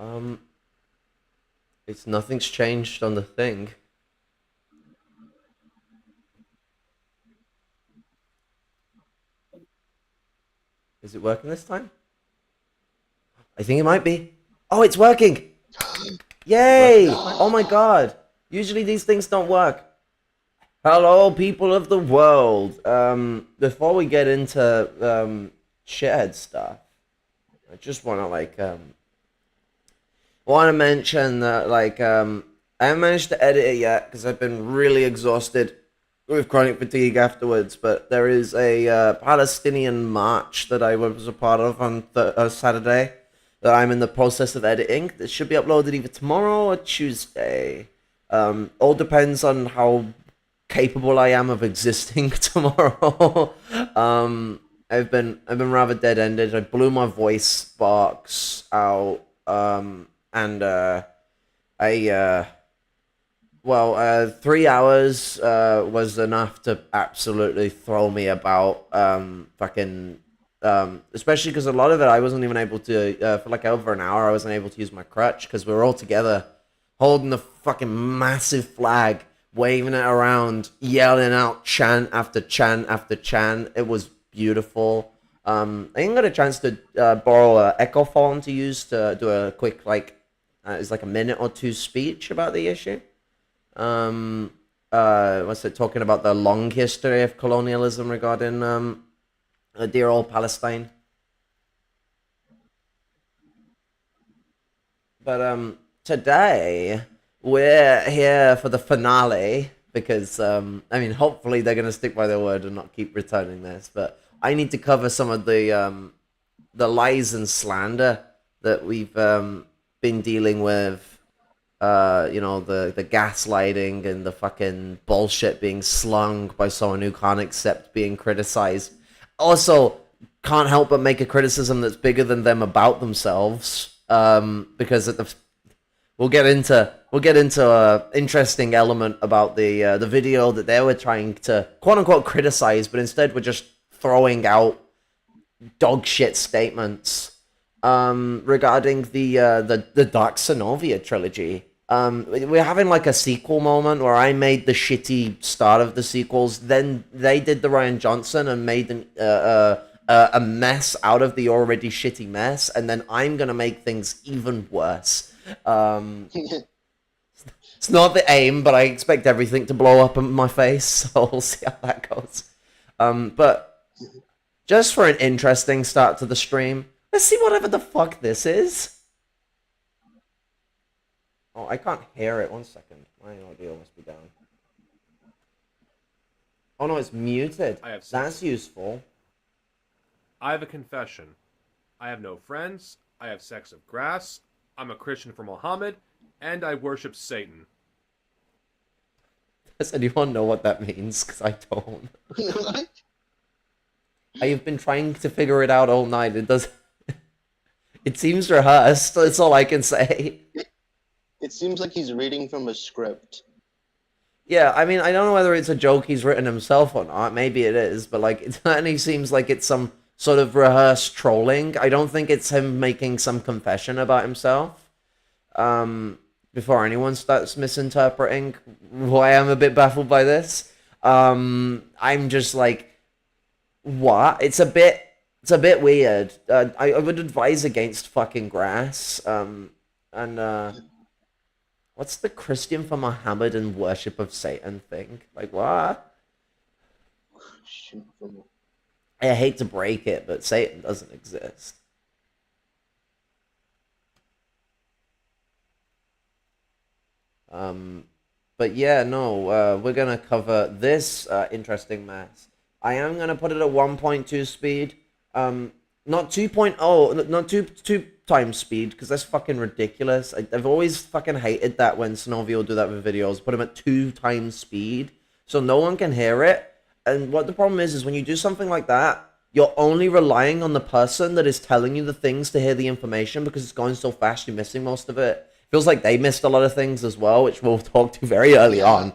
Um, it's nothing's changed on the thing. Is it working this time? I think it might be. Oh, it's working! It worked this Yay! time? Oh my god! Usually these things don't work. Hello, people of the world. Before we get into shithead stuff, I just want to mention that I haven't managed to edit it yet because I've been really exhausted with chronic fatigue afterwards. But there is a Palestinian march that I was a part of on Saturday that I'm in the process of editing. That should be uploaded either tomorrow or Tuesday. All depends on how capable I am of existing tomorrow. I've been rather dead ended. I blew my voice box out. And I 3 hours was enough to absolutely throw me about. Especially because a lot of it I wasn't even able to for like over an hour I wasn't able to use my crutch because we were all together holding the fucking massive flag, waving it around, yelling out chant after chant after chant. It was beautiful. I even got a chance to borrow an echo phone to use to do a quick it's like a minute or two speech about the issue. What's it talking about the long history of colonialism regarding dear old Palestine. But today we're here for the finale because I mean hopefully they're gonna stick by their word and not keep returning this. But I need to cover some of the lies and slander that we've been dealing with. The gaslighting and the fucking bullshit being slung by someone who can't accept being criticized. Also, can't help but make a criticism that's bigger than them about themselves. Because we'll get into a interesting element about the video that they were trying to quote unquote criticize, but instead we're just throwing out dog shit statements regarding the Dark Synovia trilogy. We're having like a sequel moment where I made the shitty start of the sequels, then they did the Ryan Johnson and made a mess out of the already shitty mess, and then I'm gonna make things even worse. It's not the aim, but I expect everything to blow up in my face, so we'll see how that goes. But just for an interesting start to the stream, let's see whatever the fuck this is. Oh, I can't hear it. 1 second. My audio must be down. Oh no, it's muted. I have That's useful. I have a confession. I have no friends. I have sex of grass. I'm a Christian for Muhammad, and I worship Satan. Does anyone know what that means? Because I don't. I've been trying to figure it out all night. It does. It seems rehearsed. That's all I can say. It seems like he's reading from a script. Yeah, I mean, I don't know whether it's a joke he's written himself or not. Maybe it is, but like, it certainly seems like it's some sort of rehearsed trolling. I don't think it's him making some confession about himself. Before anyone starts misinterpreting why I'm a bit baffled by this. I'm just like, what? It's a bit weird. I would advise against fucking grass. And what's the Christian for Muhammad and worship of Satan thing? Like what? I hate to break it, but Satan doesn't exist. But yeah, no, we're gonna cover this interesting mess. I am gonna put it at 1.2 speed. Not 2.0, not two times speed, because that's fucking ridiculous. I've always fucking hated that when Synovia will do that with videos. Put them at 2 times speed, so no one can hear it. And what the problem is when you do something like that, you're only relying on the person that is telling you the things to hear the information because it's going so fast you're missing most of it. Feels like they missed a lot of things as well, which we'll talk to very early on.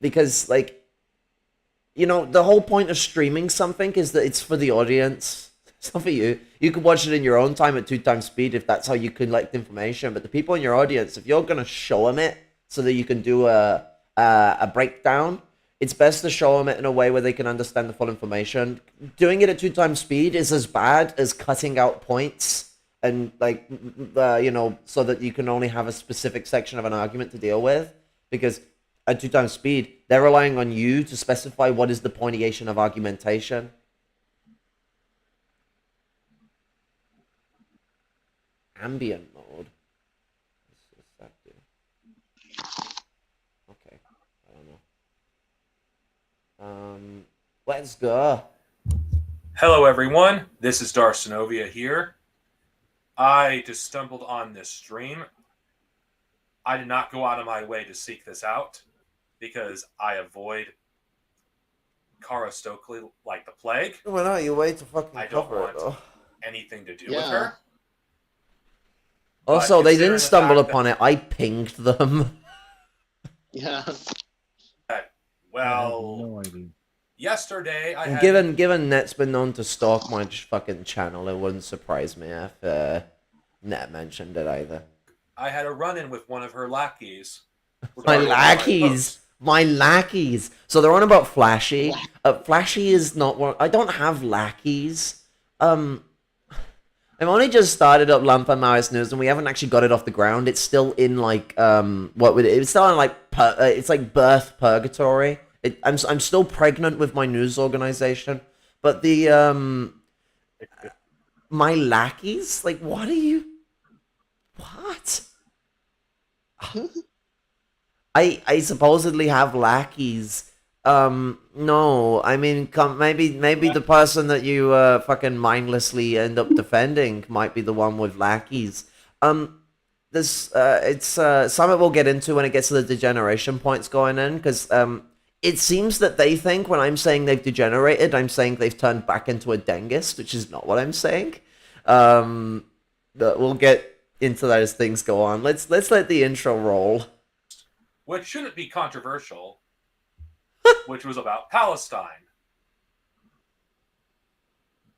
Because like, the whole point of streaming something is that it's for the audience. It's not for you. You can watch it in your own time at 2 times speed if that's how you collect information. But the people in your audience, if you're gonna show them it so that you can do a breakdown, it's best to show them it in a way where they can understand the full information. Doing it at 2 times speed is as bad as cutting out points and like so that you can only have a specific section of an argument to deal with, because at 2 times speed they're relying on you to specify what is the pointiation of argumentation. Ambient mode. What's that do? Okay, I don't know. Let's go. Hello, everyone. This is Darcenovia here. I just stumbled on this stream. I did not go out of my way to seek this out because I avoid Kara Stokely like the plague. Well, no, you wait to fucking I don't cover want it, though. anything to do with her. Also, they didn't stumble upon it. I pinged them. Yeah. Well, no idea. yesterday I had... Given Net's been known to stalk my fucking channel, it wouldn't surprise me if Net mentioned it either. I had a run-in with one of her lackeys. My lackeys! My lackeys! So they're on about Flashy. Flashy is not one... I don't have lackeys. I've only just started up Lumpen-Maoist news, and we haven't actually got it off the ground. It's still in like it's still in like it's like birth purgatory. I'm still pregnant with my news organization, but the my lackeys, like, what are you? What? I supposedly have lackeys. No, I mean, maybe the person that you fucking mindlessly end up defending might be the one with lackeys. This it's something we'll get into when it gets to the degeneration points going in, because it seems that they think when I'm saying they've degenerated, I'm saying they've turned back into a dentist, which is not what I'm saying. But we'll get into that as things go on. Let's let the intro roll. Which shouldn't be controversial. Which was about Palestine.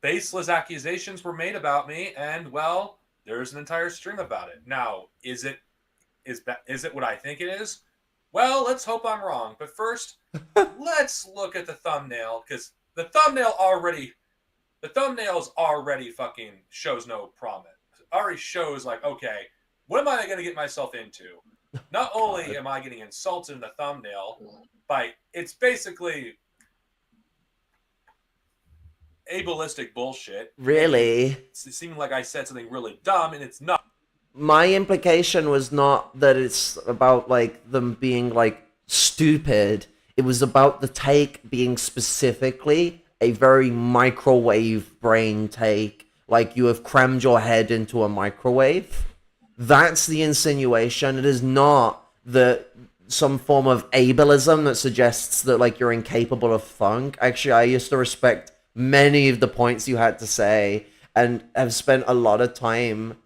Baseless accusations were made about me, and, well, there's an entire stream about it. Now, is it what I think it is? Well, let's hope I'm wrong. But first, let's look at the thumbnail, because the thumbnail's already fucking shows no promise. Already shows, like, okay, what am I going to get myself into? Not only am I getting insulted in the thumbnail, but it's basically ableistic bullshit. Really? It seemed like I said something really dumb, and it's not. My implication was not that it's about, like, them being, like, stupid. It was about the take being specifically a very microwave brain take. Like, you have crammed your head into a microwave. That's the insinuation. It is not that some form of ableism that suggests that, like, you're incapable of thunk. Actually, I used to respect many of the points you had to say, and have spent a lot of time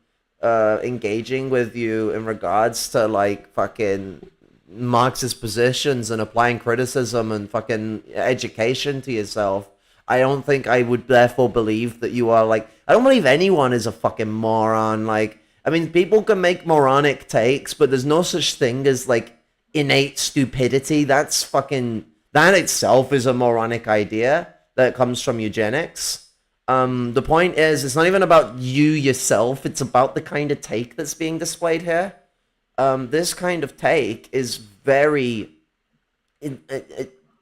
engaging with you in regards to, like, fucking Marxist positions and applying criticism and fucking education to yourself. I don't think I would therefore believe that you are, like... I don't believe anyone is a fucking moron. Like, I mean, people can make moronic takes, but there's no such thing as, like, innate stupidity. That's fucking... That itself is a moronic idea that comes from eugenics. The point is, it's not even about you yourself. It's about the kind of take that's being displayed here. This kind of take is very...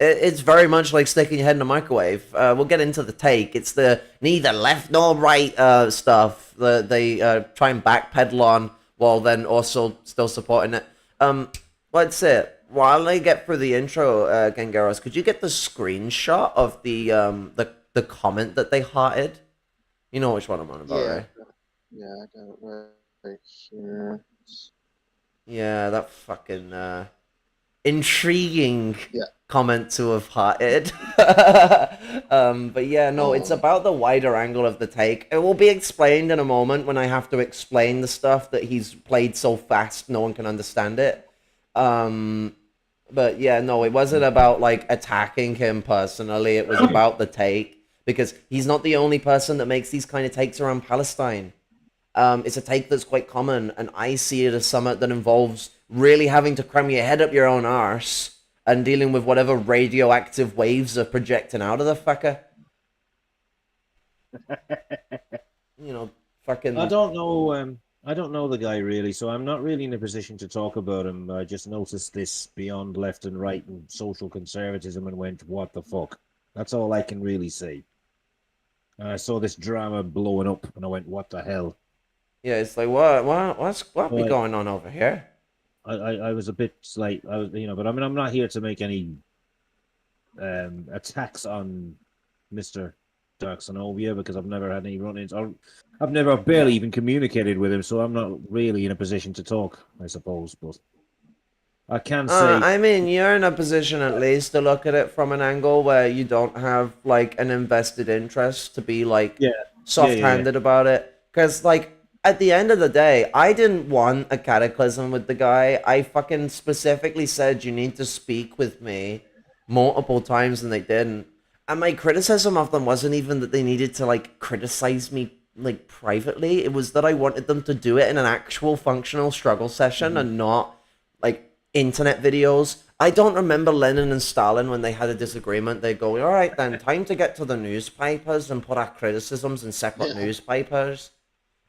It's very much like sticking your head in a microwave. We'll get into the take. It's the neither left nor right stuff that they try and backpedal on, while then also still supporting it. Let's see. While I get through the intro, Gengaros, could you get the screenshot of the comment that they hearted? You know which one I'm on about, right? Yeah, I got it right here. Yeah, that fucking intriguing comment to have hearted. But yeah, no, it's about the wider angle of the take. It will be explained in a moment when I have to explain the stuff that he's played so fast no one can understand it. But yeah, no, it wasn't about, like, attacking him personally. It was about the take. because he's not the only person that makes these kind of takes around Palestine. It's a take that's quite common, and I see it as something that involves really having to cram your head up your own arse and dealing with whatever radioactive waves are projecting out of the fucker. You know, fucking. I don't know. I don't know the guy really, so I'm not really in a position to talk about him. I just noticed this beyond left and right and social conservatism and went, "What the fuck?" That's all I can really say. And I saw this drama blowing up, and I went, "What the hell?" Yeah, it's like what be But going on over here? I was a bit like I was, but I mean, I'm not here to make any attacks on Mr. Dark Sonovia because I've never had any run-ins. I've never barely even communicated with him, so I'm not really in a position to talk, I suppose. But I can say, I mean, you're in a position at least to look at it from an angle where you don't have like an invested interest to be like yeah, soft-handed about it. Because like at the end of the day, I didn't want a cataclysm with the guy. I fucking specifically said you need to speak with me multiple times, and they didn't. And my criticism of them wasn't even that they needed to like criticize me like privately. It was that I wanted them to do it in an actual functional struggle session and not like internet videos. I don't remember Lenin and Stalin when they had a disagreement. They go, all right, then, time to get to the newspapers and put our criticisms in separate newspapers.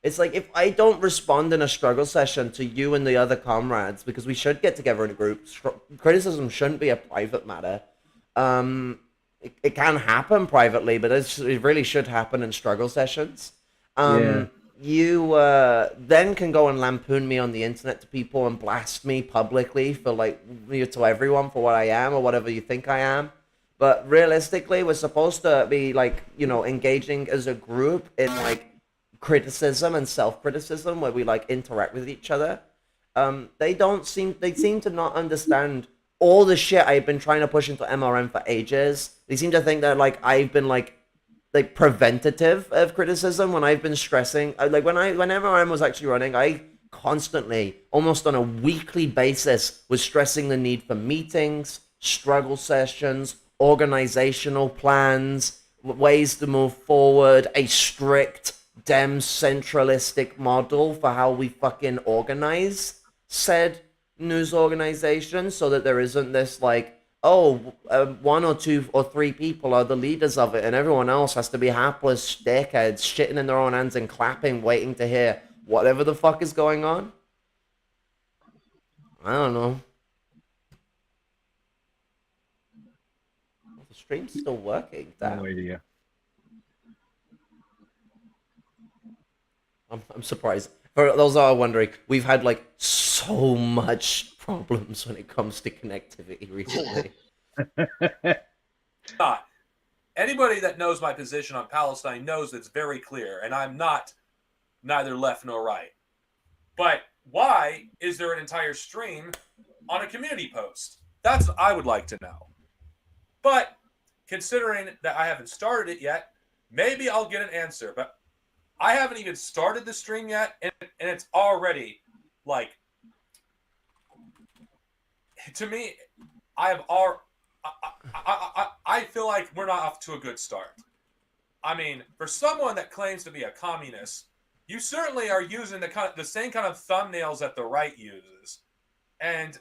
It's like if I don't respond in a struggle session to you and the other comrades, because we should get together in a group, criticism shouldn't be a private matter. It can happen privately, but it really should happen in struggle sessions. yeah, You then can go and lampoon me on the internet to people and blast me publicly for like to everyone for what I am or whatever you think I am. But realistically, we're supposed to be like engaging as a group in like criticism and self-criticism where we like interact with each other. They seem to not understand all the shit I've been trying to push into MRM for ages. They seem to think that like I've been like preventative of criticism when I've been stressing. Like whenever I was actually running, I constantly, almost on a weekly basis, was stressing the need for meetings, struggle sessions, organizational plans, ways to move forward, a strict dem centralistic model for how we fucking organize said news organization, so that there isn't this like, oh, one or two or three people are the leaders of it, and everyone else has to be hapless dickheads shitting in their own hands and clapping, waiting to hear whatever the fuck is going on. I don't know. The stream's still working. Damn. no idea. I'm surprised. For those that are wondering, we've had like so much problems when it comes to connectivity recently. Not. Anybody that knows my position on Palestine knows it's very clear, and I'm not neither left nor right. But why is there an entire stream on a community post? That's what I would like to know. But considering that I haven't started it yet, maybe I'll get an answer. But I haven't even started the stream yet, and it's already like, to me, I feel like we're not off to a good start. I mean, for someone that claims to be a communist, you certainly are using the same kind of thumbnails that the right uses. And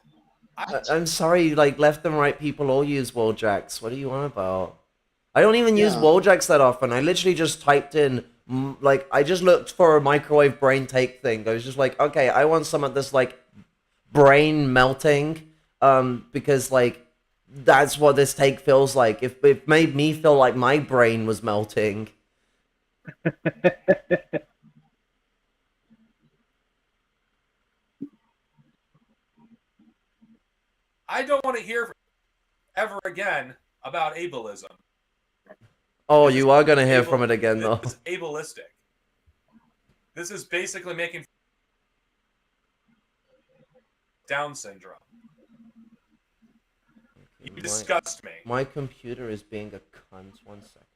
I'm sorry, like left and right people all use Woljacks. What are you on about? I don't even use Woljacks that often. I literally just typed in, like, I just looked for a microwave brain take thing. I was just like, okay, I want some of this like brain melting, because like that's what this take feels like. If it made me feel like my brain was melting. I don't want to hear ever again about ableism. Oh, you are gonna hear from it again, though. This is ableistic. This is basically making Down syndrome. You disgust me. My computer is being a cunt. 1 second.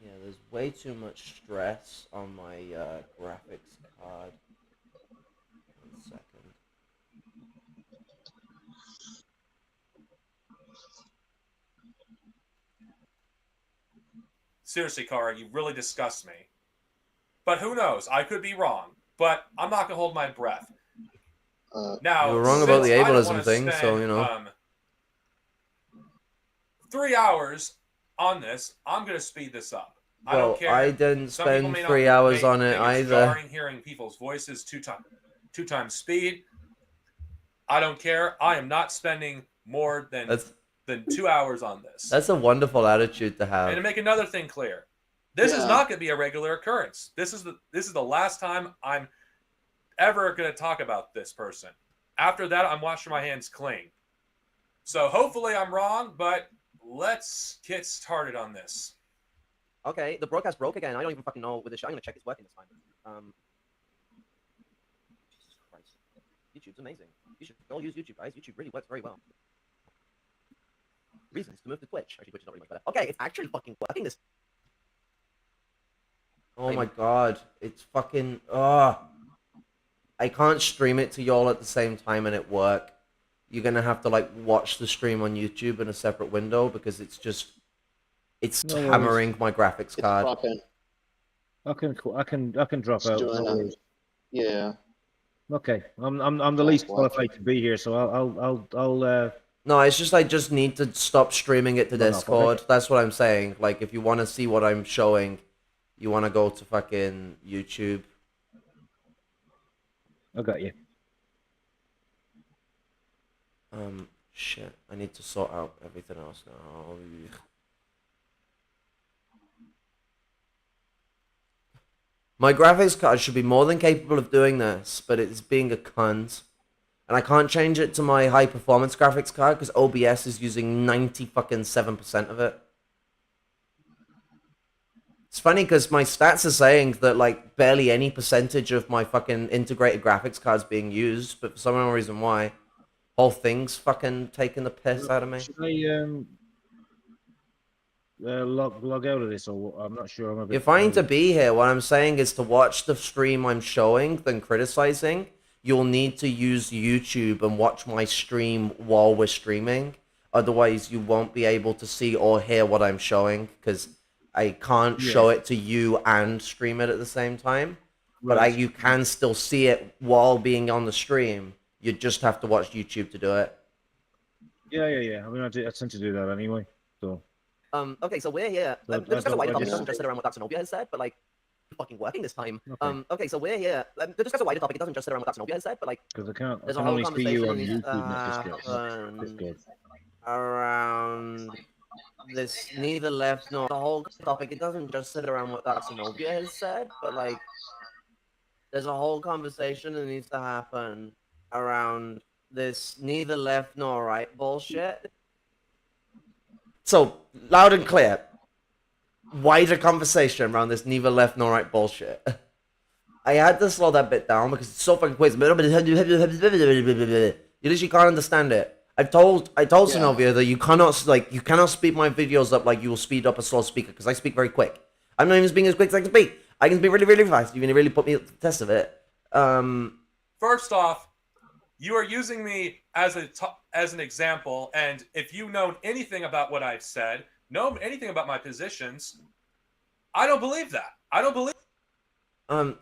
Yeah, there's way too much stress on my graphics card. 1 second. Seriously, Kara, you really disgust me. But who knows? I could be wrong. But I'm not gonna hold my breath. Now, You were wrong about the since I don't ableism wanna thing, so, spend, you know. 3 hours on this, I'm gonna speed this up. I Well, don't care. I didn't Some people spend may 3 not hours on it think it's either. jarring hearing people's voices two times speed. I don't care. I am not spending more than 2 hours on this. That's a wonderful attitude to have. And to make another thing clear, this is not going to be a regular occurrence. This is the last time I'm ever going to talk about this person. After that, I'm washing my hands clean. So hopefully I'm wrong, but let's get started on this. Okay, the broadcast broke again. I don't even fucking know with this shit. I'm gonna check it's working this time. Jesus Christ. YouTube's amazing. You should all use YouTube, guys. YouTube really works very well. Reasons to move to Twitch. Actually, Twitch is not really much better. Okay, it's actually fucking working this. Oh my god, it's fucking. I can't stream it to y'all at the same time and it work. You're gonna have to like watch the stream on YouTube in a separate window because it's just. It's hammering my graphics card. I can drop out. No worries. Yeah. Okay, I'm the least qualified to be here, so I'll. No, it's just I just need to stop streaming it to Discord. That's what I'm saying. Like, if you want to see what I'm showing, you want to go to fucking YouTube. I got you. Shit. I need to sort out everything else now. My graphics card should be more than capable of doing this, but it's being a cunt. And I can't change it to my high performance graphics card because OBS is using 97% of it. It's funny because my stats are saying that like barely any percentage of my fucking integrated graphics card is being used, but for some reason why, whole thing's fucking taking the piss out of me. Should I log out of this, or I'm not sure. I'm a bit. You're fine to be here. What I'm saying is to watch the stream I'm showing than criticizing. You'll need to use YouTube and watch my stream while we're streaming. Otherwise, you won't be able to see or hear what I'm showing because I can't show it to you and stream it at the same time. Right. But you can still see it while being on the stream. You just have to watch YouTube to do it. Yeah. I mean, I tend to do that anyway. So. Okay, so we're here. The discussion why the topic doesn't just sit around what Xenobia has said, but like, fucking working this time. Okay. Okay, so we're here. The discussion why the topic it doesn't just sit around what Xenobia has said, but like, because I can only see you on YouTube, not Discord. Around this neither left nor the whole topic. It doesn't just sit around what Xenobia has said, but like, there's a whole conversation that needs to happen around this neither left nor right bullshit. So, loud and clear, wider conversation around this neither left nor right bullshit. I had to slow that bit down because it's so fucking quick. You literally can't understand it. I told Synovia that you cannot speed my videos up like you will speed up a slow speaker because I speak very quick. I'm not even speaking as quick as I can speak. I can speak really, really fast. You can really put me to the test of it. First off, you are using me as an example, and if you know anything about what I've said, know anything about my positions, I don't believe that. I don't believe.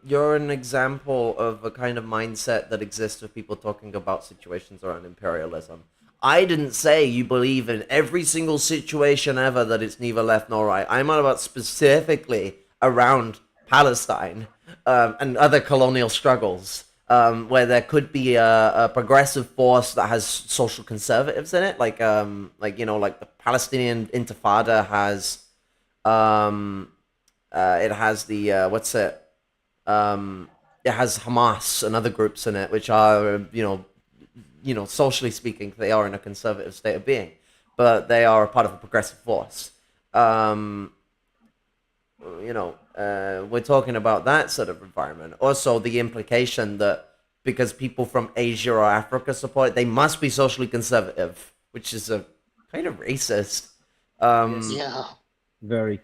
You're an example of a kind of mindset that exists with people talking about situations around imperialism. I didn't say you believe in every single situation ever that it's neither left nor right. I'm on about specifically around Palestine and other colonial struggles. Where there could be a progressive force that has social conservatives in it, like the Palestinian Intifada has, it has the it has Hamas and other groups in it, which are socially speaking, they are in a conservative state of being, but they are a part of a progressive force. We're talking about that sort of environment. Also, the implication that because people from Asia or Africa support it, they must be socially conservative, which is a kind of racist. Yeah. Very.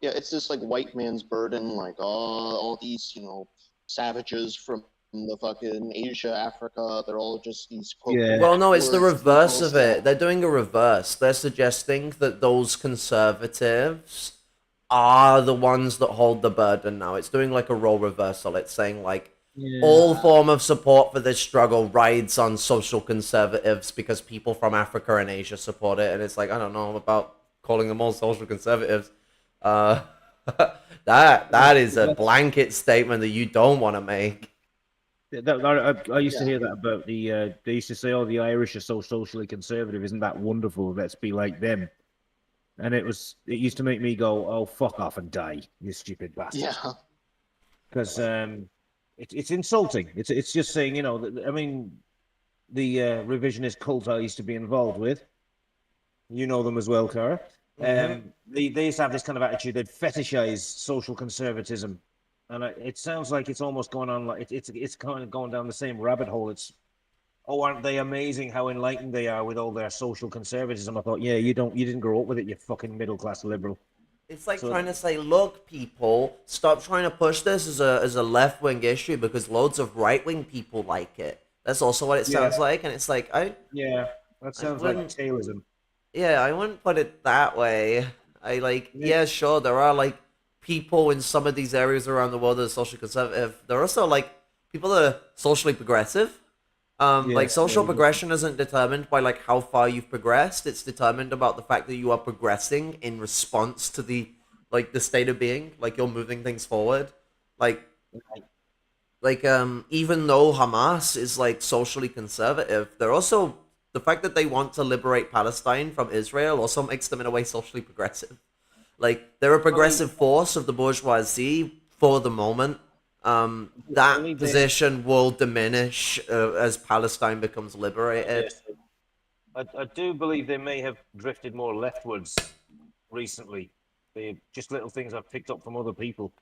Yeah, it's this like white man's burden, like all these, savages from the fucking Asia, Africa, they're all just these quote Yeah. Well, no, it's the backwards reverse peoples of it. that They're doing a reverse. They're suggesting that those conservatives are the ones that hold the burden now. It's doing like a role reversal. It's saying like Yeah. all form of support for this struggle rides on social conservatives because people from Africa and Asia support it. And it's like, I don't know about calling them all social conservatives. Uh, that is a blanket statement that you don't want to make. I used to yeah. hear that about they used to say, "Oh, the Irish are so socially conservative. Isn't that wonderful? Let's be like them." And it used to make me go, "Oh, fuck off and die, you stupid bastard." Yeah. Because it's insulting. It's just saying, I mean, the revisionist cult I used to be involved with. You know them as well, Cara. They used to have this kind of attitude. They'd fetishize social conservatism, and it sounds like it's almost going on like it's kind of going down the same rabbit hole. It's, oh, aren't they amazing how enlightened they are with all their social conservatism? I thought, yeah, you didn't grow up with it, you fucking middle class liberal. It's like So trying to say, look, people, stop trying to push this as a left wing issue because loads of right wing people like it. That's also what it sounds like, and it's like yeah, that I sounds like wouldn't, taylism. yeah, I wouldn't put it that way. I like, yeah, sure, there are like people in some of these areas around the world that are socially conservative. There are also like people that are socially progressive. Like Yes, social progression isn't determined by like how far you've progressed. It's determined about the fact that you are progressing in response to the state of being. Like you're moving things forward. Like even though Hamas is like socially conservative, they're also the fact that they want to liberate Palestine from Israel also makes them in a way socially progressive. Like they're a progressive force of the bourgeoisie for the moment. That position will diminish as Palestine becomes liberated. Yes, I do believe they may have drifted more leftwards recently. They just little things I've picked up from other people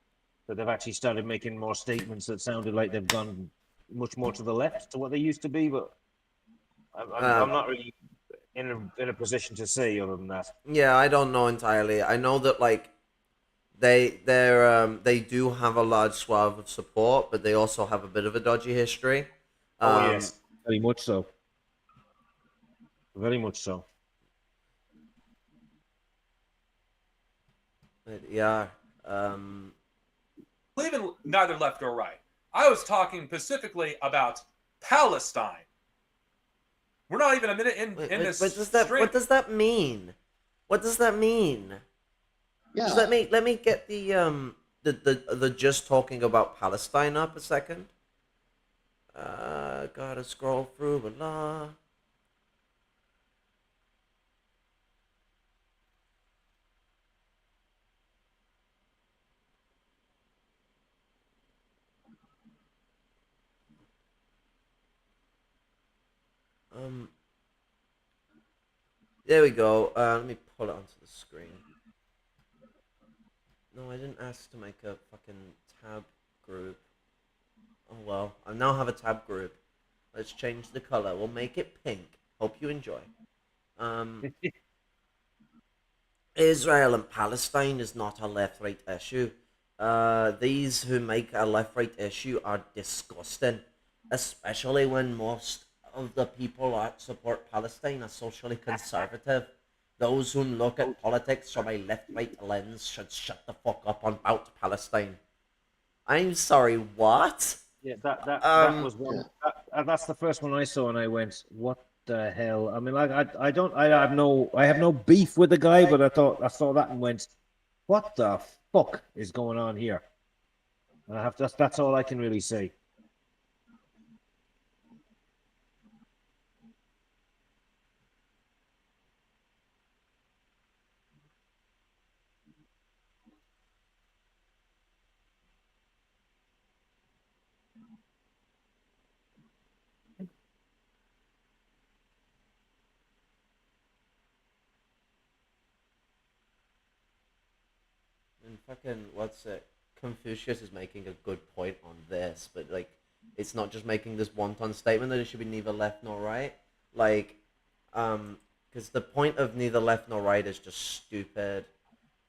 that they've actually started making more statements that sounded like they've gone much more to the left to what they used to be. But I'm not really in a position to say other than that. Yeah, I don't know entirely. I know that like they do have a large swath of support, but they also have a bit of a dodgy history. Oh yes, very much so. Very much so. But yeah. Leaving neither left or right. I was talking specifically about Palestine. We're not even a minute in this stream. What does that mean? What does that mean? Yeah. Just let me get the just talking about Palestine up a second. Gotta scroll through, blah. There we go. Let me pull it onto the screen. No, I didn't ask to make a fucking tab group. Oh well, I now have a tab group. Let's change the color. We'll make it pink. Hope you enjoy. Israel and Palestine is not a left-right issue. These who make a left-right issue are disgusting, especially when most of the people that support Palestine are socially conservative. Those who look at politics from a left-right lens should shut the fuck up about Palestine. I'm sorry, what? Yeah, that was one. That's the first one I saw, and I went, "What the hell?" I mean, like, I have no beef with the guy, but I saw that and went, "What the fuck is going on here?" And that's all I can really say. And fucking, what's it? Confucius is making a good point on this, but like, it's not just making this wanton statement that it should be neither left nor right. Like, because the point of neither left nor right is just stupid.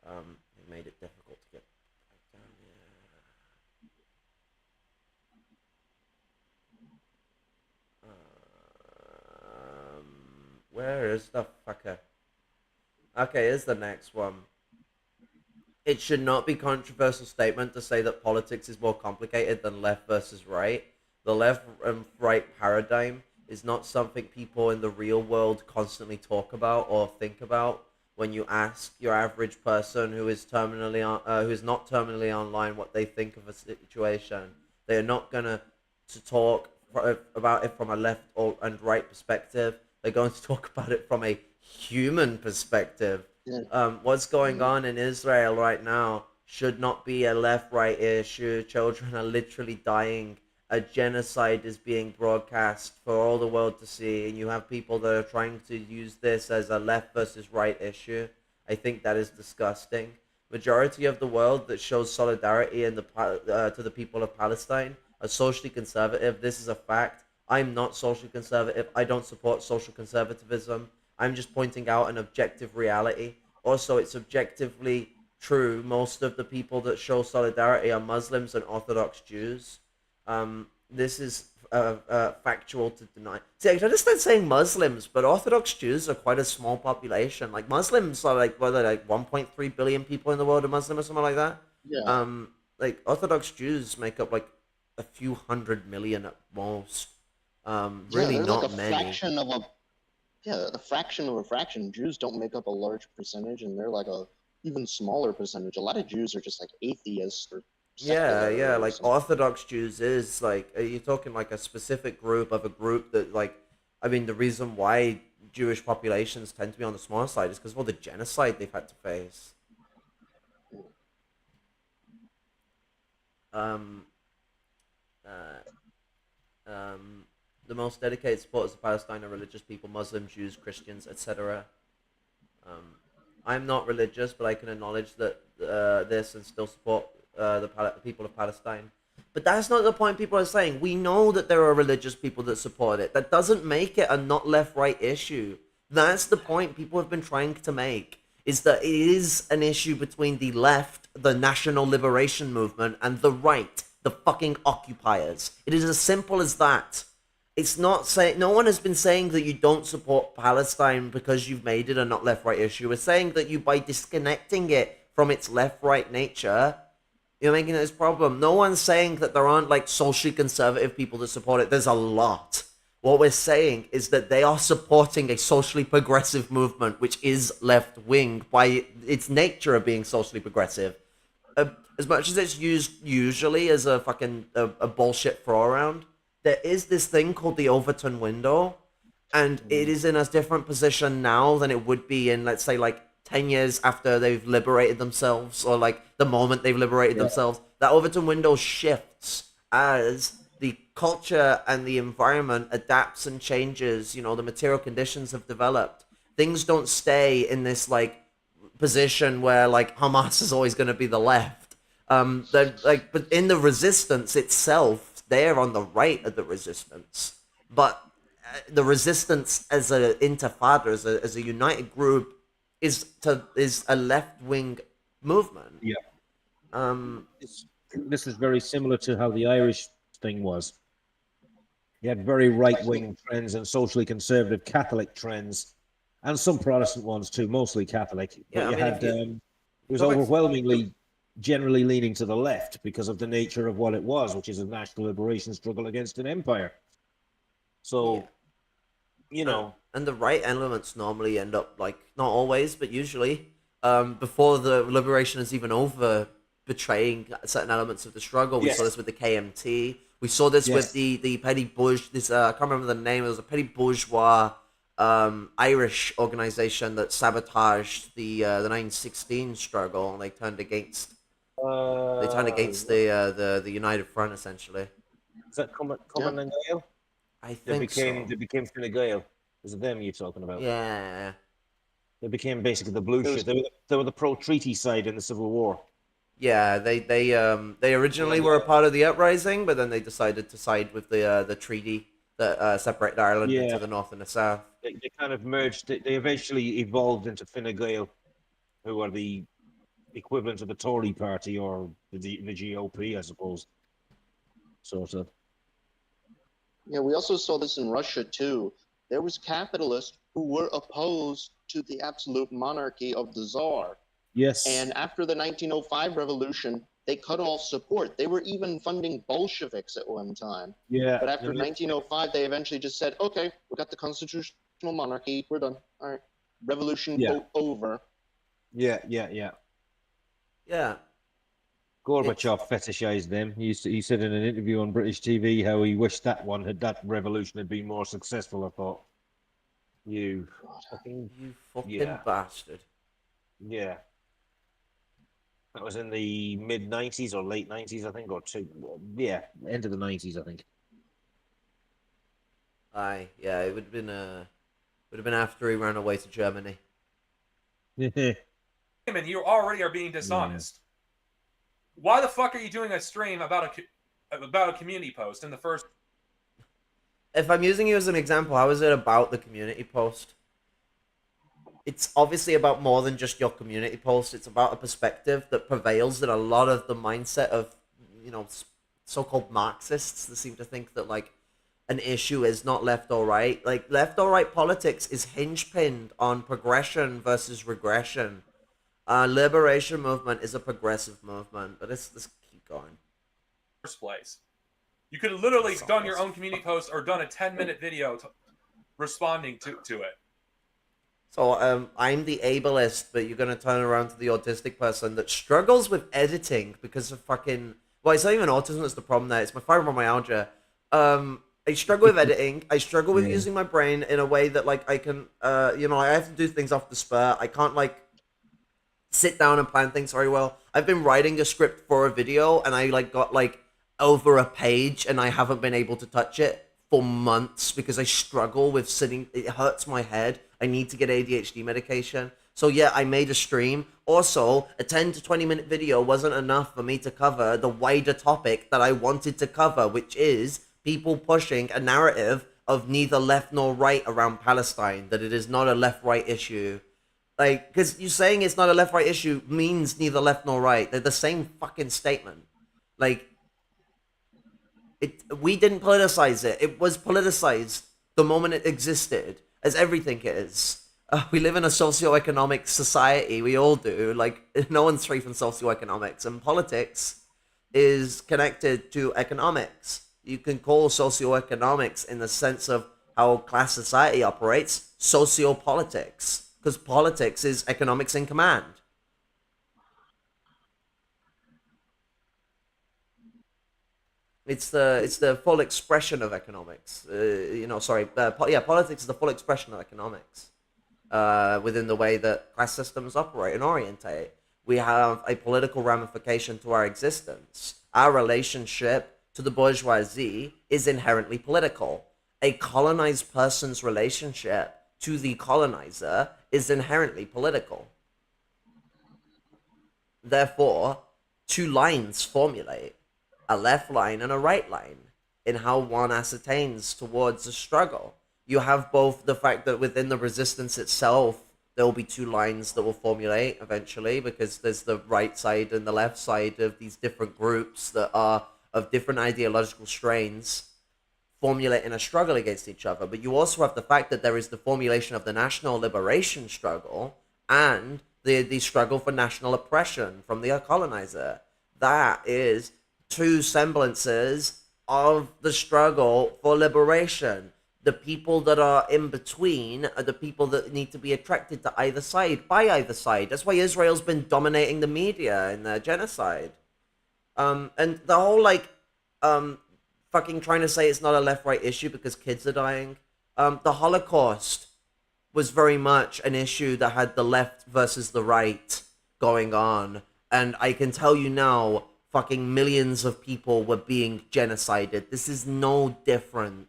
It made it difficult. Where is the fucker? Okay, here's the next one. It should not be a controversial statement to say that politics is more complicated than left versus right. The left and right paradigm is not something people in the real world constantly talk about or think about. When you ask your average person who is who is not terminally online what they think of a situation, they are not gonna to talk about it from a left or and right perspective. They're going to talk about it from a human perspective. Yeah. What's going on in Israel right now should not be a left-right issue. Children are literally dying. A genocide is being broadcast for all the world to see, and you have people that are trying to use this as a left versus right issue. I think that is disgusting. Majority of the world that shows solidarity in to the people of Palestine are socially conservative. This is a fact. I'm not socially conservative. I don't support social conservatism. I'm just pointing out an objective reality. Also, it's objectively true. Most of the people that show solidarity are Muslims and Orthodox Jews. This is factual to deny. See, I understand saying Muslims, but Orthodox Jews are quite a small population. Like Muslims are like what are they, like 1.3 billion people in the world are Muslim or something like that. Yeah. Like Orthodox Jews make up like a few 100 million at most. Really they're not like a many. fraction of a fraction of a fraction. Jews don't make up a large percentage, and they're like a even smaller percentage. A lot of Jews are just like atheists or Yeah, secular or like something. Orthodox Jews is like, are you talking like a specific group of a group that like, I mean, the reason why Jewish populations tend to be on the smaller side is because of all the genocide they've had to face. Um, the most dedicated supporters of Palestine are religious people, Muslims, Jews, Christians, etc. I'm not religious, but I can acknowledge that this and still support the people of Palestine. But that's not the point people are saying. We know that there are religious people that support it. That doesn't make it a not left-right issue. That's the point people have been trying to make, is that it is an issue between the left, the national liberation movement, and the right, the fucking occupiers. It is as simple as that. It's not saying, no one has been saying that you don't support Palestine because you've made it a not left-right issue. We're saying that you, by disconnecting it from its left-right nature, you're making this problem. No one's saying that there aren't like socially conservative people that support it. There's a lot. What we're saying is that they are supporting a socially progressive movement, which is left-wing by its nature of being socially progressive. As much as it's used usually as a fucking a bullshit throw around, there is this thing called the Overton window, and it is in a different position now than it would be in, let's say, like 10 years after they've liberated themselves, or like the moment they've liberated themselves. That Overton window shifts as the culture and the environment adapts and changes. You know, the material conditions have developed. Things don't stay in this like position where like Hamas is always going to be the left. Like, but in the resistance itself, they're on the right of the resistance. But the resistance as an intifada, as a united group, is a left wing movement. Yeah. This is very similar to how the Irish thing was. You had very right wing trends and socially conservative Catholic trends, and some Protestant ones too, mostly Catholic. But Yeah, it was overwhelmingly generally leaning to the left because of the nature of what it was, which is a national liberation struggle against an empire. So, you know. And the right elements normally end up, like, not always, but usually, before the liberation is even over, betraying certain elements of the struggle. We saw this with the KMT. We saw this with the petty I can't remember the name, it was a petty bourgeois Irish organization that sabotaged the 9/16 struggle, and they turned against the United Front, essentially. Is that Common and Gael? I think so. They became Fine Gael. Is it them you're talking about? Yeah. They became basically the blue shit. They were the pro-treaty side in the Civil War. Yeah, they originally were a part of the uprising, but then they decided to side with the treaty that separated Ireland into the north and the south. They kind of merged. They eventually evolved into Fine Gael, who are the equivalent of the Tory party or the GOP, I suppose. Sort of. Yeah, we also saw this in Russia too. There was capitalist who were opposed to the absolute monarchy of the Tsar. Yes. And after the 1905 revolution, they cut off support. They were even funding Bolsheviks at one time. Yeah. But after 1905, they eventually just said, okay, we got the constitutional monarchy. We're done. All right. Revolution, Yeah. quote, over. Yeah. Yeah. Gorbachev fetishized them. He said in an interview on British TV how he wished that revolution had been more successful. I thought, you fucking Bastard. Yeah. That was in the mid 90s or late 90s, I think, or end of the 90s, I think. Aye, yeah, it would have been after he ran away to Germany. And you already are being dishonest. Why the fuck are you doing a stream about a community post in the first? If I'm using you as an example, how is it about the community post? It's obviously about more than just your community post. It's about a perspective that prevails in a lot of the mindset of, so-called Marxists that seem to think that, like, an issue is not left or right. Like, left or right politics is hinge-pinned on progression versus regression. Liberation movement is a progressive movement, but let's keep going. First place. You could have literally done your own community post or done a 10-minute video responding to it. So I'm the ableist, but you're gonna turn around to the autistic person that struggles with editing because of fucking. Well, it's not even autism that's the problem there. It's my fibromyalgia. I struggle with editing. I struggle with using my brain in a way that, like, I can, I have to do things off the spur. I can't, like, sit down and plan things very well. I've been writing a script for a video, and I, like, got, like, over a page, and I haven't been able to touch it for months because I struggle with sitting. It hurts my head. I need to get ADHD medication. So yeah, I made a stream. Also, a 10 to 20 minute video wasn't enough for me to cover the wider topic that I wanted to cover, which is people pushing a narrative of neither left nor right around Palestine, that it is not a left-right issue. Like, because you saying it's not a left-right issue means neither left nor right. They're the same fucking statement. Like, we didn't politicize it. It was politicized the moment it existed, as everything is. We live in a socioeconomic society. We all do. Like, no one's free from socioeconomics. And politics is connected to economics. You can call socioeconomics, in the sense of how class society operates, sociopolitics. Because politics is economics in command. It's the full expression of economics. Politics is the full expression of economics. Within the way that class systems operate and orientate. We have a political ramification to our existence. Our relationship to the bourgeoisie is inherently political. A colonized person's relationship to the colonizer is inherently political. Therefore, two lines formulate, a left line and a right line, in how one ascertains towards a struggle. You have both the fact that within the resistance itself, there will be two lines that will formulate eventually, because there's the right side and the left side of these different groups that are of different ideological strains formulating a struggle against each other. But you also have the fact that there is the formulation of the national liberation struggle and the struggle for national oppression from the colonizer. That is two semblances of the struggle for liberation. The people that are in between are the people that need to be attracted to either side, by either side. That's why Israel's been dominating the media in their genocide. And the whole, like, fucking trying to say it's not a left-right issue because kids are dying. The Holocaust was very much an issue that had the left versus the right going on. And I can tell you now, fucking millions of people were being genocided. This is no different.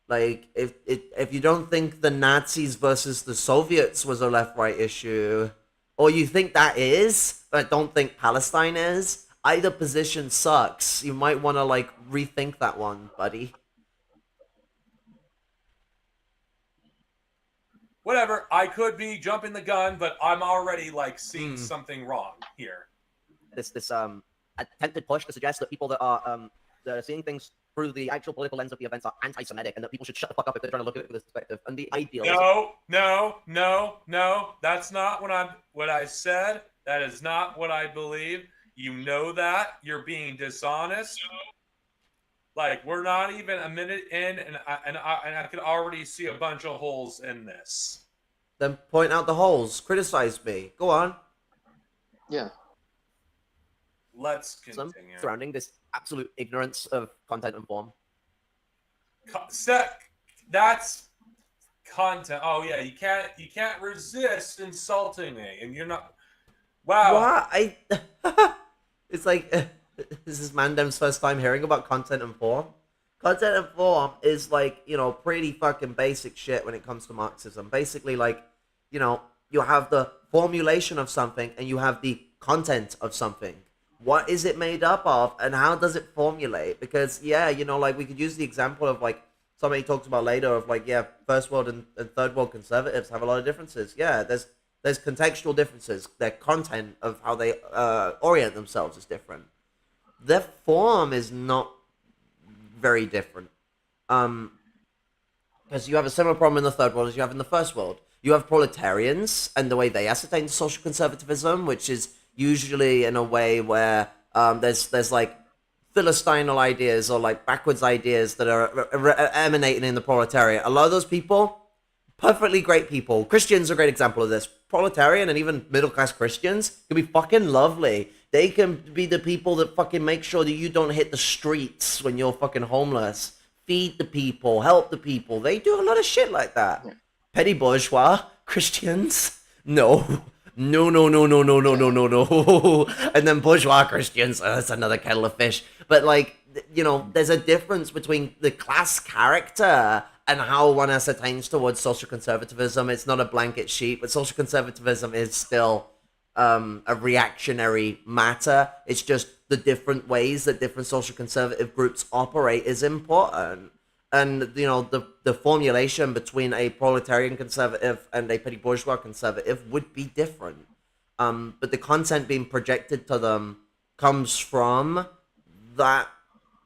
Like, if you don't think the Nazis versus the Soviets was a left-right issue, or you think that is, but don't think Palestine is, either position sucks. You might want to, like, rethink that one, buddy. Whatever, I could be jumping the gun, but I'm already, like, seeing something wrong here. This attempted push to suggest that people that are seeing things through the actual political lens of the events are anti-Semitic, and that people should shut the fuck up if they're trying to look at it from this perspective. And the ideal. No. That's not what I said. That is not what I believe. You know that. You're being dishonest. Like, we're not even a minute in, and I can already see a bunch of holes in this. Then point out the holes. Criticize me. Go on. Yeah. Let's continue. Surrounding this absolute ignorance of content and form. That's content. Oh yeah, you can't resist insulting me, and you're not. Wow. What? It's like, this is Mandem's first time hearing about content and form. Content and form is like, pretty fucking basic shit when it comes to Marxism. Basically, like, you have the formulation of something and you have the content of something. What is it made up of and how does it formulate? Because, yeah, like, we could use the example of, like, somebody talks about later of, like, yeah, first world and third world conservatives have a lot of differences. Yeah, there's contextual differences. Their content of how they orient themselves is different. Their form is not very different. Because you have a similar problem in the third world as you have in the first world. You have proletarians and the way they ascertain social conservatism, which is usually in a way where there's like philistine ideas or like backwards ideas that are emanating in the proletariat. A lot of those people, perfectly great people. Christians are a great example of this. Proletarian and even middle class Christians can be fucking lovely. They can be the people that fucking make sure that you don't hit the streets when you're fucking homeless. Feed the people, help the people. They do a lot of shit like that. Petty bourgeois Christians? No. No. And then bourgeois Christians, that's another kettle of fish. But like, there's a difference between the class character and how one ascertains towards social conservatism. It's not a blanket sheet, but social conservatism is still a reactionary matter. It's just the different ways that different social conservative groups operate is important. And, the formulation between a proletarian conservative and a petty bourgeois conservative would be different. But the content being projected to them comes from that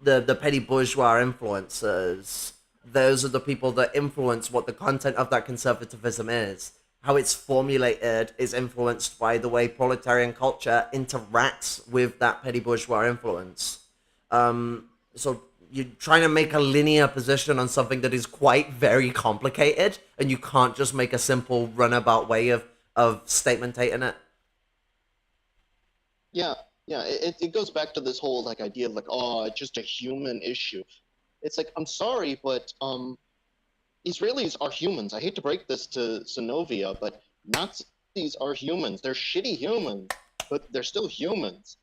the petty bourgeois influences. Those are the people that influence what the content of that conservatism is. How it's formulated is influenced by the way proletarian culture interacts with that petty bourgeois influence. So you're trying to make a linear position on something that is quite very complicated, and you can't just make a simple runabout way of statementating it. Yeah. It goes back to this whole like idea of like, oh, it's just a human issue. It's like, I'm sorry, but Israelis are humans. I hate to break this to Sinovia, but Nazis are humans. They're shitty humans, but they're still humans.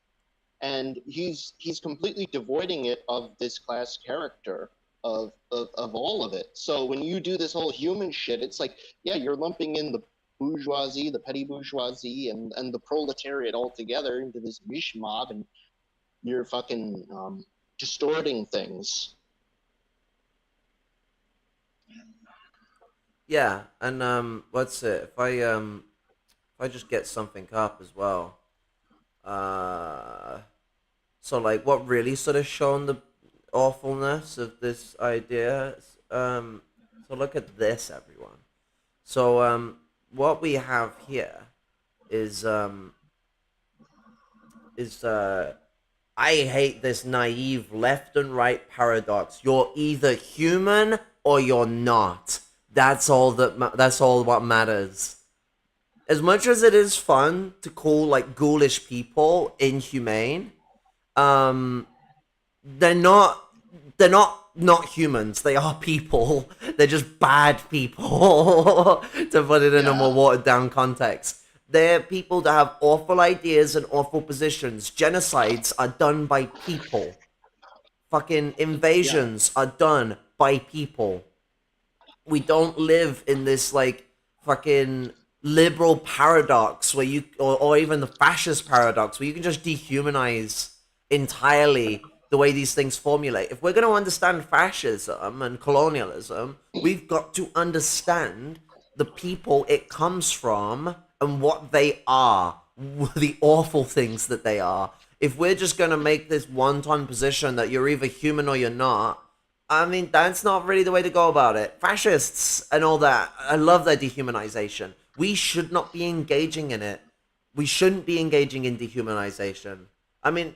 And he's completely devoiding it of this class character of all of it. So when you do this whole human shit, it's like, yeah, you're lumping in the bourgeoisie, the petty bourgeoisie, and the proletariat all together into this mishmob, and you're fucking distorting things. Yeah, and what's it? If I just get something up as well. So like, what really sort of shown the awfulness of this idea? So look at this, everyone. So what we have here is I hate this naive left and right paradox. You're either human or you're not. That's all what matters. As much as it is fun to call like ghoulish people inhumane, they're not humans. They are people. They're just bad people, to put it in a more watered down context. They're people that have awful ideas and awful positions. Genocides are done by people. Fucking invasions are done by people. We don't live in this like fucking liberal paradox where you, or even the fascist paradox, where you can just dehumanize entirely the way these things formulate. If we're going to understand fascism and colonialism, we've got to understand the people it comes from and what they are, the awful things that they are. if we're just going to make this one-time position that you're either human or you're not, I mean, that's not really the way to go about it. Fascists and all that, I love their dehumanization. We should not be engaging in it. We shouldn't be engaging in dehumanization. I mean,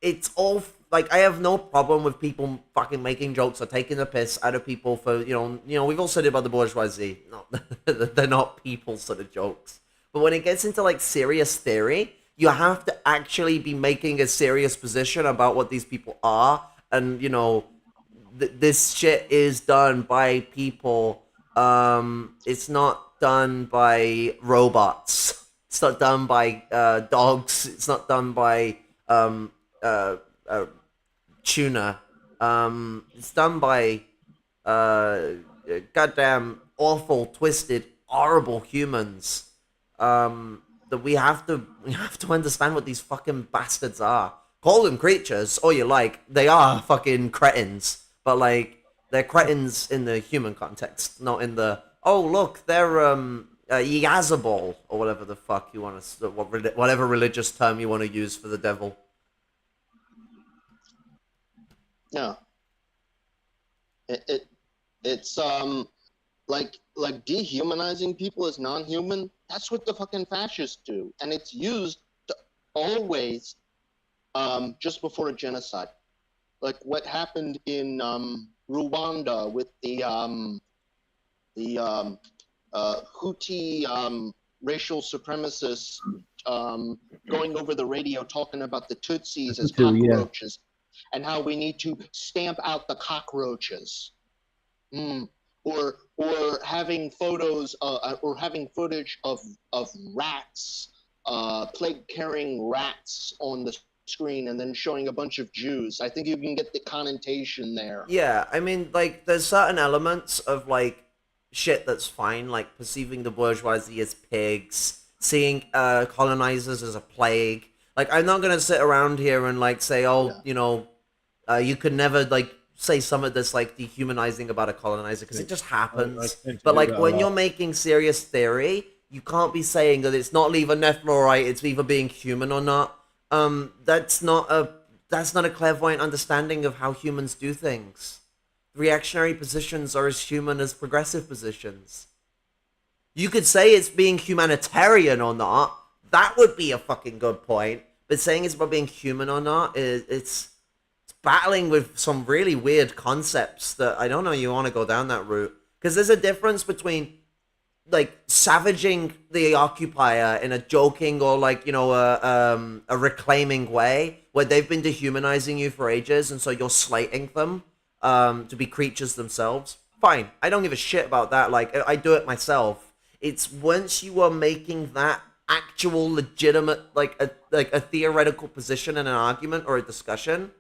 it's all, like, I have no problem with people fucking making jokes or taking the piss out of people for, we've all said it about the bourgeoisie. No, they're not people sort of jokes. But when it gets into, like, serious theory, you have to actually be making a serious position about what these people are. And, this shit is done by people. It's not done by robots. It's not done by dogs. It's not done by tuna. It's done by goddamn awful, twisted, horrible humans. That we have to understand what these fucking bastards are. Call them creatures, or you like. They are fucking cretins, but like they're cretins in the human context, not in the look, they're Yazable, or whatever the fuck you want to, whatever religious term you want to use for the devil. Yeah. It's like dehumanizing people as non-human. That's what the fucking fascists do, and it's used always just before a genocide, like what happened in Rwanda with the Hutu racial supremacists going over the radio talking about the Tutsis as cockroaches, and how we need to stamp out the cockroaches. Or having photos or having footage of rats, plague-carrying rats on the screen, and then showing a bunch of Jews. I think you can get the connotation there. Yeah, I mean, like, there's certain elements of, like, shit that's fine, like perceiving the bourgeoisie as pigs, seeing colonizers as a plague. Like, I'm not gonna sit around here and, like, say, you could never, like, say something that's, like, dehumanizing about a colonizer, because it just happens. But, like, when you're making serious theory, you can't be saying that it's not either left or right, it's either being human or not. That's not a clairvoyant understanding of how humans do things. Reactionary positions are as human as progressive positions. You could say it's being humanitarian or not. That would be a fucking good point. But saying it's about being human or not, it's battling with some really weird concepts that I don't know you want to go down that route. Because there's a difference between, like, savaging the occupier in a joking or, like, a reclaiming way, where they've been dehumanizing you for ages, and so you're slating them to be creatures themselves. Fine, I don't give a shit about that. Like, I do it myself. It's once you are making that actual legitimate, like a theoretical position in an argument or a discussion,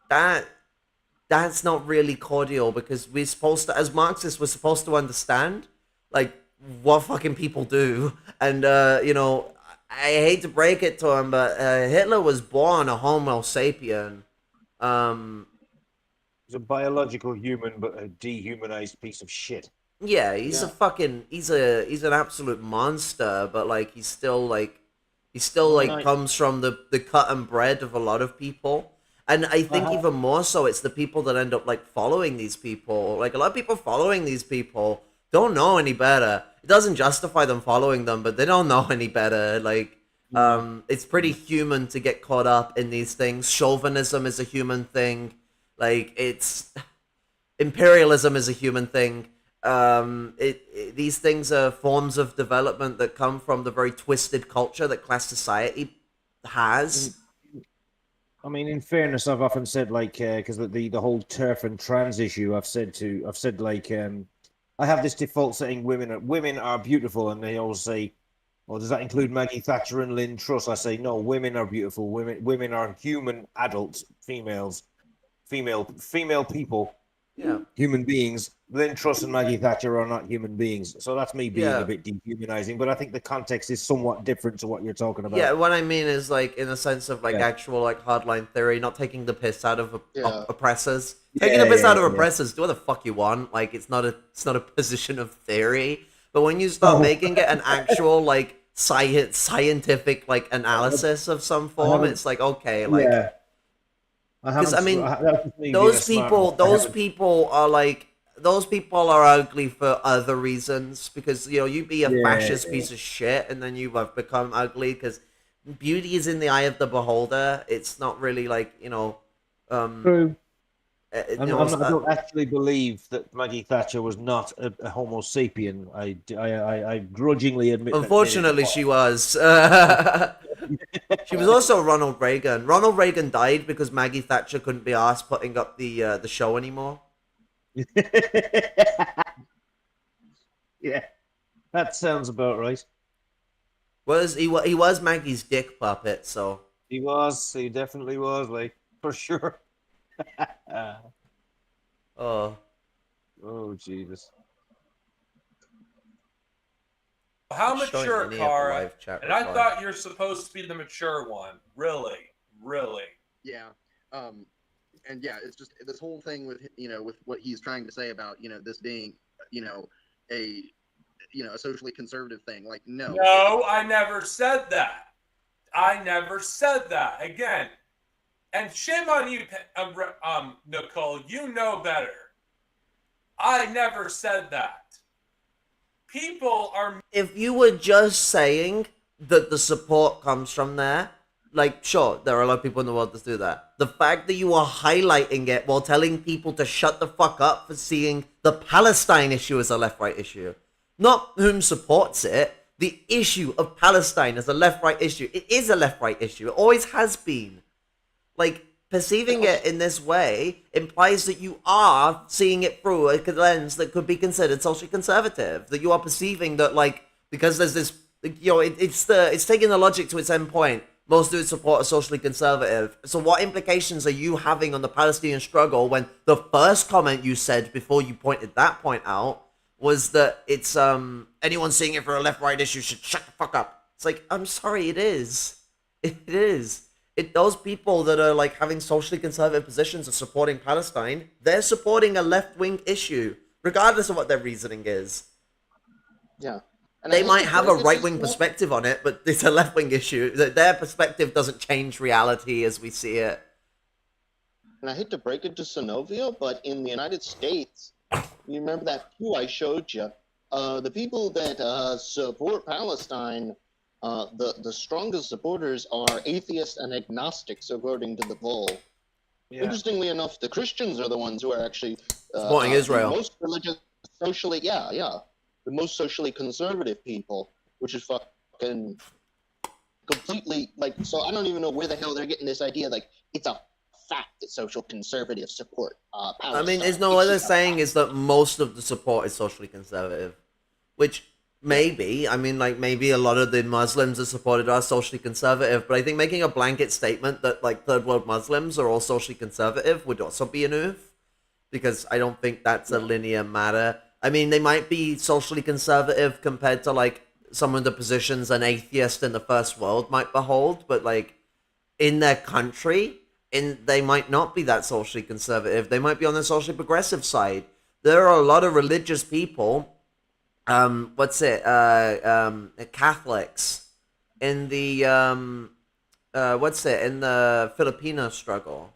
that's not really cordial, because we're supposed to, as Marxists, we're supposed to understand, like, what fucking people do. And, I hate to break it to him, but Hitler was born a Homo sapien. He's a biological human, but a dehumanized piece of shit. Yeah, he's an absolute monster, but, like, he still comes from the cut and bread of a lot of people. And I think even more so, it's the people that end up, like, following these people. Like, a lot of people following these people don't know any better. It doesn't justify them following them, but they don't know any better. Like, it's pretty human to get caught up in these things. Chauvinism is a human thing. Like, imperialism is a human thing. These things are forms of development that come from the very twisted culture that class society has. I mean, in fairness, I've often said, like, because the whole turf and trans issue, I've said like, I have this default saying women are beautiful, and they always say, well, does that include Maggie Thatcher and Lynn Truss? I say, no, women are beautiful. Women are human adults, female people, human beings. Lynn Truss and Maggie Thatcher are not human beings. So that's me being a bit dehumanizing, but I think the context is somewhat different to what you're talking about. Yeah, what I mean is, like, in the sense of, like, actual, like, hardline theory, not taking the piss out of oppressors. Taking the piss out of oppressors, do what the fuck you want. Like, it's not a position of theory. But when you start making it an actual, like, scientific like analysis of some I form. haven't. It's like, okay, like, Yeah, I because haven't. I mean, That's just me being a smart mouth. I those haven't. people are like, those people are ugly for other reasons, because you know, you be a Yeah, fascist piece of shit and then you have become ugly because beauty is in the eye of the beholder. It's not really like, you know, um true. you know, I don't actually believe that Maggie Thatcher was not a Homo sapien. I grudgingly admit that maybe. unfortunately she was. She was also Ronald Reagan. Ronald Reagan died because Maggie Thatcher couldn't be asked putting up the show anymore. Yeah, that sounds about right. He was Maggie's dick puppet, so He was. He definitely was. Like for sure. oh. Oh Jesus. How Just showing mature, any of the Kara? live chat And I reply. thought you're supposed to be the mature one. Really? Really? Yeah. And yeah, it's just this whole thing with with what he's trying to say about this being a a socially conservative thing. Like no. No, I never said that. I never said that. Again, and shame on you, Nicole. You know better. I never said that. People are. If you were just saying that the support comes from there, like, sure, there are a lot of people in the world that do that. The fact that you are highlighting it while telling people to shut the fuck up for seeing the Palestine issue as a left-right issue, not whom supports it, the issue of Palestine as a left-right issue. It is a left-right issue. It always has been. Like, perceiving it in this way implies that you are seeing it through a lens that could be considered socially conservative. That you are perceiving that, like, because there's this, you know, it's taking the logic to its end point. Most of its support are socially conservative. So what implications are you having on the Palestinian struggle when the first comment you said before you pointed that point out was that it's anyone seeing it for a left-right issue should shut the fuck up. It's like, I'm sorry, it is. It is. Those people that are like having socially conservative positions of supporting Palestine, they're supporting a left-wing issue, regardless of what their reasoning is. Yeah. And They might have a right-wing perspective on it, but it's a left-wing issue. Their perspective doesn't change reality as we see it. And I hate to break it to Sonovia, but in the United States, you remember that pew I showed you? The people that support Palestine, the strongest supporters are atheists and agnostics, according to the poll. Yeah. Interestingly enough, the Christians are the ones who are actually Supporting Israel. the most religious, socially, the most socially conservative people, which is fucking completely like. So I don't even know where the hell they're getting this idea. Like it's a fact that social conservatives support Palestine. I mean, there's no what they're saying is that most of the support is socially conservative, which maybe, I mean, like, maybe a lot of the Muslims that supported are socially conservative, but I think making a blanket statement that, like, third world Muslims are all socially conservative would also be an oof, because I don't think that's a linear matter. I mean, they might be socially conservative compared to, like, some of the positions an atheist in the first world might behold, but, like, in their country, they might not be that socially conservative. They might be on the socially progressive side. There are a lot of religious people, Catholics in the in the Filipino struggle,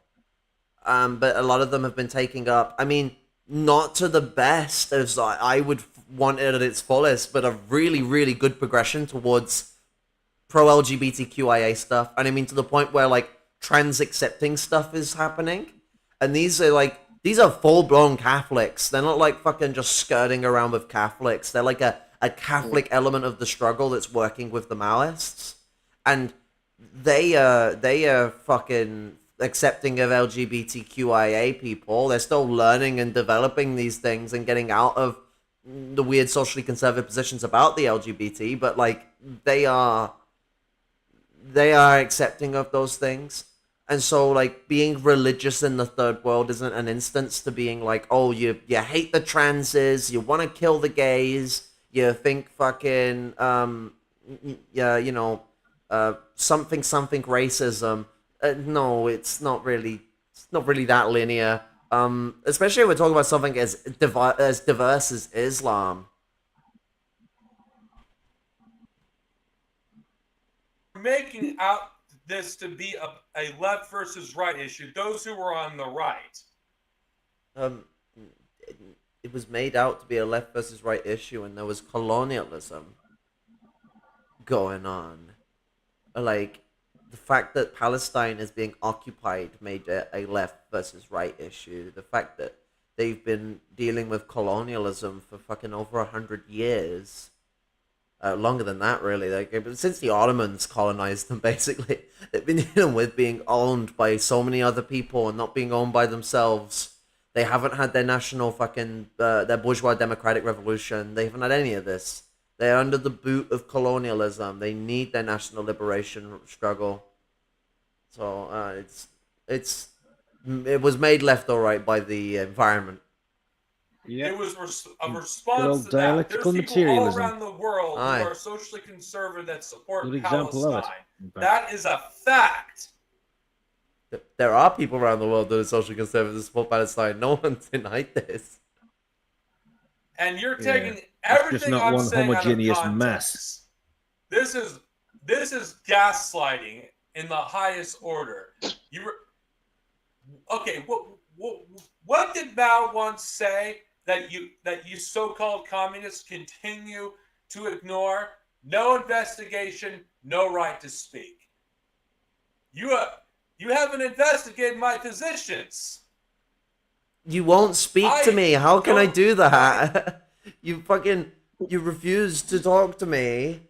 but a lot of them have been taking up, I mean, not to the best as I would want it at its fullest, but a really, really good progression towards pro-LGBTQIA stuff, and I mean to the point where, like, trans accepting stuff is happening, and these are full-blown Catholics. They're not like fucking just skirting around with Catholics. They're like a Catholic element of the struggle that's working with the Maoists. And they are fucking accepting of LGBTQIA people. They're still learning and developing these things and getting out of the weird socially conservative positions about the LGBT, but, like, they are accepting of those things. And so, like, being religious in the third world isn't an instance to being like, oh, you hate the transes, you want to kill the gays, you think fucking, something racism. No, it's not really that linear. Especially if we're talking about something as diverse as Islam. making out this to be a left versus right issue. Those who were on the right. Um, it was made out to be a left versus right issue, and there was colonialism going on. Like, the fact that Palestine is being occupied made it a left versus right issue. The fact that they've been dealing with colonialism for fucking over 100 years. Longer than that, really. Like, since the Ottomans colonized them, basically, they've been dealing with being owned by so many other people and not being owned by themselves. They haven't had their national fucking, their bourgeois democratic revolution. They haven't had any of this. They're under the boot of colonialism. They need their national liberation struggle. So it was made left or right by the environment. Yeah. It was a response to that. Dialectical There's people all materialism. around the world Aye. who are socially conservative that support Good example of it. Palestine. That is a fact. There are people around the world that are socially conservative that support Palestine. No one's denied this. And you're Yeah. taking It's everything just not I'm one saying homogeneous out of mass. context. This is gaslighting in the highest order. You were okay. What did Mao once say that you so-called communists continue to ignore? No investigation, no right to speak. You haven't investigated my positions. You won't speak to me. How can I do that? You refused to talk to me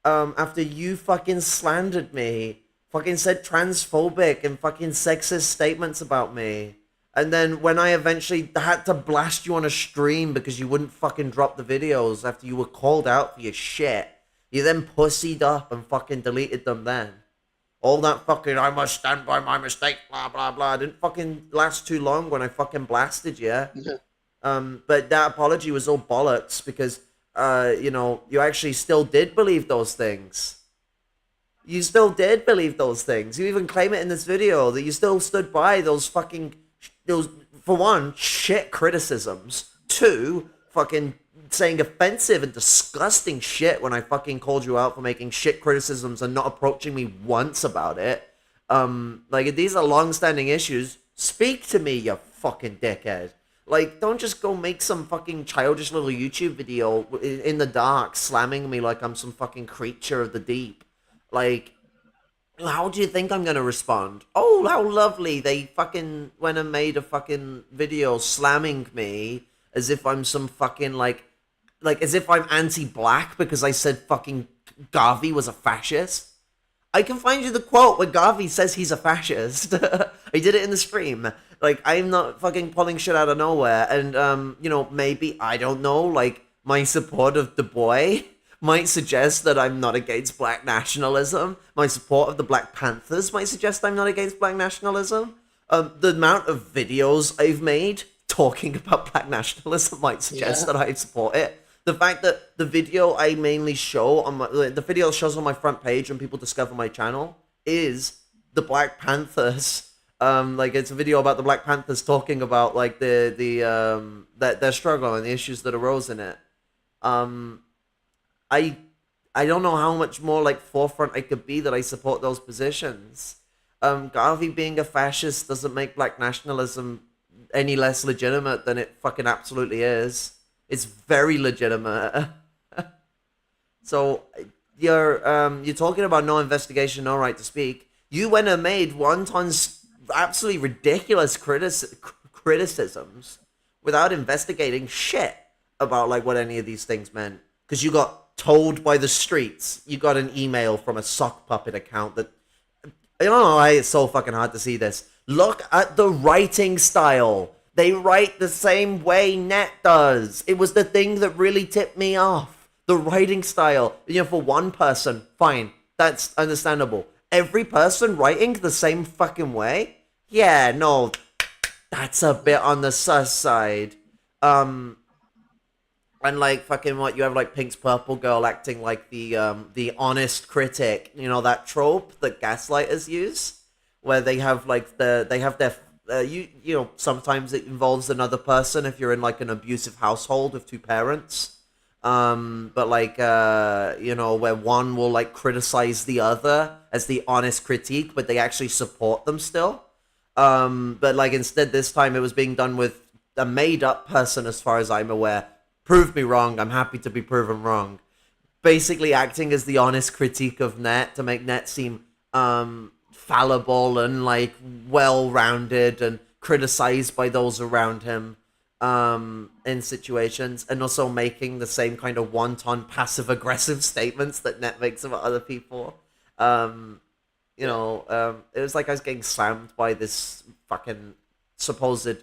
after you fucking slandered me, fucking said transphobic and fucking sexist statements about me. And then when I eventually had to blast you on a stream because you wouldn't fucking drop the videos after you were called out for your shit, you then pussied up and fucking deleted them then. All that fucking, I must stand by my mistake, blah, blah, blah, didn't fucking last too long when I fucking blasted you. But that apology was all bollocks because, you actually still did believe those things. You still did believe those things. You even claim it in this video that you still stood by those fucking, for one, shit criticisms. Two, fucking saying offensive and disgusting shit when I fucking called you out for making shit criticisms and not approaching me once about it. Like, these are long-standing issues. Speak to me, you fucking dickhead. Like, don't just go make some fucking childish little YouTube video in the dark slamming me like I'm some fucking creature of the deep. Like, how do you think I'm gonna respond? Oh, how lovely. They fucking went and made a fucking video slamming me as if I'm some fucking, like as if I'm anti-black because I said fucking Garvey was a fascist. I can find you the quote where Garvey says he's a fascist. I did it in the stream. Like, I'm not fucking pulling shit out of nowhere. And, maybe, I don't know, like, my support of Du Bois might suggest that I'm not against black nationalism. My support of the Black Panthers might suggest I'm not against black nationalism. The amount of videos I've made talking about black nationalism might suggest that I support it. The fact that the video I mainly show on the video shows on my front page when people discover my channel is the Black Panthers. It's a video about the Black Panthers talking about like their struggle and the issues that arose in it. I don't know how much more like forefront I could be that I support those positions. Garvey being a fascist doesn't make black nationalism any less legitimate than it fucking absolutely is. It's very legitimate. So you're talking about no investigation, no right to speak. You went and made wonton's absolutely ridiculous criticisms without investigating shit about like what any of these things meant. Because you got told by the streets. You got an email from a sock puppet account that, I don't know why it's so fucking hard to see this. Look at the writing style. They write the same way Net does. It was the thing that really tipped me off. The writing style. For one person, fine. That's understandable. Every person writing the same fucking way? Yeah, no. That's a bit on the sus side. And like fucking what you have like Pink's Purple Girl acting like the honest critic, that trope that gaslighters use, where they have like their sometimes it involves another person if you're in like an abusive household with two parents, but like you know, where one will like criticize the other as the honest critique, but they actually support them still. But like instead this time it was being done with a made up person as far as I'm aware. Prove me wrong, I'm happy to be proven wrong. Basically acting as the honest critique of Net to make Net seem fallible and like well-rounded and criticized by those around him in situations, and also making the same kind of wanton passive-aggressive statements that Net makes about other people. You know, it was like I was getting slammed by this fucking supposed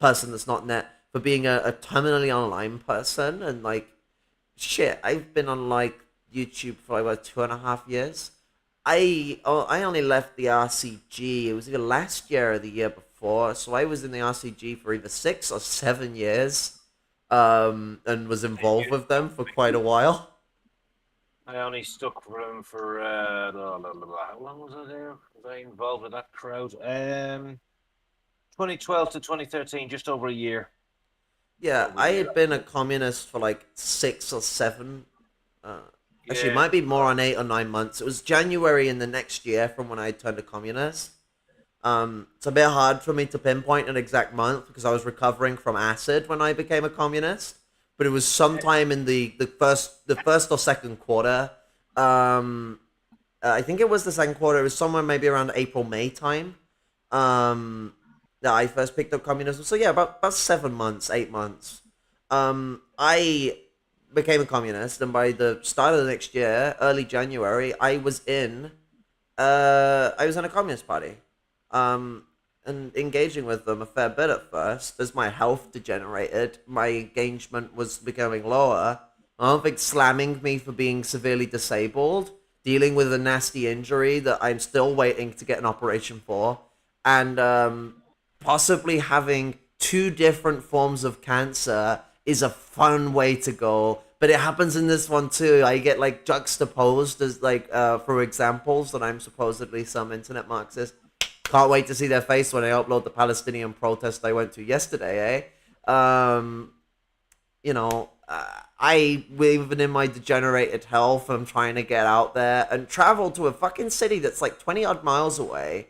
person that's not Net for being a terminally online person, and like, shit, I've been on like YouTube for like about 2.5 years. I only left the RCG. It was either last year or the year before, so I was in the RCG for either 6 or 7 years, and was involved with them for quite a while. I only stuck with him for how long was I there? Was I involved with that crowd? 2012 to 2013, just over a year. Yeah, I had been a communist for like 6 or 7. Actually, it Yeah. might be more on 8 or 9 months. It was January in the next year from when I turned a communist. It's a bit hard for me to pinpoint an exact month because I was recovering from acid when I became a communist. But it was sometime in the first or second quarter. I think it was the second quarter. It was somewhere maybe around April, May time. That I first picked up communism. So yeah, about 7 months, 8 months. I became a communist, and by the start of the next year, early January, I was in a communist party. And engaging with them a fair bit at first. As my health degenerated, my engagement was becoming lower. I don't think slamming me for being severely disabled, dealing with a nasty injury that I'm still waiting to get an operation for, and possibly having 2 different forms of cancer is a fun way to go. But it happens in this one too. I get like juxtaposed as like for examples that I'm supposedly some internet Marxist. Can't wait to see their face when I upload the Palestinian protest I went to yesterday, eh? You know, I, even in my degenerated health, I'm trying to get out there and travel to a fucking city that's like 20 odd miles away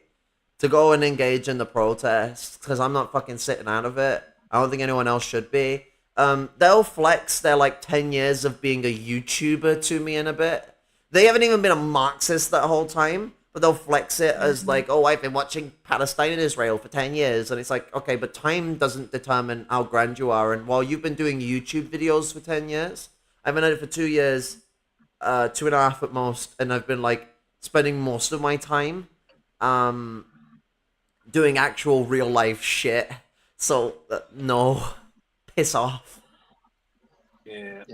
to go and engage in the protests because I'm not fucking sitting out of it. I don't think anyone else should be. They'll flex their like 10 years of being a YouTuber to me in a bit. They haven't even been a Marxist that whole time, but they'll flex it as like, oh, I've been watching Palestine and Israel for 10 years. And it's like, okay, but time doesn't determine how grand you are. And while you've been doing YouTube videos for 10 years, I've been at it for 2 years, 2.5 at most. And I've been like spending most of my time, doing actual real life shit. So, no, piss off. Yeah.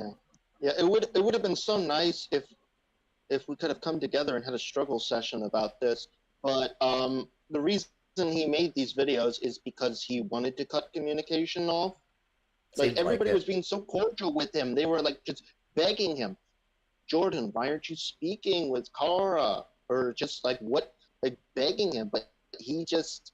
Yeah, it would have been so nice if we could have come together and had a struggle session about this. But the reason he made these videos is because he wanted to cut communication off. Like Seems everybody it. was being so cordial with him. They were like just begging him, Jordan, why aren't you speaking with Kara? Or just like what, like begging him, but he just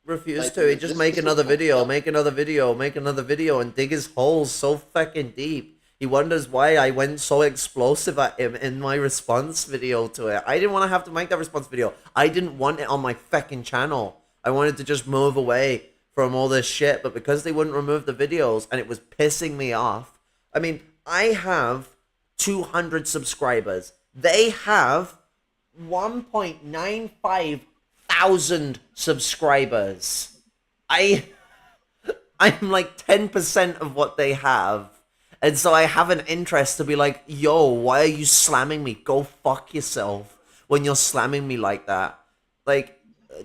refused like, to. He just this make is another so video, fucked up. make another video, make another video, and dig his holes so fucking deep. He wonders why I went so explosive at him in my response video to it. I didn't want to have to make that response video. I didn't want it on my fucking channel. I wanted to just move away from all this shit, but because they wouldn't remove the videos and it was pissing me off. I mean, I have 200 subscribers. They have 1.95 thousand subscribers. I'm like 10% of what they have. And so I have an interest to be like, yo, why are you slamming me? Go fuck yourself when you're slamming me like that. Like,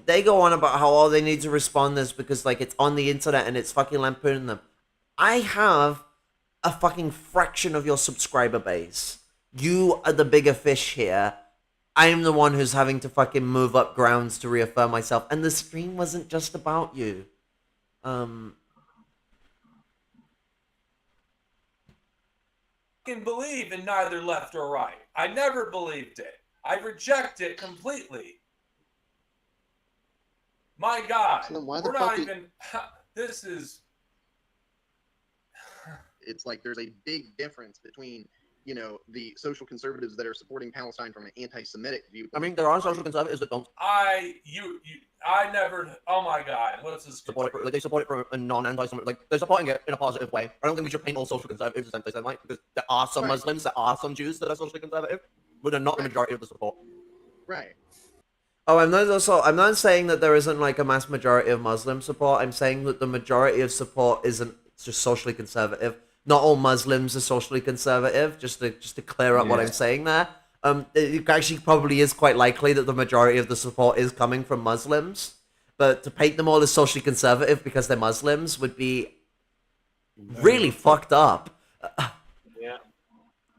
they go on about how all they need to respond is because like it's on the internet and it's fucking lampooning them. I have a fucking fraction of your subscriber base. You are the bigger fish here. I'm the one who's having to fucking move up grounds to reaffirm myself. And the stream wasn't just about you. Can believe in neither left or right. I never believed it. I reject it completely. My God, So then why the we're fuck not is- even. This is. it's like there's a big difference between, you know, the social conservatives that are supporting Palestine from an anti-Semitic viewpoint. I mean, there are social conservatives that don't I never. Oh my God, what's this? support it. Like, they support it from a non-anti-Semitic. Like, they're supporting it in a positive way. I don't think we should paint all social conservatives as anti-Semite, because there are some Right. Muslims, there are some Jews that are socially conservative, but they're not the majority of the support. Right. Oh, I'm not saying that there isn't like a mass majority of Muslim support. I'm saying that the majority of support isn't just socially conservative. Not all Muslims are socially conservative. Just to clear up what I'm saying there. It actually probably is quite likely that the majority of the support is coming from Muslims. But to paint them all as socially conservative because they're Muslims would be really fucked up. Yeah.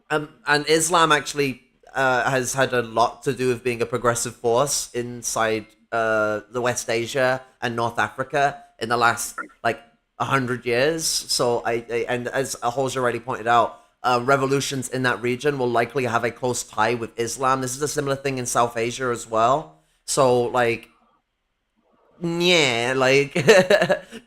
And Islam actually has had a lot to do with being a progressive force inside the West Asia and North Africa in the last like 100 years. So and as Holger already pointed out, revolutions in that region will likely have a close tie with Islam. This is a similar thing in South Asia as well. So like, yeah, like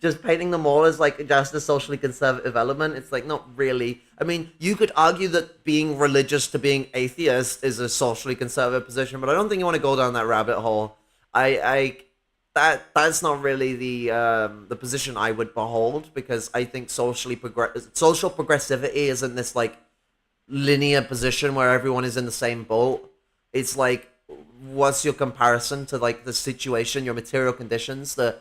just painting them all as like just a socially conservative element. It's like not really. I mean, you could argue that being religious to being atheist is a socially conservative position, but I don't think you want to go down that rabbit hole. That's not really the position I would behold, because I think social progressivity isn't this like linear position where everyone is in the same boat. It's like, what's your comparison to like the situation, your material conditions, the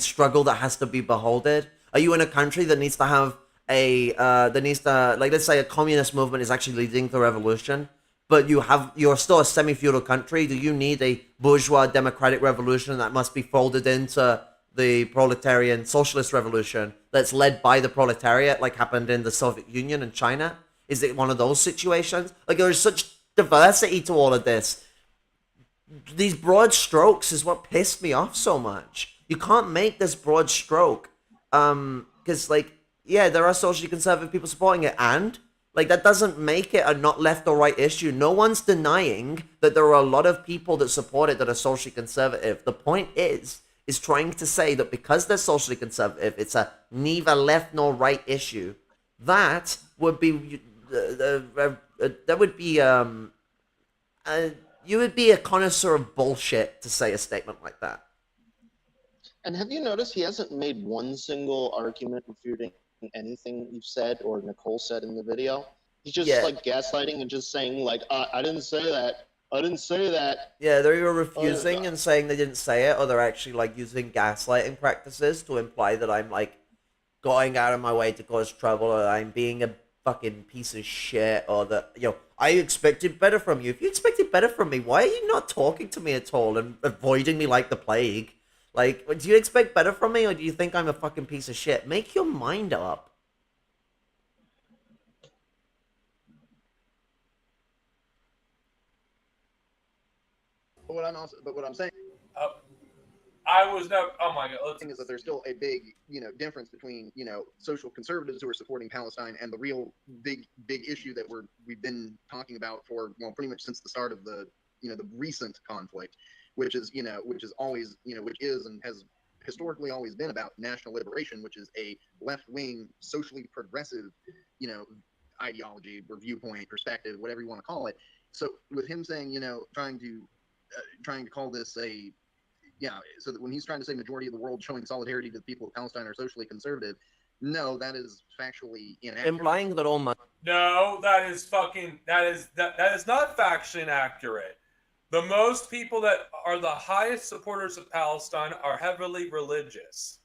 struggle that has to be beholded? Are you in a country that needs to have like, let's say a communist movement is actually leading the revolution, but you're still a semi-feudal country? Do you need a bourgeois democratic revolution that must be folded into the proletarian socialist revolution that's led by the proletariat, like happened in the Soviet Union and China? Is it one of those situations? Like, there's such diversity to all of this. These broad strokes is what pissed me off so much. You can't make this broad stroke, because like, yeah, there are socially conservative people supporting it, and like, that doesn't make it a not left or right issue. No one's denying that there are a lot of people that support it that are socially conservative. The point is trying to say that because they're socially conservative, it's a neither left nor right issue. That would be you would be a connoisseur of bullshit to say a statement like that. And have you noticed he hasn't made one single argument refuting anything you've said or Nicole said in the video? He's just like gaslighting and just saying like, I didn't say that. I didn't say that. Yeah, they're either refusing and saying they didn't say it, or they're actually like using gaslighting practices to imply that I'm like going out of my way to cause trouble, or I'm being a fucking piece of shit, or that, you know, I expected better from you. If you expected better from me, why are you not talking to me at all and avoiding me like the plague? Like, do you expect better from me, or do you think I'm a fucking piece of shit? Make your mind up. But what I'm saying I was never. Oh my God. is that there's still a big, you know, difference between, you know, social conservatives who are supporting Palestine and the real big issue that we've been talking about for, well, pretty much since the start of the, you know, the recent conflict, which is always, you know, which is and has historically always been about national liberation, which is a left-wing, socially progressive, you know, ideology or viewpoint, perspective, whatever you want to call it. So with him saying, you know, trying to call this a, yeah, so that when he's trying to say majority of the world showing solidarity to the people of Palestine are socially conservative, no, that is factually inaccurate. Implying that all No, that is not factually inaccurate. The most people that are the highest supporters of Palestine are heavily religious.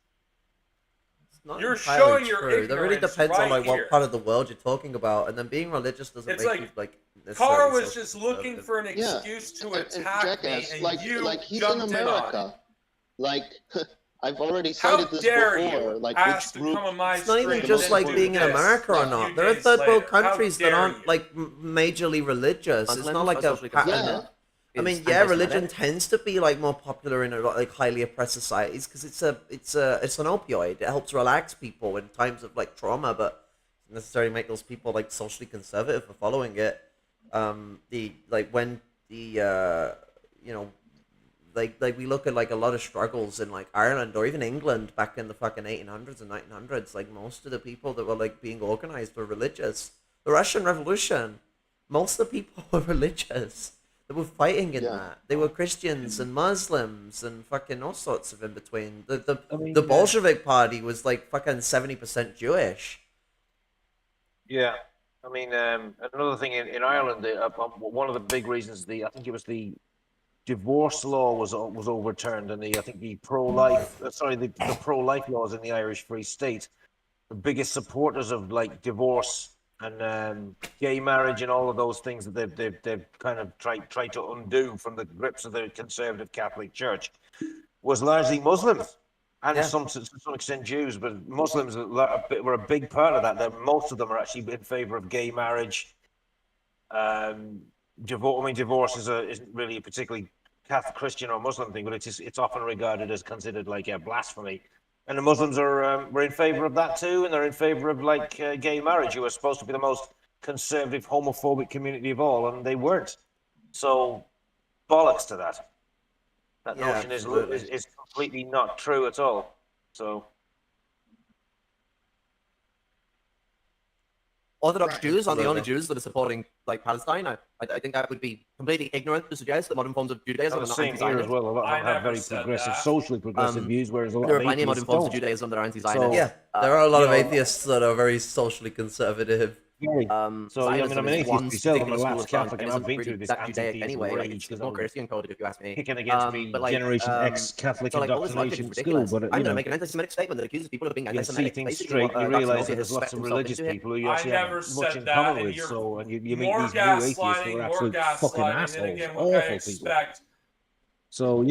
You're showing your ignorance. That really depends right on like here. what part of the world you're talking about, and then being religious doesn't It's make like, you like. Carr necessarily was just socially looking conservative. for an excuse to attack me, Jackass, and you like he's jumped in in on America. it. Like, I've already How cited this dare before. you Like, ask which to come group? on my It's not even stream just and like do being in this America or a not. few There are days third world later. How countries that dare aren't you? like majorly religious. It's not like a pattern. Yeah. I mean, yeah, religion tends to be like more popular in a lot like highly oppressed societies because it's an opioid. It helps relax people in times of like trauma, but doesn't necessarily make those people like socially conservative for following it. When the like we look at like a lot of struggles in like Ireland or even England back in the fucking 1800s and 1900s. Like most of the people that were like being organized were religious. The Russian Revolution, most of the people were religious. They were fighting in that. They were Christians and Muslims and fucking all sorts of in between. The Bolshevik Party was like fucking 70% Jewish. Yeah. I mean, another thing in Ireland, one of the big reasons I think it was the divorce law was overturned, and I think the pro-life laws in the Irish Free State, the biggest supporters of like divorce and gay marriage and all of those things that they've kind of tried to undo from the grips of the conservative Catholic Church was largely Muslims. And to some extent Jews, but Muslims were a big part of that. Most of them are actually in favor of gay marriage. Divorce isn't really a particularly Catholic, Christian, or Muslim thing, but it's often regarded as considered like a blasphemy. And the Muslims were in favor of that too, and they're in favor of like gay marriage, who are supposed to be the most conservative, homophobic community of all, and they weren't. So bollocks to that. That notion is completely not true at all. So Orthodox Jews are the only Jews that are supporting like Palestine. I think that would be completely ignorant to suggest that modern forms of Judaism are not same here as well. A lot of them have very progressive, socially progressive views, whereas a lot there of are plenty of modern atheists forms of don't. Judaism that are anti-Zionist. Yeah, there are a lot of atheists that are very socially conservative. So I mean, I'm an atheist myself. I'm a lapsed Catholic, and I've been through this Judaic anti-theism anyway. Like, rage it's more Christian coded, if you ask me. kicking against me, but like, Generation X Catholic so like, all this logic indoctrination is in school. ridiculous. But I'm going to make an anti-Semitic statement that accuses people of being you anti-Semitic. see things Basically, straight. You realise that there's lots of religious people who you actually have much in common with. So, and you meet these new atheists who are absolute fucking assholes, awful people. So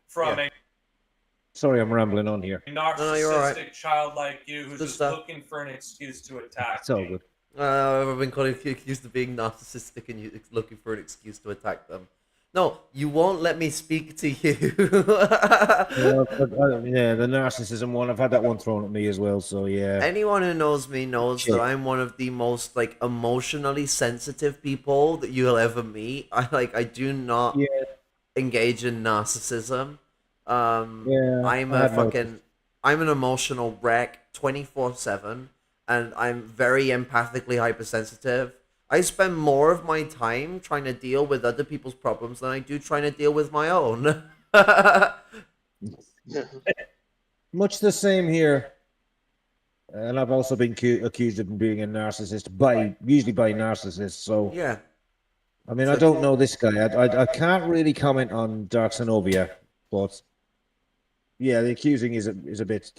From a sorry, I'm rambling on here. narcissistic child like you who's just looking for an excuse to attack It's all me. good. I've been accused of being narcissistic and you looking for an excuse to attack them. No, you won't let me speak to you. Yeah, the narcissism one. I've had that one thrown at me as well. So yeah. Anyone who knows me knows that I'm one of the most like emotionally sensitive people that you'll ever meet. I do not engage in narcissism. I'm an emotional wreck 24/7. And I'm very empathically hypersensitive. I spend more of my time trying to deal with other people's problems than I do trying to deal with my own. Much the same here. And I've also been accused of being a narcissist usually by narcissists. So yeah. I mean, I don't know this guy. I can't really comment on Dark Zenobia, but yeah, the accusing is a bit.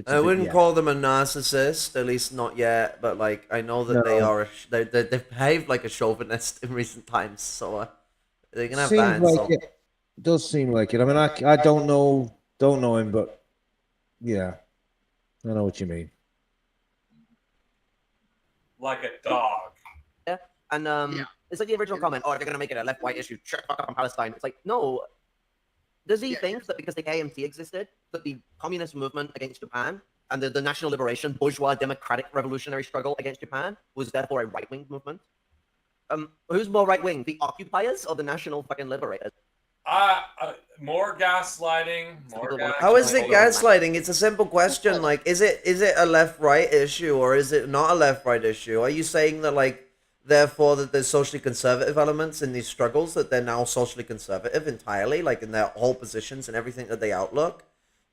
I wouldn't call them a narcissist, at least not yet. But like, I know that they've behaved like a chauvinist in recent times, so they can have that. It does seem like it. I mean, I don't know him, but yeah, I know what you mean. Like a dog. Yeah, and it's like the original comment. Oh, if you're gonna make it a left-right issue, shut the fuck up on Palestine. It's like, no. Does he think that because the KMT existed, that the communist movement against Japan and the national liberation, bourgeois democratic revolutionary struggle against Japan was therefore a right-wing movement? Who's more right-wing, the occupiers or the national fucking liberators? More gaslighting. How is it gaslighting? It's a simple question. Like, is it a left-right issue or is it not a left-right issue? Are you saying that like, therefore, that there's socially conservative elements in these struggles, that they're now socially conservative entirely, like in their whole positions and everything that they outlook?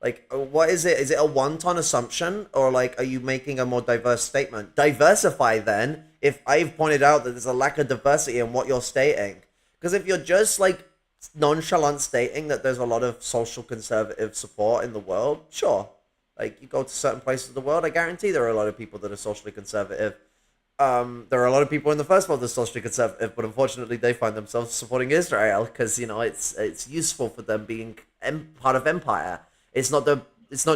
Like, what is it? Is it a one-ton assumption, or like, are you making a more diverse statement? Diversify then, if I've pointed out that there's a lack of diversity in what you're stating. Because if you're just like nonchalant stating that there's a lot of social conservative support in the world, sure. Like, you go to certain places of the world, I guarantee there are a lot of people that are socially conservative. There are a lot of people in the first world that are socially conservative, but unfortunately they find themselves supporting Israel because it's useful for them being part of empire. It's not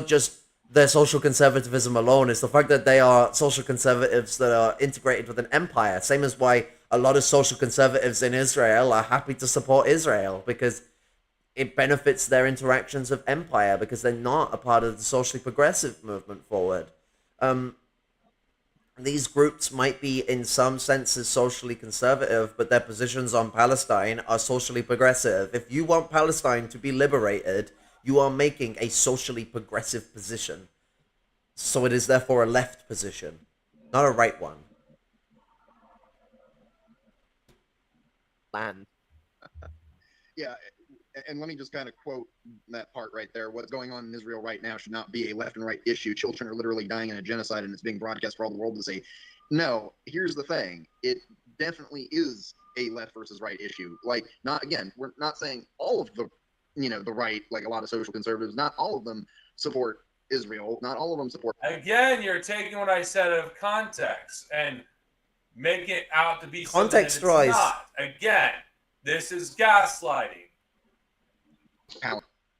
just their social conservatism alone. It's the fact that they are social conservatives that are integrated with an empire. Same as why a lot of social conservatives in Israel are happy to support Israel, because it benefits their interactions with empire, because they're not a part of the socially progressive movement forward. these groups might be in some senses socially conservative, but their positions on Palestine are socially progressive. If you want Palestine to be liberated, you are making a socially progressive position. So it is therefore a left position, not a right one. Land. Yeah, and let me just kind of quote that part right there. What's going on in Israel right now should not be a left and right issue. Children are literally dying in a genocide, and it's being broadcast for all the world to see. No, here's the thing. It definitely is a left versus right issue. Like, not again, we're not saying all of the, the right, like a lot of social conservatives, not all of them support Israel. Not all of them support. Again, you're taking what I said out of context and making it out to be something that it's Context-wise. not. Again, this is gaslighting.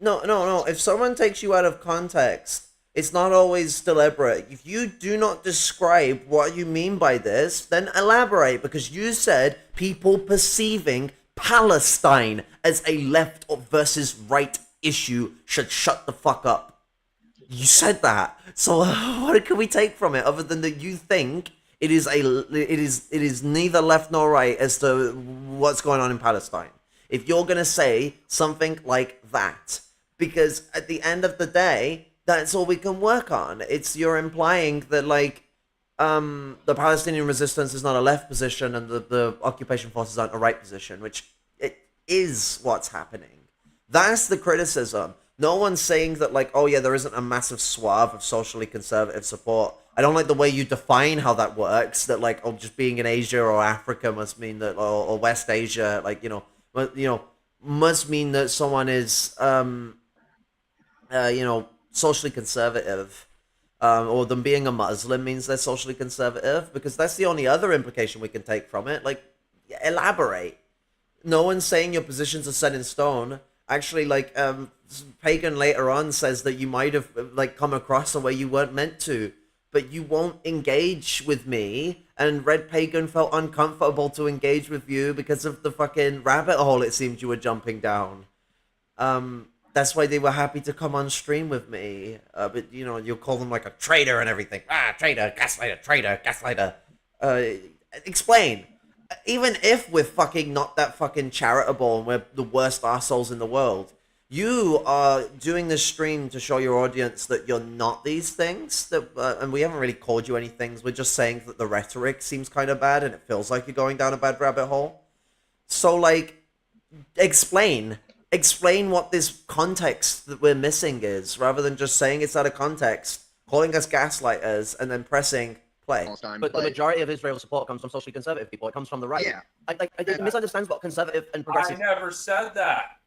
No. If someone takes you out of context, it's not always deliberate. If you do not describe what you mean by this, then elaborate, because you said people perceiving Palestine as a left versus right issue should shut the fuck up. You said that. So what can we take from it other than that you think it is neither left nor right as to what's going on in Palestine? If you're going to say something like that, because at the end of the day, that's all we can work on. You're implying that, like, the Palestinian resistance is not a left position and the occupation forces aren't a right position, which it is what's happening. That's the criticism. No one's saying that, like, oh yeah, there isn't a massive swath of socially conservative support. I don't like the way you define how that works, that, like, oh, just being in Asia or Africa must mean that, or West Asia, like, must mean that someone is, socially conservative, or them being a Muslim means they're socially conservative, because that's the only other implication we can take from it. Like, elaborate. No one's saying your positions are set in stone. Actually, like, Pagan later on says that you might have, like, come across a way you weren't meant to, but you won't engage with me, and Red Pagan felt uncomfortable to engage with you because of the fucking rabbit hole it seemed you were jumping down. That's why they were happy to come on stream with me. But, you'll call them like a traitor and everything. Traitor, gaslighter. Explain. Even if we're fucking not that fucking charitable and we're the worst assholes in the world, you are doing this stream to show your audience that you're not these things. And we haven't really called you any things. We're just saying that the rhetoric seems kind of bad and it feels like you're going down a bad rabbit hole. So, like, explain what this context that we're missing is, rather than just saying it's out of context, calling us gaslighters, and then pressing play. But the majority of Israel's support comes from socially conservative people. It comes from the right. Yeah. It misunderstands what conservative and I progressive never said that.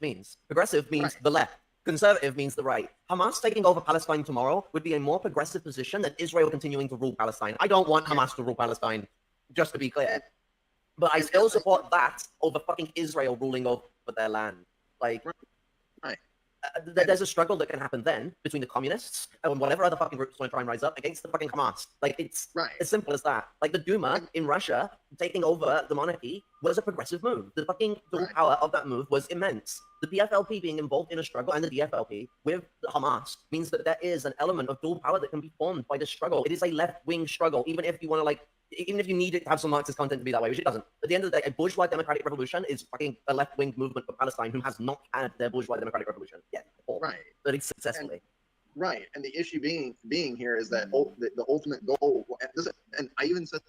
means. Progressive means the left. Conservative means the right. Hamas taking over Palestine tomorrow would be a more progressive position than Israel continuing to rule Palestine. I don't want Hamas to rule Palestine, just to be clear. But I still support that over fucking Israel ruling over their land. Like, Right. There's a struggle that can happen then between the communists and whatever other fucking groups want to try and rise up against the fucking Hamas. Like, it's Right. as simple as that. Like, the Duma in Russia taking over the monarchy was a progressive move. The fucking dual Right. power of that move was immense. The DFLP being involved in a struggle, and the DFLP with Hamas, means that there is an element of dual power that can be formed by this struggle. It is a left-wing struggle, even if you want to, like, even if you need it to have some Marxist content to be that way, which it doesn't. At the end of the day, a bourgeois democratic revolution is fucking a left-wing movement for Palestine who has not had their bourgeois democratic revolution yet. Right. But it's successfully. Right, and the issue being here is that the ultimate goal, and I even said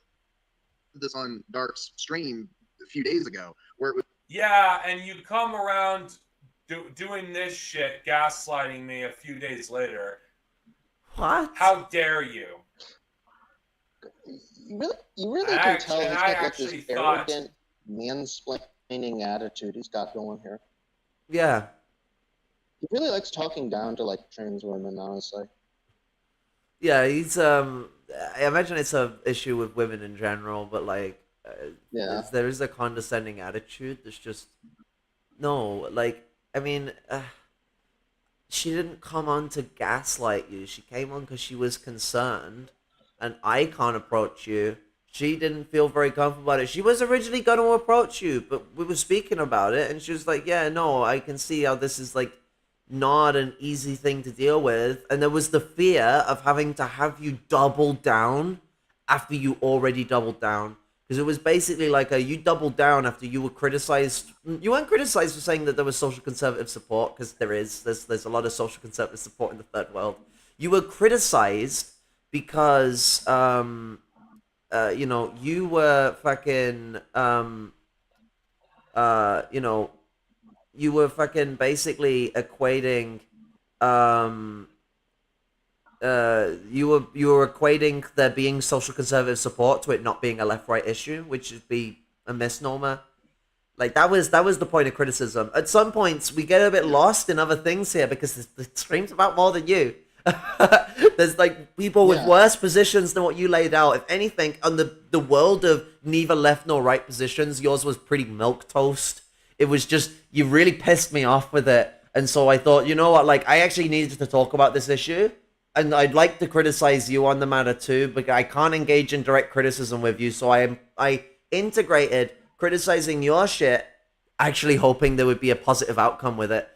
this on Dark's stream a few days ago, where it was Yeah, and you come around doing this shit, gaslighting me a few days later. What? How dare you? You really I can act- tell and he's I got like this actually thought- arrogant mansplaining attitude he's got going here. Yeah. He really likes talking down to like trans women, honestly. Yeah, he's I imagine it's a issue with women in general, but like Yeah. there is a condescending attitude that's just no, like, I mean, she didn't come on to gaslight you. She came on because she was concerned, and I can't approach you. She didn't feel very comfortable about it. She was originally going to approach you, but we were speaking about it, and she was like, yeah, no, I can see how this is, like, not an easy thing to deal with. And there was the fear of having to have you double down after you already doubled down. Because it was basically like you doubled down after you were criticized. You weren't criticized for saying that there was social conservative support, because there's a lot of social conservative support in the third world. You were criticized because you know, you were fucking you know, you were fucking basically equating you were equating there being social conservative support to it not being a left-right issue, which would be a misnomer. Like that was the point of criticism. At some points, we get a bit lost in other things here because the stream's about more than you. There's like people with worse positions than what you laid out. If anything, on the world of neither left nor right positions, yours was pretty milquetoast. It was just, you really pissed me off with it, and so I thought, you know what, like I actually needed to talk about this issue, and I'd like to criticize you on the matter too, but I can't engage in direct criticism with you, so I integrated criticizing your shit, actually hoping there would be a positive outcome with it.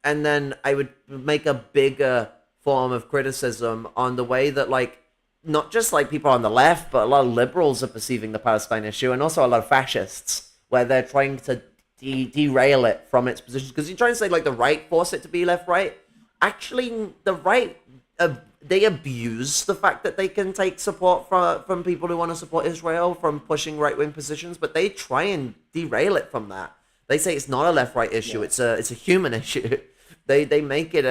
And then I would make a bigger form of criticism on the way that, like, not just like people on the left, but a lot of liberals are perceiving the Palestine issue, and also a lot of fascists, where they're trying to derail it from its position. Because you're trying to say, like, the right force it to be left-right. Actually, the right, they abuse the fact that they can take support from people who want to support Israel from pushing right-wing positions, but they try and derail it from that. They say it's not a left-right issue; it's a human issue. They make it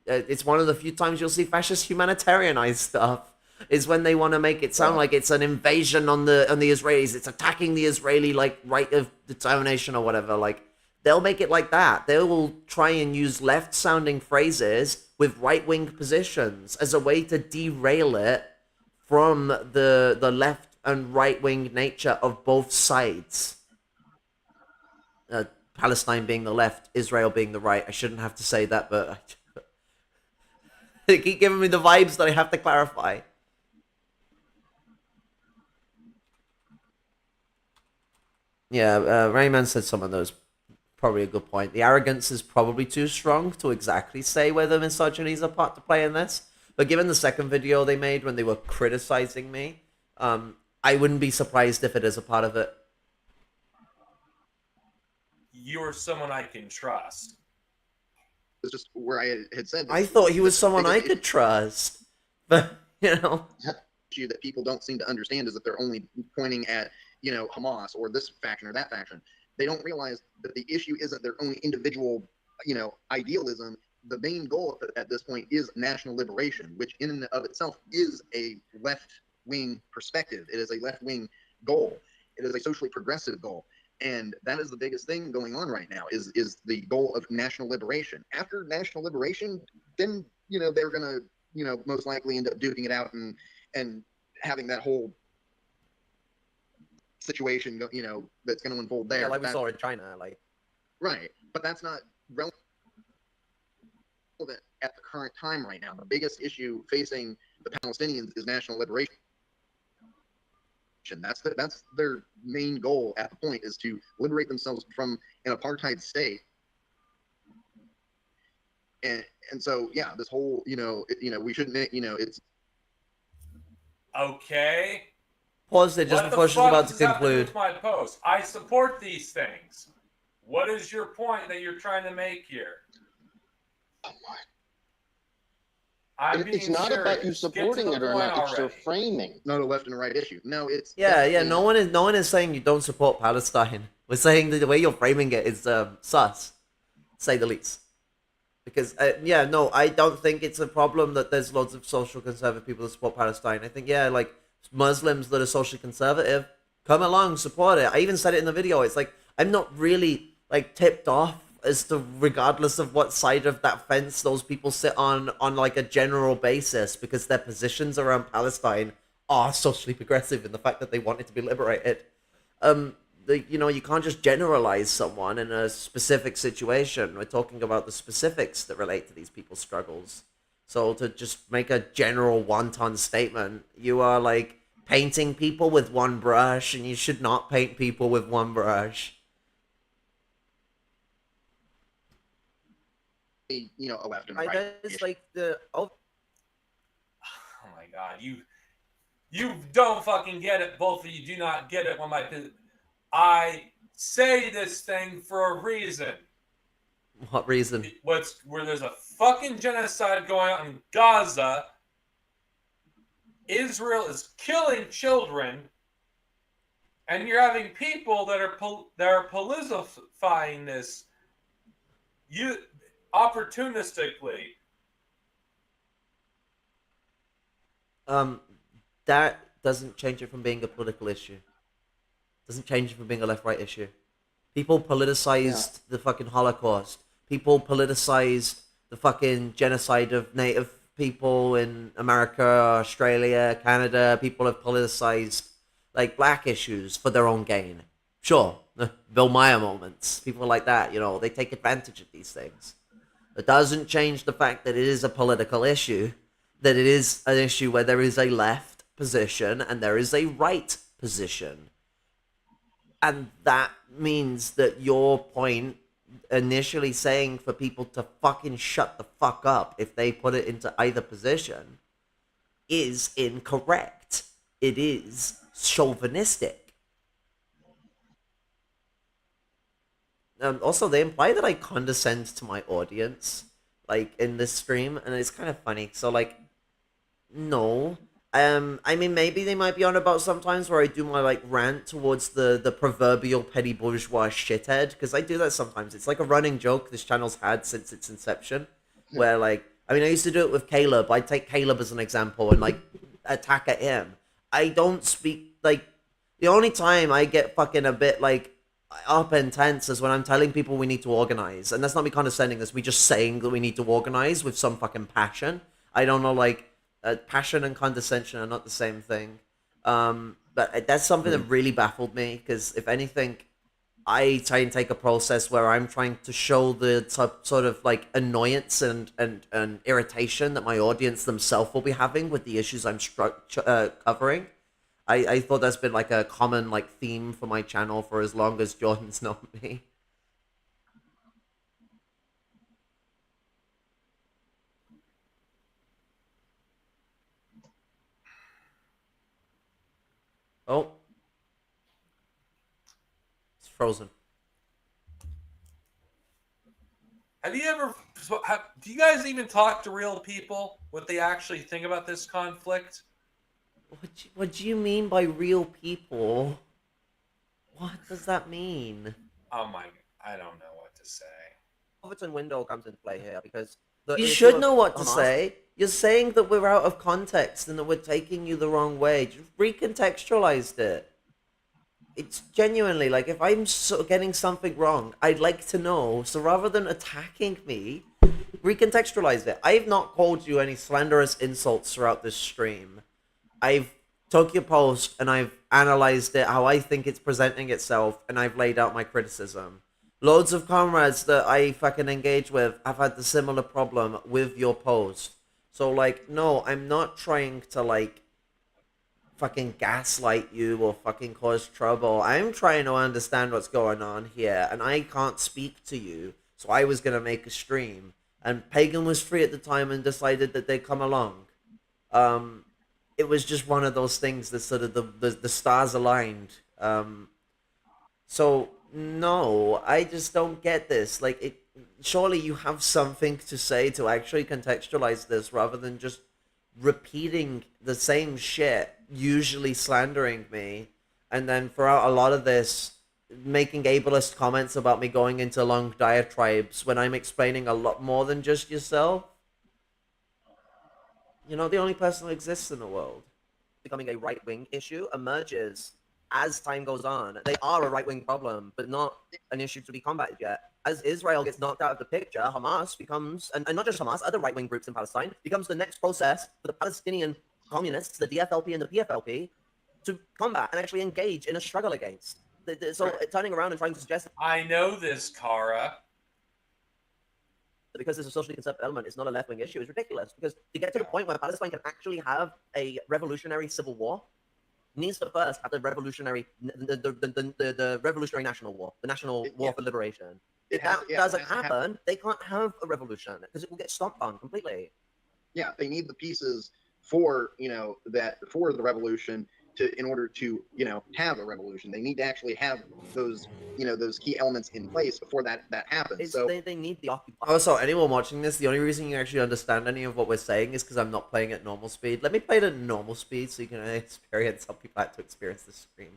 it's one of the few times you'll see fascist humanitarianized stuff. Is when they want to make it sound like it's an invasion on the Israelis. It's attacking the Israeli like right of determination or whatever. Like they'll make it like that. They will try and use left-sounding phrases with right-wing positions as a way to derail it from the left and right-wing nature of both sides. Palestine being the left, Israel being the right. I shouldn't have to say that, but they keep giving me the vibes that I have to clarify. Yeah, Rayman said some of those. Probably a good point. The arrogance is probably too strong to exactly say whether misogyny is a part to play in this. But given the second video they made when they were criticizing me, I wouldn't be surprised if it is a part of it. You're someone I can trust. It's just where I had said this, I thought he was someone I could trust. But, you know. Issue that people don't seem to understand is that they're only pointing at, you know, Hamas or this faction or that faction. They don't realize that the issue isn't their own individual, you know, idealism. The main goal at this point is national liberation, which in and of itself is a left-wing perspective. It is a left-wing goal. It is a socially progressive goal. And that is the biggest thing going on right now is the goal of national liberation. After national liberation, then, you know, they're going to, you know, most likely end up duking it out and having that whole situation, you know, that's going to unfold there. Yeah, like we saw in China, like. Right, but that's not relevant at the current time right now. The biggest issue facing the Palestinians is national liberation. That's their main goal at the point, is to liberate themselves from an apartheid state. And so yeah, this whole, you know, we shouldn't, you know, it's okay. Pause there just before she's about to conclude. With my post, I support these things. What is your point that you're trying to make here? Oh my. I'm It's not serious. about you supporting it or not. It's your already. framing. not a left and a right issue. No, it's Yeah. No one is saying you don't support Palestine. We're saying that the way you're framing it is sus, to say the least. Because yeah, no, I don't think it's a problem that there's lots of social conservative people that support Palestine. I think like Muslims that are socially conservative, come along, support it. I even said it in the video. It's like I'm not really like tipped off as to, regardless of what side of that fence those people sit on like a general basis, because their positions around Palestine are socially progressive in the fact that they want it to be liberated. You know, you can't just generalize someone in a specific situation. We're talking about the specifics that relate to these people's struggles. So to just make a general wanton statement, you are like painting people with one brush, and you should not paint people with one brush. you know, a left and a I right guess issue. like the Oh my god, You don't fucking get it. Both of you do not get it. I say this thing for a reason. What reason? Where there's a fucking genocide going on in Gaza. Israel is killing children, and you're having people that are politicizing this opportunistically. That doesn't change it from being a political issue. Doesn't change it from being a left-right issue. People politicized the fucking Holocaust. People politicized the fucking genocide of native people in America, Australia, Canada. People have politicized like black issues for their own gain. Sure, Bill Maher moments, people like that, you know, they take advantage of these things. It doesn't change the fact that it is a political issue, that it is an issue where there is a left position and there is a right position. And that means that your point initially saying for people to fucking shut the fuck up if they put it into either position is incorrect. It is chauvinistic. Also, they imply that I condescend to my audience, like, in this stream, and it's kind of funny. So, like, no. I mean, maybe they might be on about sometimes where I do my, like, rant towards the proverbial petty bourgeois shithead, because I do that sometimes. It's like a running joke this channel's had since its inception, where, like, I mean, I used to do it with Caleb. I'd take Caleb as an example and, like, attack at him. I don't speak, like, the only time I get fucking a bit, like, up and tense is when I'm telling people we need to organize. And that's not me condescending, that's me just saying that we need to organize with some fucking passion. I don't know, like, passion and condescension are not the same thing. But that's something that really baffled me, because if anything, I try and take a process where I'm trying to show the sort of like annoyance and irritation that my audience themselves will be having with the issues I'm covering. I thought that's been like a common like theme for my channel for as long as Jordan's known me. Oh. It's frozen. Do you guys even talk to real people? What they actually think about this conflict? What do you mean by real people? What does that mean? Oh my, I don't know what to say. Overton window comes into play here because you should know what to say. You're saying that we're out of context and that we're taking you the wrong way. Just recontextualized it. It's genuinely like if I'm getting something wrong, I'd like to know. So rather than attacking me, recontextualize it. I've not called you any slanderous insults throughout this stream. I've took your post and I've analyzed it how I think it's presenting itself, and I've laid out my criticism. Loads of comrades that I fucking engage with have had the similar problem with your post. So, like, no, I'm not trying to, like, fucking gaslight you or fucking cause trouble. I'm trying to understand what's going on here, and I can't speak to you. So I was gonna make a stream, and Pagan was free at the time and decided that they'd come along. It was just one of those things that sort of the stars aligned. So no, I just don't get this. Like, surely you have something to say to actually contextualize this rather than just repeating the same shit, usually slandering me, and then throughout a lot of this, making ableist comments about me going into long diatribes when I'm explaining a lot more than just yourself. You're not the only person who exists in the world. Becoming a right-wing issue emerges as time goes on. They are a right-wing problem, but not an issue to be combated yet. As Israel gets knocked out of the picture, Hamas becomes, and not just Hamas, other right-wing groups in Palestine, becomes the next process for the Palestinian communists, the DFLP and the PFLP, to combat and actually engage in a struggle against. So turning around and trying to suggest... I know this, Kara. Because there's a socially conservative element, it's not a left-wing issue, is ridiculous. Because to get to the point where Palestine can actually have a revolutionary civil war, needs to first have the revolutionary national war, the national war for liberation. If that doesn't happen, they can't have a revolution because it will get stomped on completely. Yeah, they need the pieces for for the revolution in order to have a revolution. They need to actually have those those key elements in place before that happens. So they need the occupiers. Also, anyone watching this, the only reason you actually understand any of what we're saying is because I'm not playing at normal speed. Let me play it at normal speed so you can experience how people had to experience this stream.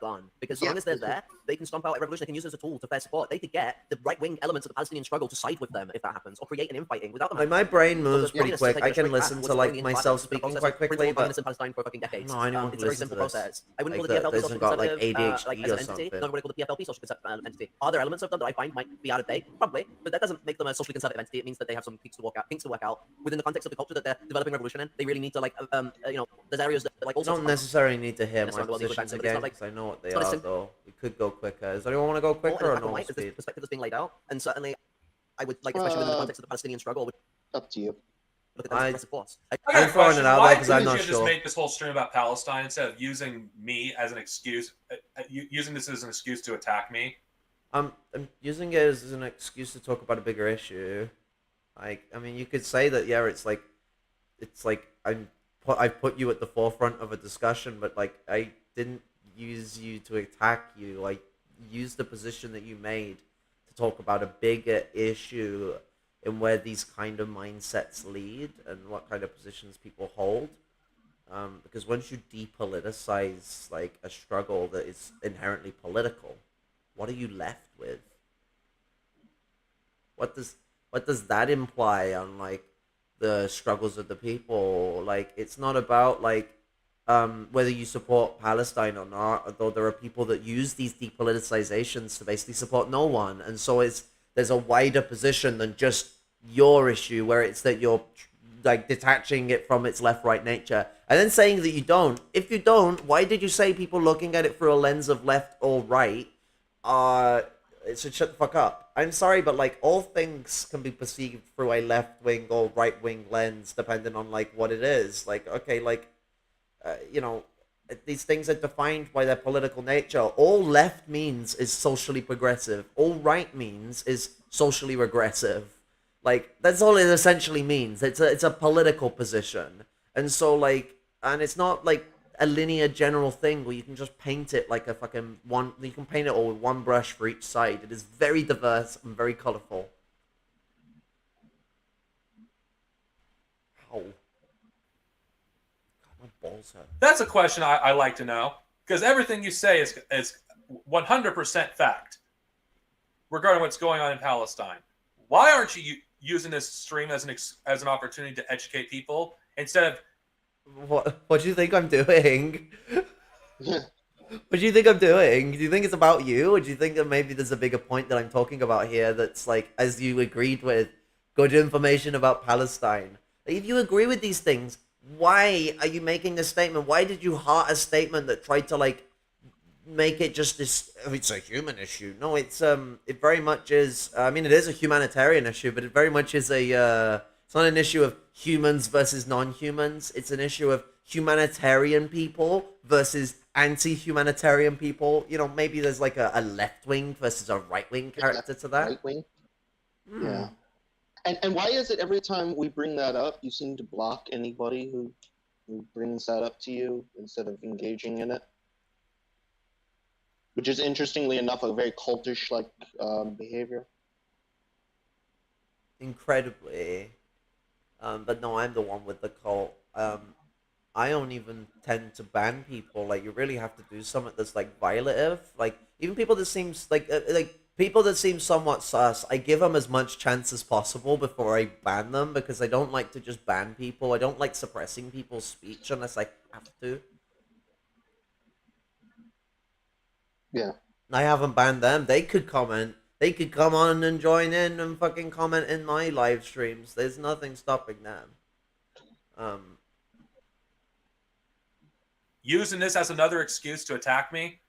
Gone. Because so long as they're there, they can stomp out a revolution. They can use it as a tool to fair support. They could get the right-wing elements of the Palestinian struggle to side with them if that happens, or create an infighting without them. Like, my brain moves pretty communists quick. I can listen to, like, myself speaking quite quickly, but... in Palestine for fucking decades. No, anyone It's who a very listens to simple this, process. I wouldn't like, call the PFLP that social doesn't got, like, conservative, ADHD as or an entity. something. Not everybody call the PFLP social conservative entity. Are there elements of them that I find might be out of date? Probably, but that doesn't make them a socially conservative entity. It means that they have some kinks to work out within the context of the culture that they're developing revolution in. They really need to there's areas that like You also don't necessarily need to hear Yes, my I'm well, positions but it's again, not like- because I know what they it's not as are, simple- though. We could go quicker. Does anyone want to go quicker or and normal is this speed? perspective that's being laid out, and certainly I would like, especially within the context of the Palestinian struggle, would Up to you. look at them as aggressive force. I I'm got a throwing question. it out Why there 'cause I'm couldn't not you just sure. make this whole stream about Palestine instead of using me as an excuse, using this as an excuse to attack me? I'm using it as an excuse to talk about a bigger issue. Like, I mean, you could say that, yeah, it's like I put you at the forefront of a discussion, but like I didn't use you to attack you. I used the position that you made to talk about a bigger issue in where these kind of mindsets lead and what kind of positions people hold. Because once you depoliticize like a struggle that is inherently political, what are you left with? What does that imply on like the struggles of the people? Like, it's not about like whether you support Palestine or not, although there are people that use these depoliticizations to basically support no one, and so there's a wider position than just your issue, where it's that you're like detaching it from its left-right nature and then saying that you don't. If you don't, why did you say people looking at it through a lens of left or right it should shut the fuck up? I'm sorry, but like all things can be perceived through a left-wing or right-wing lens depending on like what it is. Like, okay, like these things are defined by their political nature. All left means is socially progressive. All right means is socially regressive. Like, that's all it essentially means. It's a political position. And so, like, and it's not, like, a linear general thing where you can just paint it like a fucking one... You can paint it all with one brush for each side. It is very diverse and very colorful. Ow. God, my balls hurt. That's a question I like to know, because everything you say is 100% fact regarding what's going on in Palestine. Why aren't you using this stream as an opportunity to educate people instead of... What do you think I'm doing? What do you think I'm doing? Do you think it's about you, or do you think that maybe there's a bigger point that I'm talking about here that's like, as you agreed with, good information about Palestine? If you agree with these things, why are you making a statement? Why did you heart a statement that tried to like make it just this? Oh, it's a human issue. No, it very much is. I mean, it is a humanitarian issue, but it very much is a. It's not an issue of humans versus non-humans. It's an issue of humanitarian people versus anti-humanitarian people. You know, maybe there's like a left-wing versus a right-wing character to that. Right wing. Yeah. And why is it every time we bring that up, you seem to block anybody who brings that up to you instead of engaging in it? Which is, interestingly enough, a very cultish like behavior. Incredibly. But no, I'm the one with the cult. I don't even tend to ban people. Like, you really have to do something that's like violative. Like, even people that seems like people that seem somewhat sus, I give them as much chance as possible before I ban them, because I don't like to just ban people. I don't like suppressing people's speech unless I have to. Yeah. I haven't banned them. They could comment. They could come on and join in and fucking comment in my live streams. There's nothing stopping them. Using this as another excuse to attack me?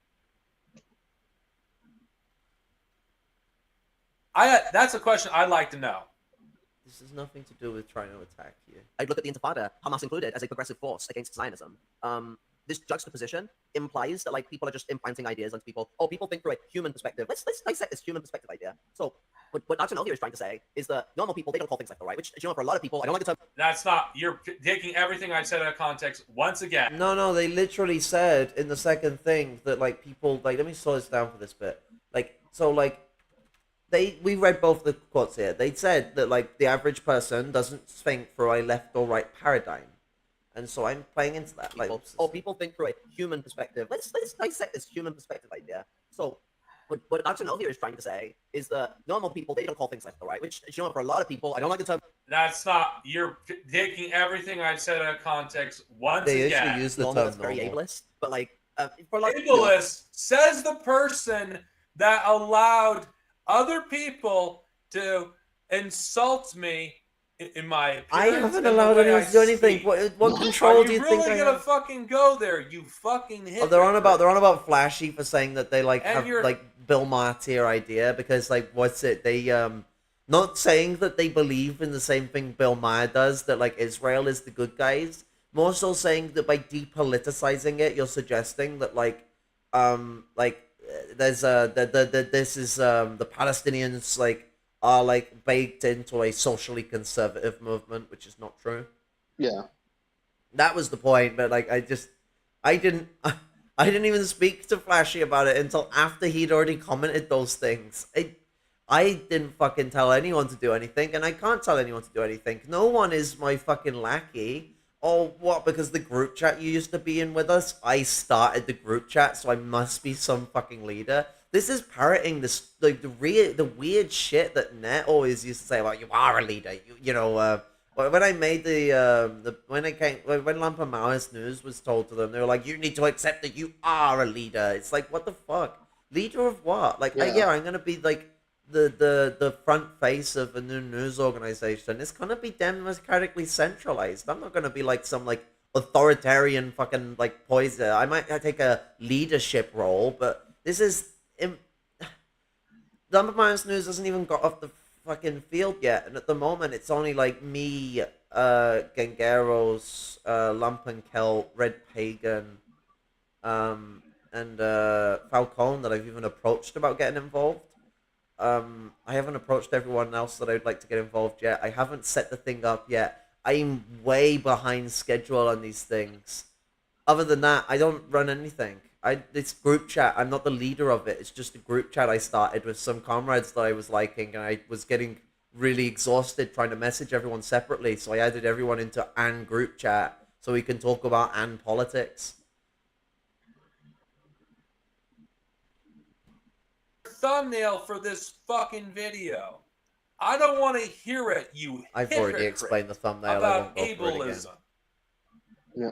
That's a question I'd like to know. This has nothing to do with trying to attack you. I'd look at the Intifada, Hamas included, as a progressive force against Zionism. this juxtaposition implies that like people are just implanting ideas onto people. Oh, people think through a human perspective. Let's dissect this human perspective idea. So what Dr. Novia is trying to say is that normal people, they don't call things left or right, which, you know, for a lot of people, I don't like the term. That's not. You're taking everything I said out of context once again. No, they literally said in the second thing that like people like let me slow this down for this bit. Like so like we read both the quotes here. They said that like the average person doesn't think through a left or right paradigm. And so I'm playing into that. Like, People think through a human perspective. Let's dissect this human perspective idea. So what Dr. Novia is trying to say is that normal people, they don't call things left or right, which, you know, for a lot of people, I don't like the term. That's not. You're taking everything I said out of context once they again. usually use the normal, term that's very normal. ableist, but like for a lot of Ableist says the person that allowed other people to insult me in my appearance. I haven't and the allowed way anyone I to do anything. speak. What control Are do you you think really I gonna have? fucking go there? You fucking hit. Oh, they're on about Flashy for saying that they like And have you're- like Bill Maher tier idea because like what's it they not saying that they believe in the same thing Bill Maher does, that like Israel is the good guys, more so saying that by depoliticizing it you're suggesting that there's this is the Palestinians like are like baked into a socially conservative movement, which is not true. Yeah. That was the point, but like I didn't I didn't even speak to Flashy about it until after he'd already commented those things. I didn't fucking tell anyone to do anything, and I can't tell anyone to do anything. No one is my fucking lackey. Oh, what? Because the group chat you used to be in with us, I started the group chat, so I must be some fucking leader. This is parroting this like the weird shit that Net always used to say about you are a leader. You know. When I made when Lumpen-Maoist news was told to them, they were like, "You need to accept that you are a leader." It's like, what the fuck? Leader of what? Like, Yeah. I'm gonna be like the front face of a new news organization. It's gonna be democratically centralized. I'm not gonna be like some like authoritarian fucking like poiser. I might take a leadership role, but this is Lumpen-Maoist news hasn't even got off the fucking field yet, and at the moment it's only like me, Gengaros, Lumpen Celt, Red Pagan, and Falcone that I've even approached about getting involved. I haven't approached everyone else that I'd like to get involved yet. I haven't set the thing up yet. I'm way behind schedule on these things. Other than that, I don't run anything. It's group chat. I'm not the leader of it. It's just a group chat I started with some comrades that I was liking, and I was getting really exhausted trying to message everyone separately. So I added everyone into an group chat so we can talk about an politics. Thumbnail for this fucking video. I don't want to hear it. You. I've already hypocrite, explained the thumbnail. I about won't go through it again. ableism. Yeah.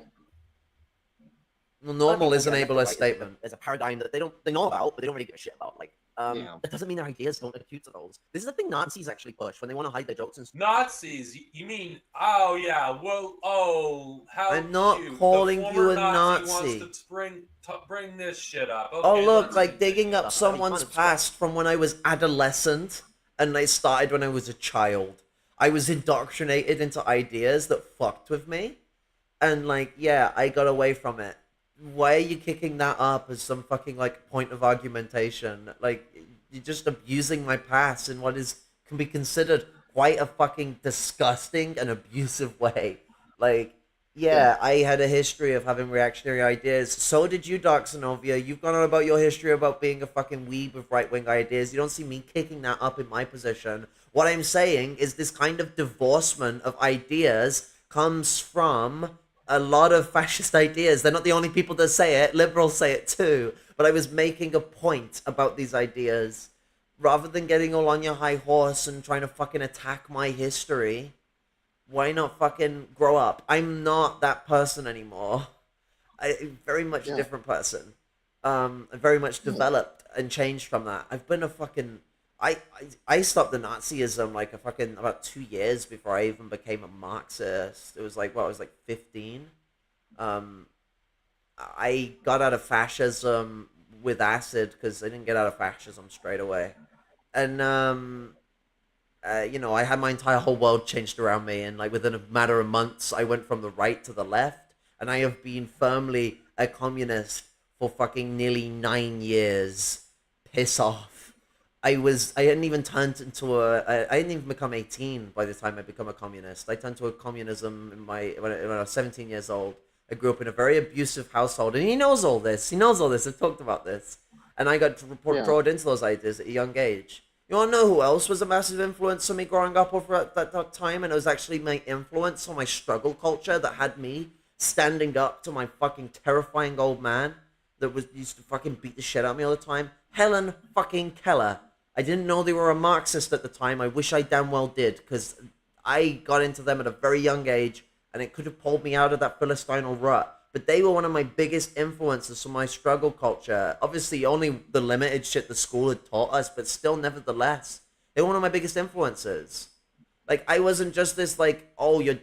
Well, normal is an People get ableist right. statement. There's a paradigm that they know about, but they don't really give a shit about. Like, Yeah. that doesn't mean their ideas don't acute to those. This is the thing Nazis actually push when they want to hide their jokes and stuff. Nazis? You mean? Oh yeah. Well. Oh, how I'm not cute. calling The you former a Nazi. Wants to bring this shit up. Oh Okay, look, let's like continue. digging up someone's past from when I was adolescent, and I started when I was a child. I was indoctrinated into ideas that fucked with me, and like, yeah, I got away from it. Why are you kicking that up as some fucking like point of argumentation? Like, you're just abusing my past in what can be considered quite a fucking disgusting and abusive way. Like, yeah, I had a history of having reactionary ideas. So did you, Dark Xenovia. You've gone on about your history about being a fucking weeb with right-wing ideas. You don't see me kicking that up in my position. What I'm saying is this kind of divorcement of ideas comes from a lot of fascist ideas. They're not the only people that say it. Liberals say it too. But I was making a point about these ideas. Rather than getting all on your high horse and trying to fucking attack my history, why not fucking grow up? I'm not that person anymore. I'm very much a different person. I'm very much developed and changed from that. I've been a fucking... I stopped the Nazism like about 2 years before I even became a Marxist. It was like, I was like 15. I got out of fascism with acid because I didn't get out of fascism straight away. And, I had my entire whole world changed around me. And like within a matter of months, I went from the right to the left. And I have been firmly a communist for fucking nearly 9 years. Piss off. I hadn't even turned into I didn't even become 18 by the time I become a communist. I turned to a communism when I was 17 years old. I grew up in a very abusive household, and he knows all this. He knows all this. I've talked about this. And I got drawn into those ideas at a young age. You want to know who else was a massive influence on me growing up over at that time? And it was actually my influence on my struggle culture that had me standing up to my fucking terrifying old man that used to fucking beat the shit out of me all the time. Helen fucking Keller. I didn't know they were a Marxist at the time. I wish I damn well did, because I got into them at a very young age, and it could have pulled me out of that Philistine rut. But they were one of my biggest influences for my struggle culture. Obviously, only the limited shit the school had taught us, but still, nevertheless, they were one of my biggest influences. Like, I wasn't just this, like, oh, you're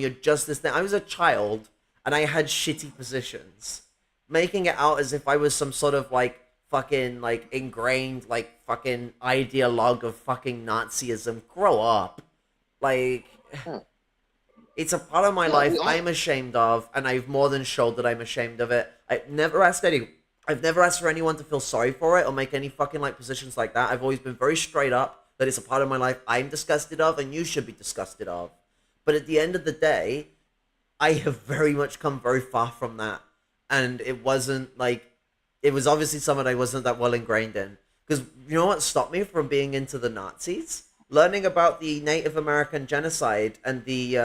just this thing. I was a child, and I had shitty positions. Making it out as if I was some sort of, like, fucking, like, ingrained, like, fucking ideologue of fucking Nazism. Grow up. Like... It's a part of my life I'm ashamed of, and I've more than showed that I'm ashamed of it. I've never asked for anyone to feel sorry for it or make any fucking, like, positions like that. I've always been very straight up that it's a part of my life I'm disgusted of, and you should be disgusted of. But at the end of the day, I have very much come very far from that. And it wasn't, like... It was obviously something I wasn't that well ingrained in. Because you know what stopped me from being into the Nazis? Learning about the Native American genocide and the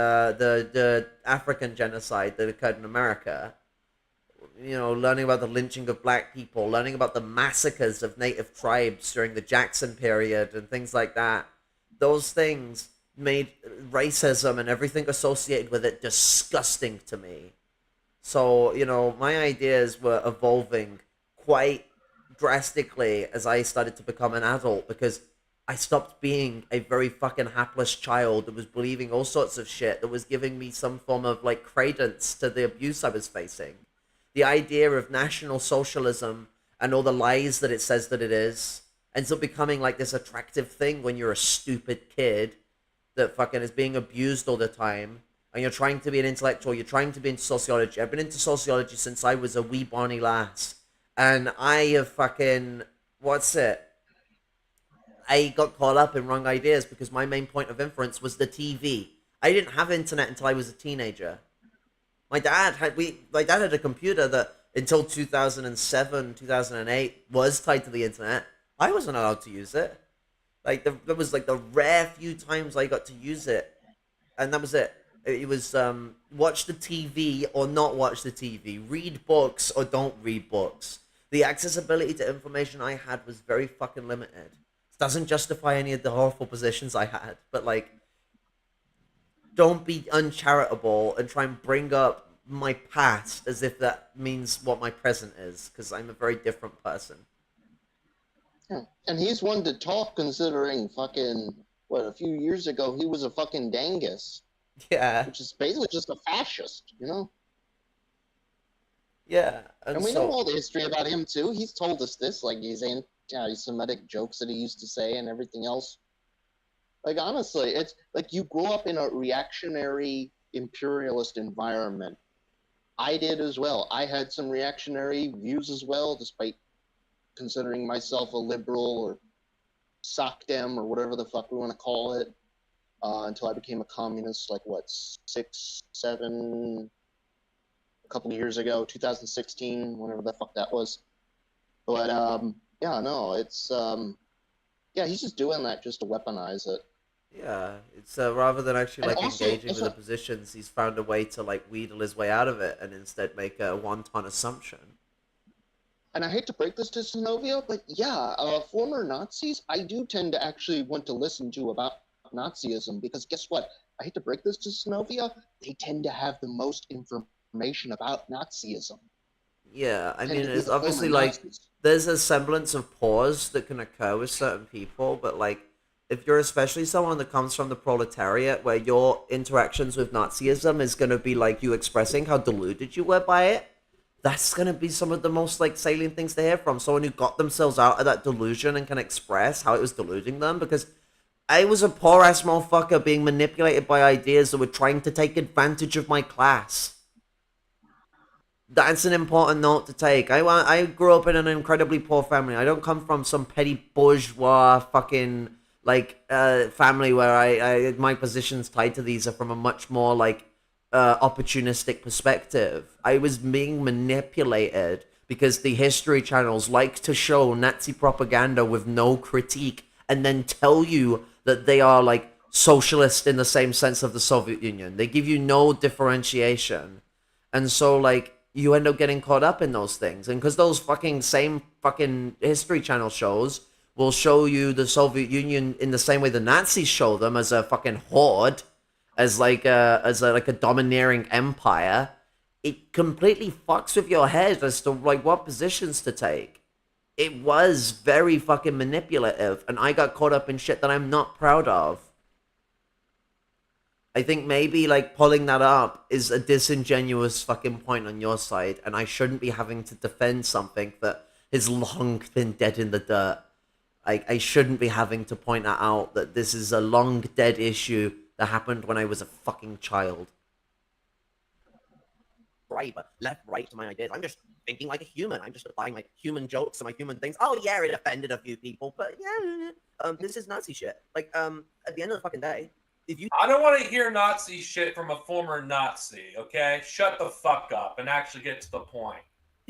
African genocide that occurred in America, you know, learning about the lynching of black people, learning about the massacres of native tribes during the Jackson period and things like that, those things made racism and everything associated with it disgusting to me. So, you know, my ideas were evolving quite drastically as I started to become an adult, because I stopped being a very fucking hapless child that was believing all sorts of shit that was giving me some form of, like, credence to the abuse I was facing. The idea of National Socialism and all the lies that it says that it is ends up becoming, like, this attractive thing when you're a stupid kid that fucking is being abused all the time, and you're trying to be an intellectual, you're trying to be into sociology. I've been into sociology since I was a wee bonny lass, and I have fucking... I got caught up in wrong ideas because my main point of inference was the TV. I didn't have internet until I was a teenager. My dad had a computer that until 2007, 2008 was tied to the internet. I wasn't allowed to use it. Like, there was, like, the rare few times I got to use it, and that was it. It was watch the TV or not watch the TV, read books or don't read books. The accessibility to information I had was very fucking limited. Doesn't justify any of the awful positions I had, but, like, don't be uncharitable and try and bring up my past as if that means what my present is, because I'm a very different person. Yeah. And he's one to talk, considering fucking, a few years ago he was a fucking dangus. Yeah. Which is basically just a fascist, you know? Yeah. And we know all the history about him, too. He's told us this, like, he's anti-Semitic jokes that he used to say and everything else. Like, honestly, it's like you grow up in a reactionary imperialist environment. I did as well. I had some reactionary views as well, despite considering myself a liberal or SOCDEM or whatever the fuck we want to call it, until I became a communist, like, a couple of years ago, 2016, whenever the fuck that was. But, yeah, no, it's, he's just doing that just to weaponize it. Yeah, it's rather than actually, like, also, engaging with the positions, he's found a way to, like, wheedle his way out of it and instead make a wanton assumption. And I hate to break this to Synovia, but yeah, former Nazis, I do tend to actually want to listen to about Nazism, because guess what? I hate to break this to Synovia, they tend to have the most information about Nazism. Yeah, I mean, it's obviously, like, there's a semblance of pause that can occur with certain people, but, like, if you're especially someone that comes from the proletariat, where your interactions with Nazism is going to be, like, you expressing how deluded you were by it, that's going to be some of the most, like, salient things to hear from someone who got themselves out of that delusion and can express how it was deluding them, because I was a poor-ass motherfucker being manipulated by ideas that were trying to take advantage of my class. That's an important note to take. I grew up in an incredibly poor family. I don't come from some petty bourgeois fucking family where I my positions tied to these are from a much more opportunistic perspective. I was being manipulated because the history channels like to show Nazi propaganda with no critique and then tell you that they are like socialist in the same sense of the Soviet Union. They give you no differentiation. And so like you end up getting caught up in those things. And because those same fucking history channel shows will show you the Soviet Union in the same way the Nazis show them, as a fucking horde, as a domineering empire, it completely fucks with your head as to like what positions to take. It was very fucking manipulative, and I got caught up in shit that I'm not proud of. I think maybe like pulling that up is a disingenuous fucking point on your side, and I shouldn't be having to defend something that has long been dead in the dirt. I shouldn't be having to point that out, that this is a long dead issue that happened when I was a fucking child. Right, but left, right to my ideas. I'm just thinking like a human. I'm just applying like human jokes to my human things. Oh yeah, it offended a few people, but yeah, this is Nazi shit. Like, at the end of the fucking day, if you I don't want to hear Nazi shit from a former Nazi, okay? Shut the fuck up and actually get to the point.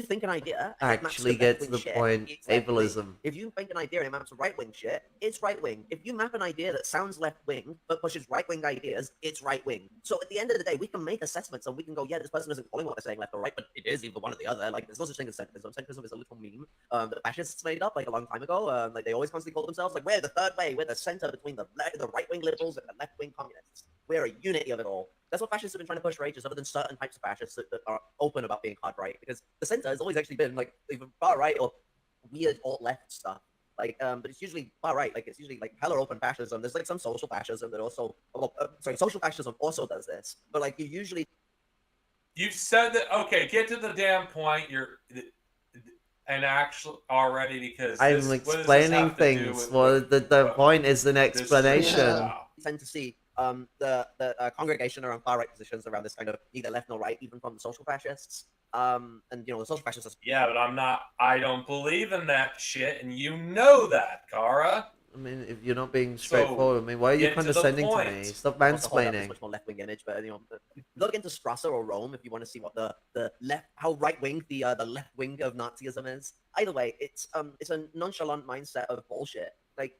think an idea Actually get to the point. Ableism. If you think an idea and it maps to right-wing shit, it's right-wing. If you map an idea that sounds left-wing but pushes right-wing ideas, it's right-wing. So at the end of the day, we can make assessments and we can go, yeah, this person isn't calling what they're saying left or right, but it is either one or the other. Like, there's no such thing as centrism. Centrism is a little meme that fascists made up like a long time ago. Like, they always constantly call themselves like, we're the third way, we're the center between the right-wing liberals and the left-wing communists. We're a unity of it all. That's what fascists have been trying to push for ages, other than certain types of fascists that are open about being hard right, because the center has always actually been like either far right or weird alt left stuff. Like, but it's usually far right. Like, it's usually like hella open fascism. There's like some social fascism that also, social fascism also does this. But like, You've said that. Okay, get to the damn point. And actually already, because I'm explaining things. Well, the point is an explanation. You tend to see the congregation around far right positions around this kind of neither left nor right, even from the social fascists. And the social fascists. Yeah, but I don't believe in that shit, and you know that, Kara. I mean, if you're not being straightforward, I mean, why are you condescending to me? Stop mansplaining. Much more left-wing image, but look into Strasser or Rome if you want to see what the left, how right-wing the left wing of Nazism is. Either way, it's a nonchalant mindset of bullshit. Like,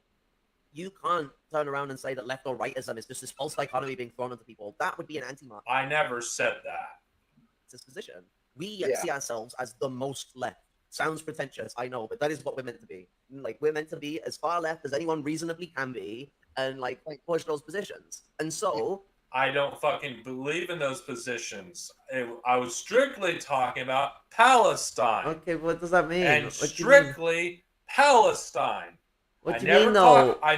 you can't turn around and say that left or rightism is just this false dichotomy being thrown onto people. That would be an anti-Marxist. I never said that. It's this position. We see ourselves as the most left. Sounds pretentious, I know, but that is what we're meant to be. Like, we're meant to be as far left as anyone reasonably can be, and like push those positions. And so I don't fucking believe in those positions. I was strictly talking about Palestine. Okay, what does that mean? And strictly Palestine. What do you mean, though? I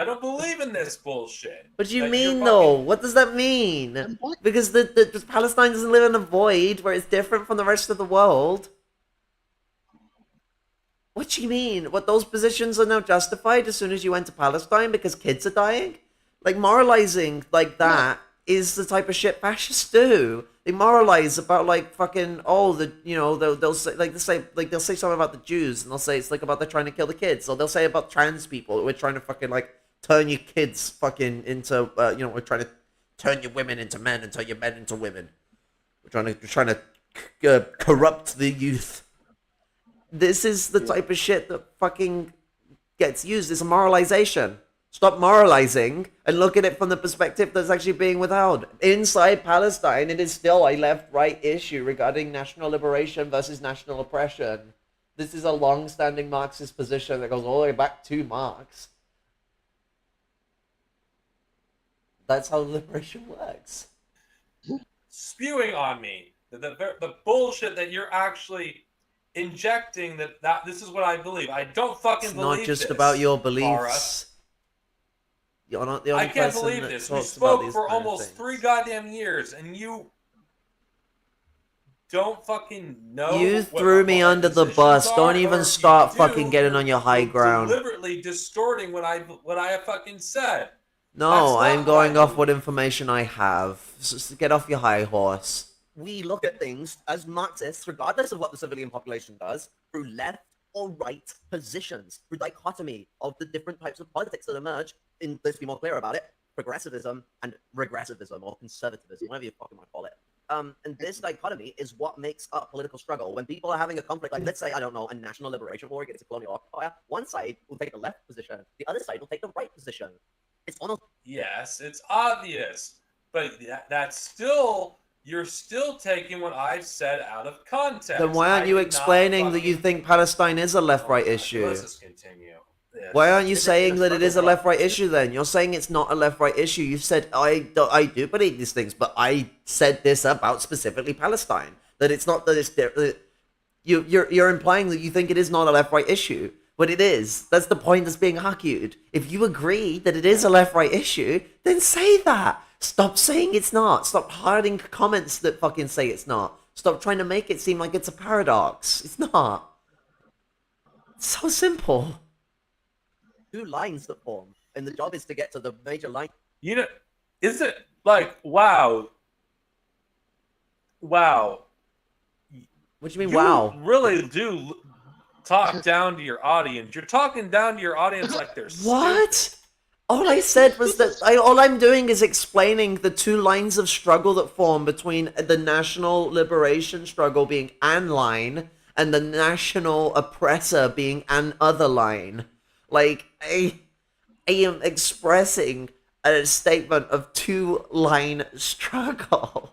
don't believe in this bullshit. What do you mean, though? What does that mean? Because the Palestine doesn't live in a void where it's different from the rest of the world. What do you mean? What, those positions are now justified as soon as you went to Palestine because kids are dying? Like, moralizing like that is the type of shit fascists do. They moralize about like fucking they'll say something about the Jews and they'll say it's like about they're trying to kill the kids, or they'll say about trans people, we're trying to fucking like turn your kids fucking into we're trying to turn your women into men and turn your men into women. We're trying to corrupt the youth. This is the type of shit that fucking gets used. It's a moralization. Stop moralizing and look at it from the perspective that's actually being withheld. Inside Palestine, it is still a left-right issue regarding national liberation versus national oppression. This is a long-standing Marxist position that goes all the way back to Marx. That's how liberation works. Spewing on me. The bullshit that you're actually injecting that this is what I believe. I don't fucking believe this. It's not just about your beliefs. You're not the only person that talks about these I can't believe this. We spoke for almost 3 goddamn years, and you don't fucking know. You threw me under the bus. Don't even start fucking getting on your high ground. Deliberately distorting what I fucking said. No, I'm going off what information I have. Just get off your high horse. we look at things as Marxists, regardless of what the civilian population does, through left or right positions, through dichotomy of the different types of politics that emerge in, let's be more clear about it, progressivism and regressivism or conservatism, whatever you fucking want to call it. And this dichotomy is what makes up political struggle. When people are having a conflict, like let's say, I don't know, a national liberation war against a colonial occupier, one side will take the left position, the other side will take the right position. It's almost Yes, it's obvious, but that's still, you're still taking what I've said out of context. Then why aren't you explaining that you think Palestine is a left-right issue? Let's just continue. Why aren't you Is it in saying a that it is a struggle? left-right issue then? You're saying it's not a left-right issue. You've said, I do believe these things, but I said this about specifically Palestine. That it's not that it's... You're implying that you think it is not a left-right issue, but it is. That's the point that's being argued. If you agree that it is a left-right issue, then say that. Stop saying it's not. Stop hiding comments that fucking say it's not. Stop trying to make it seem like it's a paradox. It's not. It's so simple. two lines that form, and the job is to get to the major line. You know, is it like, wow. What do you mean, You wow? really do talk down to your audience. You're talking down to your audience like they're What? stupid. All I said was that all I'm doing is explaining the two lines of struggle that form between the national liberation struggle being an line and the national oppressor being an other line. Like, I am expressing a statement of two-line struggle.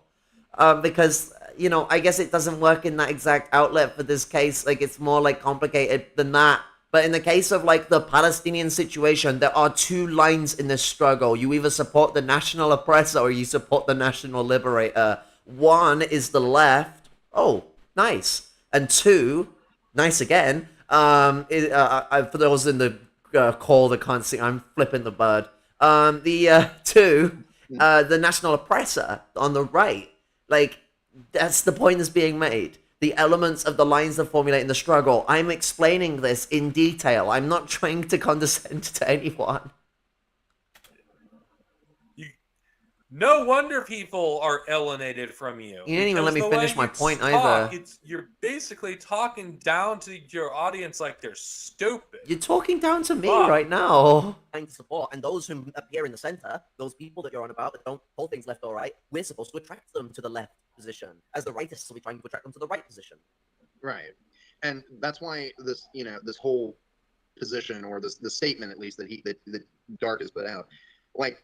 Because, you know, I guess it doesn't work in that exact outlet for this case. Like, it's more, like, complicated than that. But in the case of, like, the Palestinian situation, there are two lines in this struggle. You either support the national oppressor or you support the national liberator. One is the left. Oh, nice. And two, nice again. For those in the call that can't see, I'm flipping the bird. The national oppressor on the right. Like, that's the point that's being made. The elements of the lines that formulate in the struggle. I'm explaining this in detail. I'm not trying to condescend to anyone. No wonder people are alienated from you. You didn't even let me Because the finish way my you point talk, either. You're basically talking down to your audience like they're stupid. You're talking down to me Fuck. right now. Trying to support, and those who appear in the center, those people that you're on about that don't hold things left or right, we're supposed to attract them to the left position, as the rightists will be trying to attract them to the right position. Right, and that's why this, you know, this whole position, or this the statement at least that Dark has put out, like,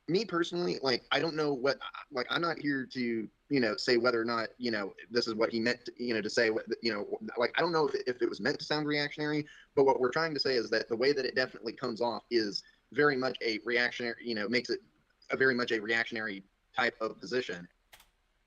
me personally, like, I don't know what, like, I'm not here to, you know, say whether or not, you know, this is what he meant to, you know, to say, what, you know, like, I don't know if it was meant to sound reactionary, but what we're trying to say is that the way that it definitely comes off is very much a reactionary, you know, makes it a very much a reactionary type of position.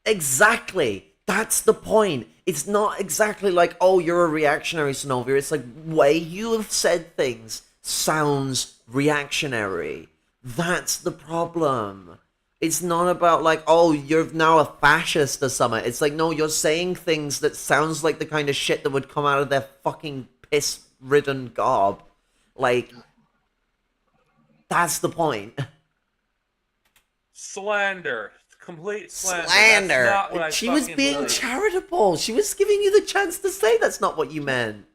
Exactly. That's the point. It's not exactly like, oh, you're a reactionary, Synovia. It's like, way you have said things sounds reactionary. That's the problem. It's not about like, oh, you're now a fascist or something. It's like, no, you're saying things that sounds like the kind of shit that would come out of their fucking piss-ridden gob. Like, that's the point. Slander. Complete slander. Slander. That's not what I She was fucking being believe. charitable. She was giving you the chance to say that's not what you meant.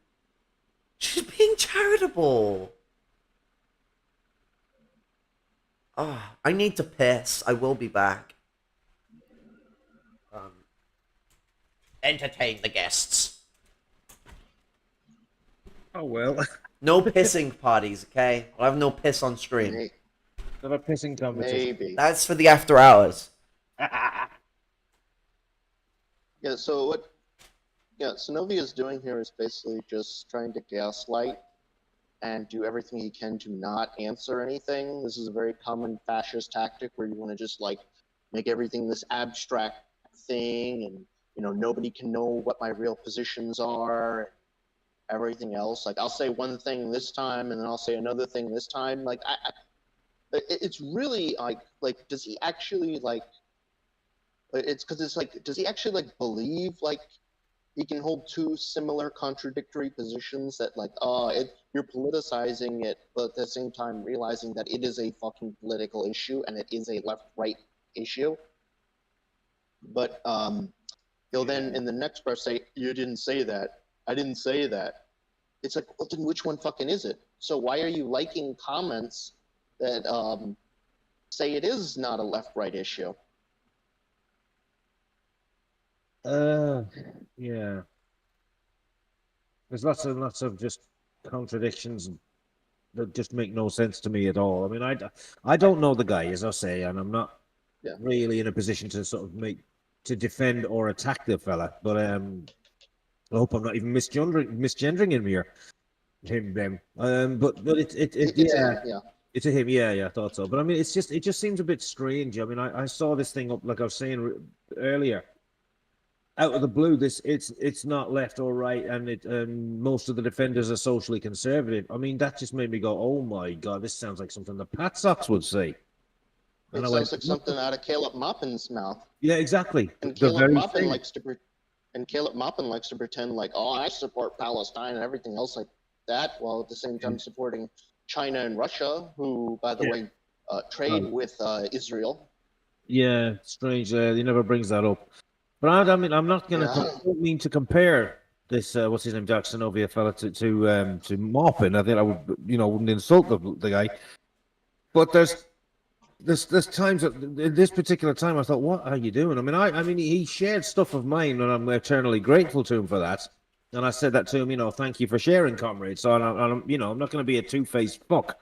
She's being charitable. Oh, I need to piss. I will be back. Entertain the guests. Oh well. No pissing parties, okay? I'll have no piss on stream. Not a pissing competition. Maybe. That's for the after hours. Yeah, so what Synovia is doing here is basically just trying to gaslight and do everything he can to not answer anything. This is a very common fascist tactic where you want to just like make everything this abstract thing, and you know, nobody can know what my real positions are. Everything else, like, I'll say one thing this time and then I'll say another thing this time. Like, it's really like, does he actually like? It's because it's like, does he actually like believe like he can hold two similar contradictory positions that like, you're politicizing it, but at the same time realizing that it is a fucking political issue and it is a left-right issue. But He'll then in the next breath say, "You didn't say that. I didn't say that." It's like, well, then which one fucking is it? So why are you liking comments that say it is not a left-right issue? Yeah. There's lots of just contradictions that just make no sense to me at all. I mean, I don't know the guy, as I say, and I'm not really in a position to sort of defend or attack the fella. But I hope I'm not even misgendering him here, them. But it's a him. Yeah, I thought so. But I mean, it just seems a bit strange. I mean, I saw this thing up, like I was saying earlier, out of the blue. It's not left or right, and most of the defenders are socially conservative. I mean, that just made me go, oh my god, this sounds like something the Pat Sox would say. It sounds like something out of Caleb Maupin's mouth. Yeah, exactly. And Caleb Maupin likes to pretend like, oh, I support Palestine and everything else like that, while at the same time supporting China and Russia, who, by the way, trade with Israel. Yeah, strange. He never brings that up. But I mean, I'm not gonna. I don't mean to compare this. What's his name, Jack Sinovia fella to Maupin. I think I wouldn't insult the guy. But there's times at this particular time I thought, what are you doing? I mean, he shared stuff of mine, and I'm eternally grateful to him for that. And I said that to him, thank you for sharing, comrade. So I'm not going to be a two-faced fuck.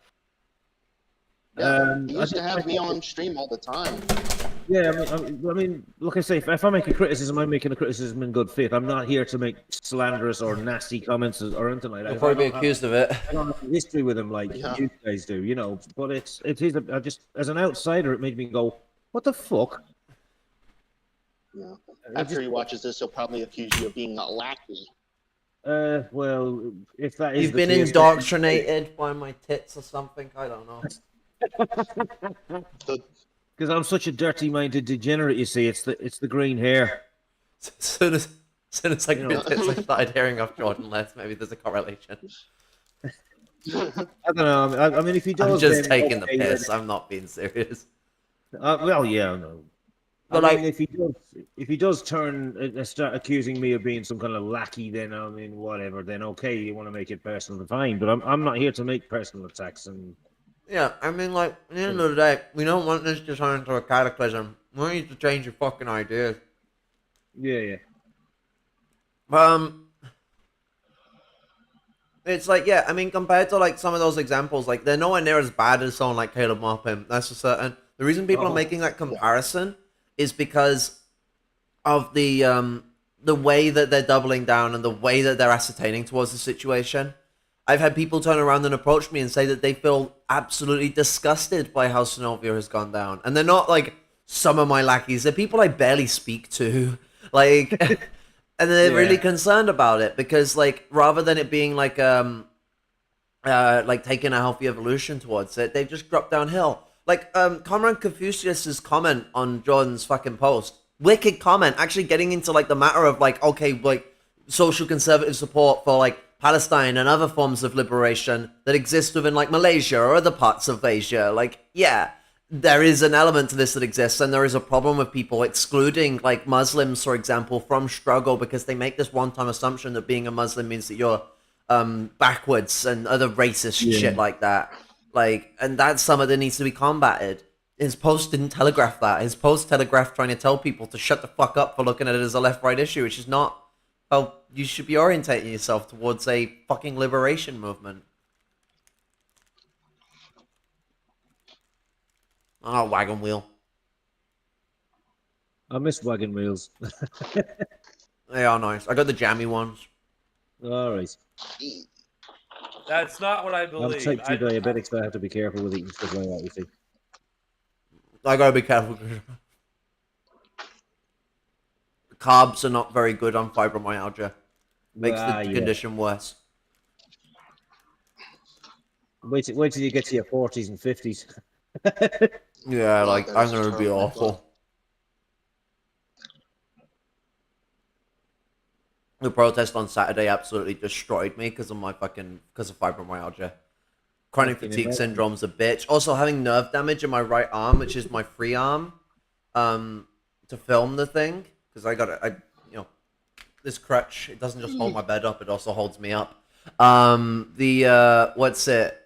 He used to have me on stream all the time. Yeah, I mean, like I say, if I make a criticism, I'm making a criticism in good faith. I'm not here to make slanderous or nasty comments or anything like that. You'll probably be accused of it. I don't have a history with him like you guys do, But it is. I just, as an outsider, it made me go, "What the fuck?" Yeah. After he watches this, he'll probably accuse you of being a lackey. Well, if that is, you've been indoctrinated by my tits or something. I don't know. Because I'm such a dirty-minded degenerate, you see. It's the green hair. As soon as I started hearing of Jordan less, maybe there's a correlation. I don't know. I mean, if he does, I'm just taking the piss. I'm not being serious. Well, yeah, I know. But I mean, if he does turn and start accusing me of being some kind of lackey, then I mean, whatever. Then okay, you want to make it personal, fine. But I'm not here to make personal attacks and. Yeah, I mean, like, at the end of the day, we don't want this to turn into a cataclysm. We want you to change your fucking ideas. Yeah. It's like, yeah, I mean, compared to, like, some of those examples, like, they're nowhere near as bad as someone like Caleb Maupin. That's for certain. The reason people are making that comparison is because of the way that they're doubling down and the way that they're ascertaining towards the situation. I've had people turn around and approach me and say that they feel absolutely disgusted by how Sinovia has gone down. And they're not, like, some of my lackeys. They're people I barely speak to. Like, and they're really concerned about it because, like, rather than it being, like taking a healthy evolution towards it, they've just dropped downhill. Like, Comrade Confucius's comment on Jordan's fucking post. Wicked comment. Actually getting into, like, the matter of, like, okay, like, social conservative support for, like, Palestine and other forms of liberation that exist within, like, Malaysia or other parts of Asia. Like, yeah, there is an element to this that exists, and there is a problem with people excluding, like, Muslims, for example, from struggle because they make this one-time assumption that being a Muslim means that you're backwards and other racist shit like that. Like, and that's something that needs to be combated. His post didn't telegraph that. His post telegraphed trying to tell people to shut the fuck up for looking at it as a left-right issue, which is not how you should be orientating yourself towards a fucking liberation movement. Oh, wagon wheel. I miss wagon wheels. They are nice. I got the jammy ones. All right. That's not what I believe. I'm type 2 diabetic, so I have to be careful with eating stuff like that, you see. I gotta be careful. Carbs are not very good on fibromyalgia. Makes the condition worse. Wait till you get to your 40s and 50s. Yeah, like, I'm gonna be awful. The protest on Saturday absolutely destroyed me because of fibromyalgia. Chronic fatigue syndrome's a bitch. Also, having nerve damage in my right arm, which is my free arm, to film the thing, because I this crutch. It doesn't just hold my bed up; it also holds me up. What's it?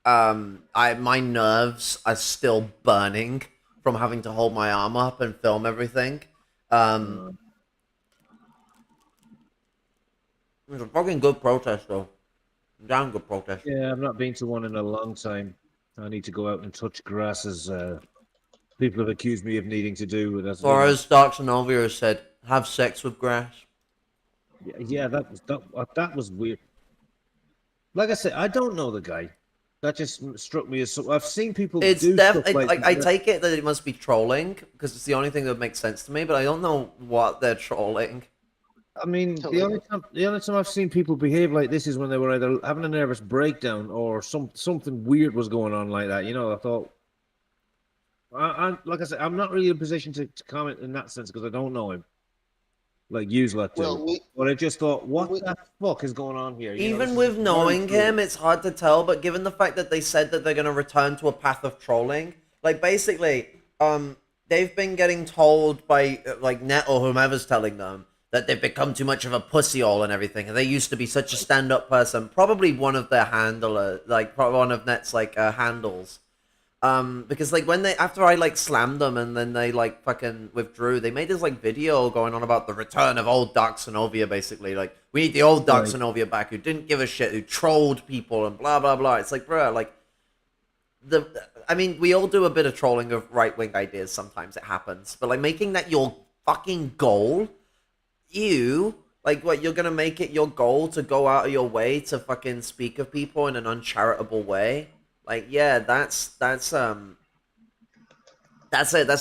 My nerves are still burning from having to hold my arm up and film everything. It's a fucking good protest, though. Damn good protest. Yeah, I've not been to one in a long time. I need to go out and touch grass, as people have accused me of needing to do. That's Or as Dark Synovia has said, have sex with grass. yeah, that was weird. Like I said, I don't know the guy. That just struck me as so. I've seen people It's do stuff like I take it that it must be trolling because it's the only thing that makes sense to me, but I don't know what they're trolling. I mean, the only time I've seen people behave like this is when they were either having a nervous breakdown or something weird was going on like that. You know, I thought, like I said, I'm not really in a position to comment in that sense because I don't know him, like you lot do. Well, But I just thought, what the fuck is going on here? You know, Even this with is very knowing weird. him, it's hard to tell, but given the fact that they said that they're going to return to a path of trolling, like basically, they've been getting told by like Net or whomever's telling them that they've become too much of a pussyhole and everything, and they used to be such a stand-up person, probably one of their handler, like probably one of Net's like handles. Because like when they after I like slammed them and then they like fucking withdrew, they made this like video going on about the return of old Dark Synovia, basically like we need the old Dark Synovia back who didn't give a shit, who trolled people and blah blah blah. It's like, bro, like I mean, we all do a bit of trolling of right wing ideas sometimes. It happens, but like making that your fucking goal, like what you're gonna make it your goal to go out of your way to fucking speak of people in an uncharitable way. Like, yeah, that's a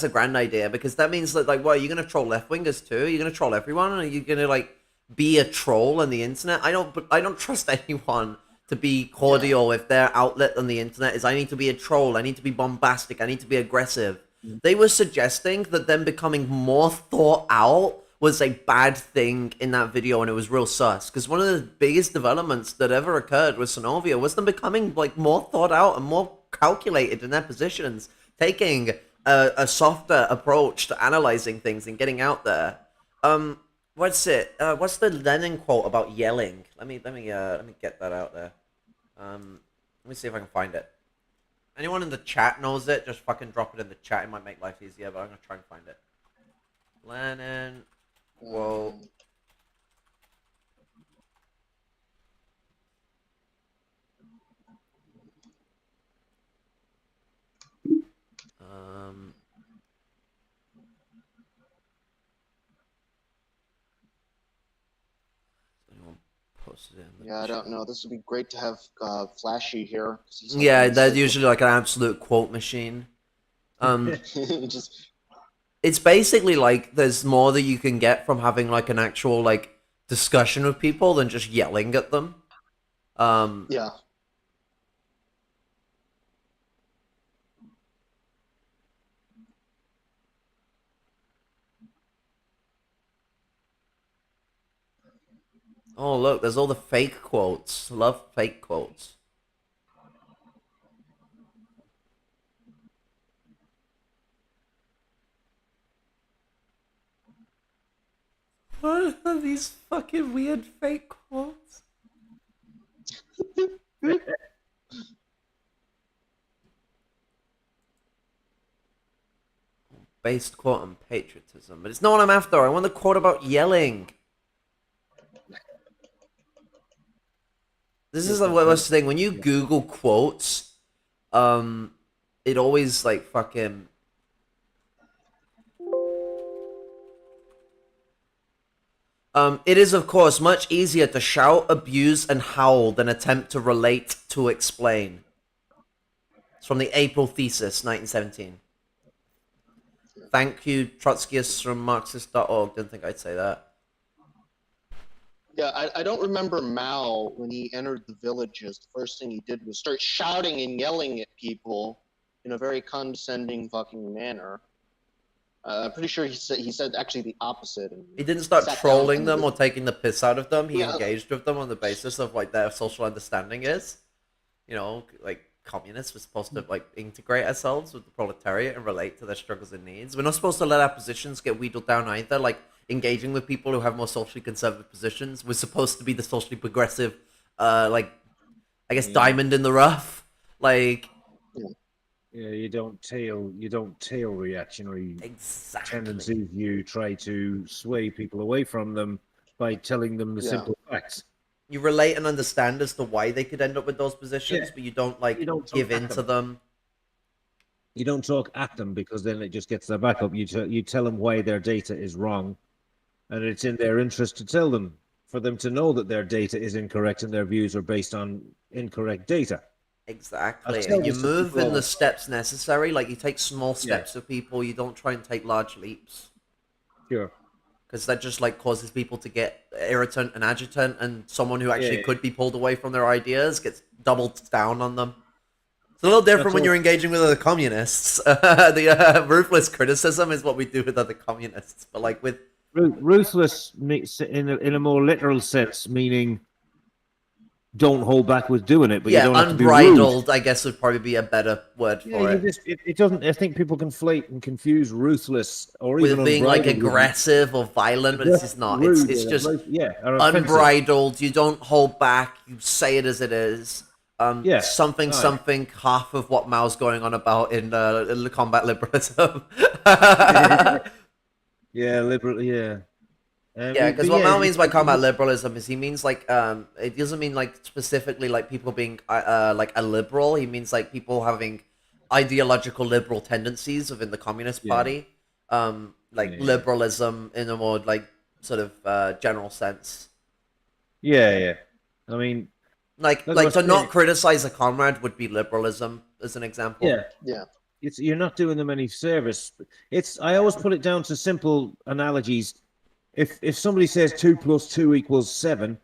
grand idea because that means that like, what, are you gonna troll left wingers too? Are you gonna troll everyone? Are you gonna like be a troll on the internet? I don't trust anyone to be cordial if their outlet on the internet is I need to be a troll, I need to be bombastic, I need to be aggressive. They were suggesting that them becoming more thought out was a bad thing in that video, and it was real sus. Because one of the biggest developments that ever occurred with Synovia was them becoming like more thought out and more calculated in their positions, taking a softer approach to analyzing things and getting out there. What's the Lenin quote about yelling? Let me get that out there. Let me see if I can find it. Anyone in the chat knows it? Just fucking drop it in the chat. It might make life easier, but I'm gonna try and find it. Lenin quote. Anyone posted it in the Yeah, I don't know. This would be great to have Flashy here. 'cause he's Yeah, helping they're us usually like an absolute quote machine. just It's basically like there's more that you can get from having like an actual like discussion with people than just yelling at them. yeah. Oh look, there's all the fake quotes. Love fake quotes. What are these fucking weird fake quotes? Based quote on patriotism, but it's not what I'm after. I want the quote about yelling. This is the worst thing. When you Google quotes, it always like fucking. It is of course much easier to shout, abuse, and howl than attempt to relate to explain. It's from the April thesis, 1917. Thank you, Trotskyists from Marxist.org. Didn't think I'd say that. Yeah, I don't remember Mao when he entered the villages. The first thing he did was start shouting and yelling at people in a very condescending fucking manner. I'm pretty sure he said actually the opposite. And He didn't start sat down trolling and them or taking the piss out of them. He Yeah. engaged with them on the basis of like their social understanding is. You know, like communists, we're supposed to like integrate ourselves with the proletariat and relate to their struggles and needs. We're not supposed to let our positions get wheedled down either. Like engaging with people who have more socially conservative positions was supposed to be the socially progressive, like, I guess, diamond in the rough. Like, yeah, you don't tail reactionary exactly. tendencies. You try to sway people away from them by telling them the simple facts. You relate and understand as to why they could end up with those positions, but you don't like give in to them. You don't talk at them, because then it just gets their back up. You tell them why their data is wrong, and it's in their interest to tell them, for them to know that their data is incorrect and their views are based on incorrect data. Exactly. And you move in the steps necessary. Like, you take small steps with people. You don't try and take large leaps. Sure. Because that just, like, causes people to get irritant and agitant, and someone who actually could be pulled away from their ideas gets doubled down on them. It's a little different when you're engaging with other communists. The ruthless criticism is what we do with other communists. But, like, with... Ruthless in a more literal sense, meaning don't hold back with doing it, but you don't have to be rude. Unbridled, I guess, would probably be a better word for it. It doesn't. I think people conflate and confuse ruthless or with even being like aggressive or violent, but it's just not. It's just unbridled. You don't hold back. You say it as it is. Something, half of what Mao's going on about in combat liberalism. Because what Mao means by combat liberalism is he means like it doesn't mean like specifically like people being like a liberal. He means like people having ideological liberal tendencies within the Communist Party, liberalism in a more like sort of general sense. I mean, like to not criticize a comrade would be liberalism, as an example. You're not doing them any service. I always put it down to simple analogies. If somebody says 2 + 2 = 7,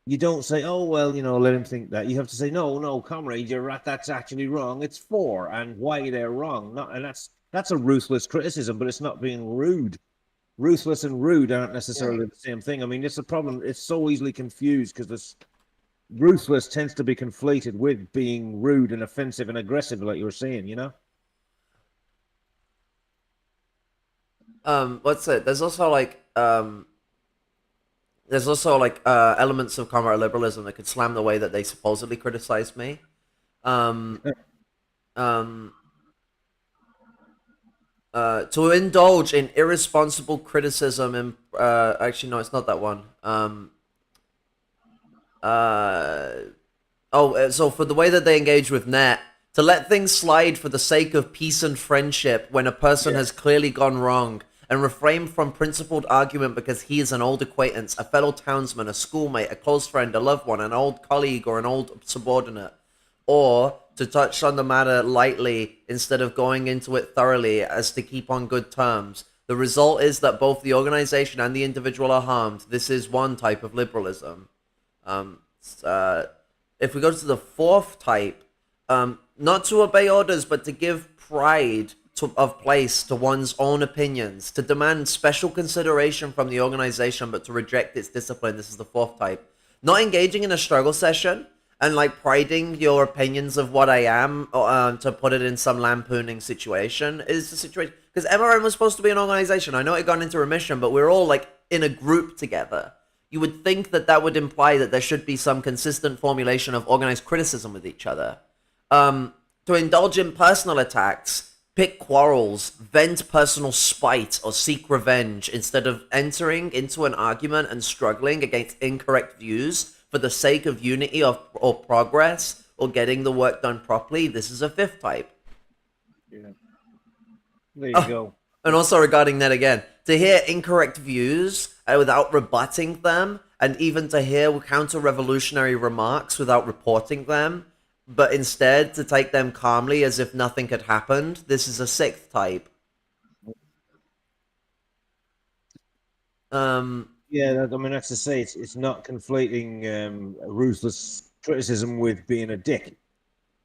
you don't say, oh, well, let him think that. You have to say, no, comrade, you're right, that's actually wrong. It's 4, and why they're wrong. And that's a ruthless criticism, but it's not being rude. Ruthless and rude aren't necessarily the same thing. I mean, it's a problem. It's so easily confused because this ruthless tends to be conflated with being rude and offensive and aggressive, like you were saying, What's it? There's also elements of comrade liberalism that could slam the way that they supposedly criticize me. To indulge in irresponsible criticism and actually no, it's not that one. So for the way that they engage with net, to let things slide for the sake of peace and friendship when a person has clearly gone wrong, and refrain from principled argument because he is an old acquaintance, a fellow townsman, a schoolmate, a close friend, a loved one, an old colleague, or an old subordinate, or to touch on the matter lightly instead of going into it thoroughly as to keep on good terms. The result is that both the organization and the individual are harmed. This is one type of liberalism. If we go to the fourth type, not to obey orders, but to give pride of place to one's own opinions, to demand special consideration from the organization, but to reject its discipline. This is the fourth type. Not engaging in a struggle session and like priding your opinions of what I am, to put it in some lampooning situation is the situation. Because MRM was supposed to be an organization. I know it got into remission, but we're all like in a group together. You would think that that would imply that there should be some consistent formulation of organized criticism with each other. To indulge in personal attacks, pick quarrels, vent personal spite, or seek revenge instead of entering into an argument and struggling against incorrect views for the sake of unity or progress or getting the work done properly. This is a fifth type. There you go. And also regarding that again, to hear incorrect views without rebutting them, and even to hear counter-revolutionary remarks without reporting them, but instead to take them calmly as if nothing had happened. This is a sixth type. That's to say, it's not conflating ruthless criticism with being a dick.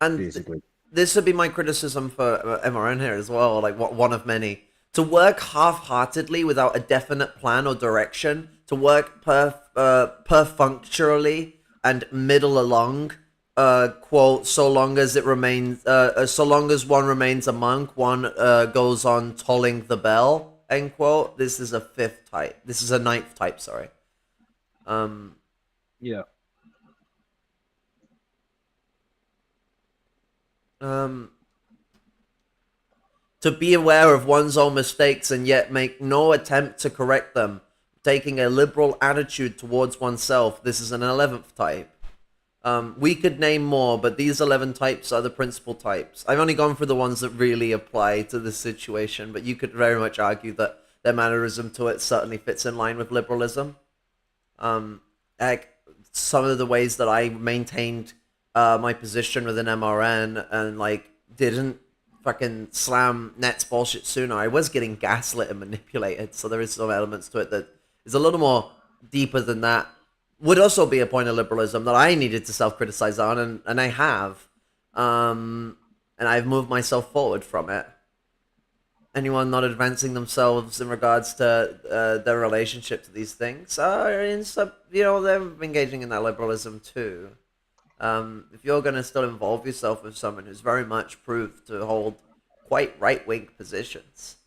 And basically, this would be my criticism for MRN here as well, like one of many. To work half-heartedly without a definite plan or direction, to work perfunctorily and middle along, quote, so long as one remains a monk, one goes on tolling the bell, end quote. This is a fifth type. This is a ninth type, sorry. Yeah. To be aware of one's own mistakes and yet make no attempt to correct them, taking a liberal attitude towards oneself. This is an 11th type. We could name more, but these 11 types are the principal types. I've only gone for the ones that really apply to this situation, but you could very much argue that their mannerism to it certainly fits in line with liberalism. Like some of the ways that I maintained my position within MRN and like didn't fucking slam Net's bullshit sooner. I was getting gaslit and manipulated, so there is some elements to it that is a little more deeper than that. Would also be a point of liberalism that I needed to self-criticize on, and I have. And I've moved myself forward from it. Anyone not advancing themselves in regards to their relationship to these things are in some, they're engaging in that liberalism too. If you're going to still involve yourself with someone who's very much proved to hold quite right-wing positions,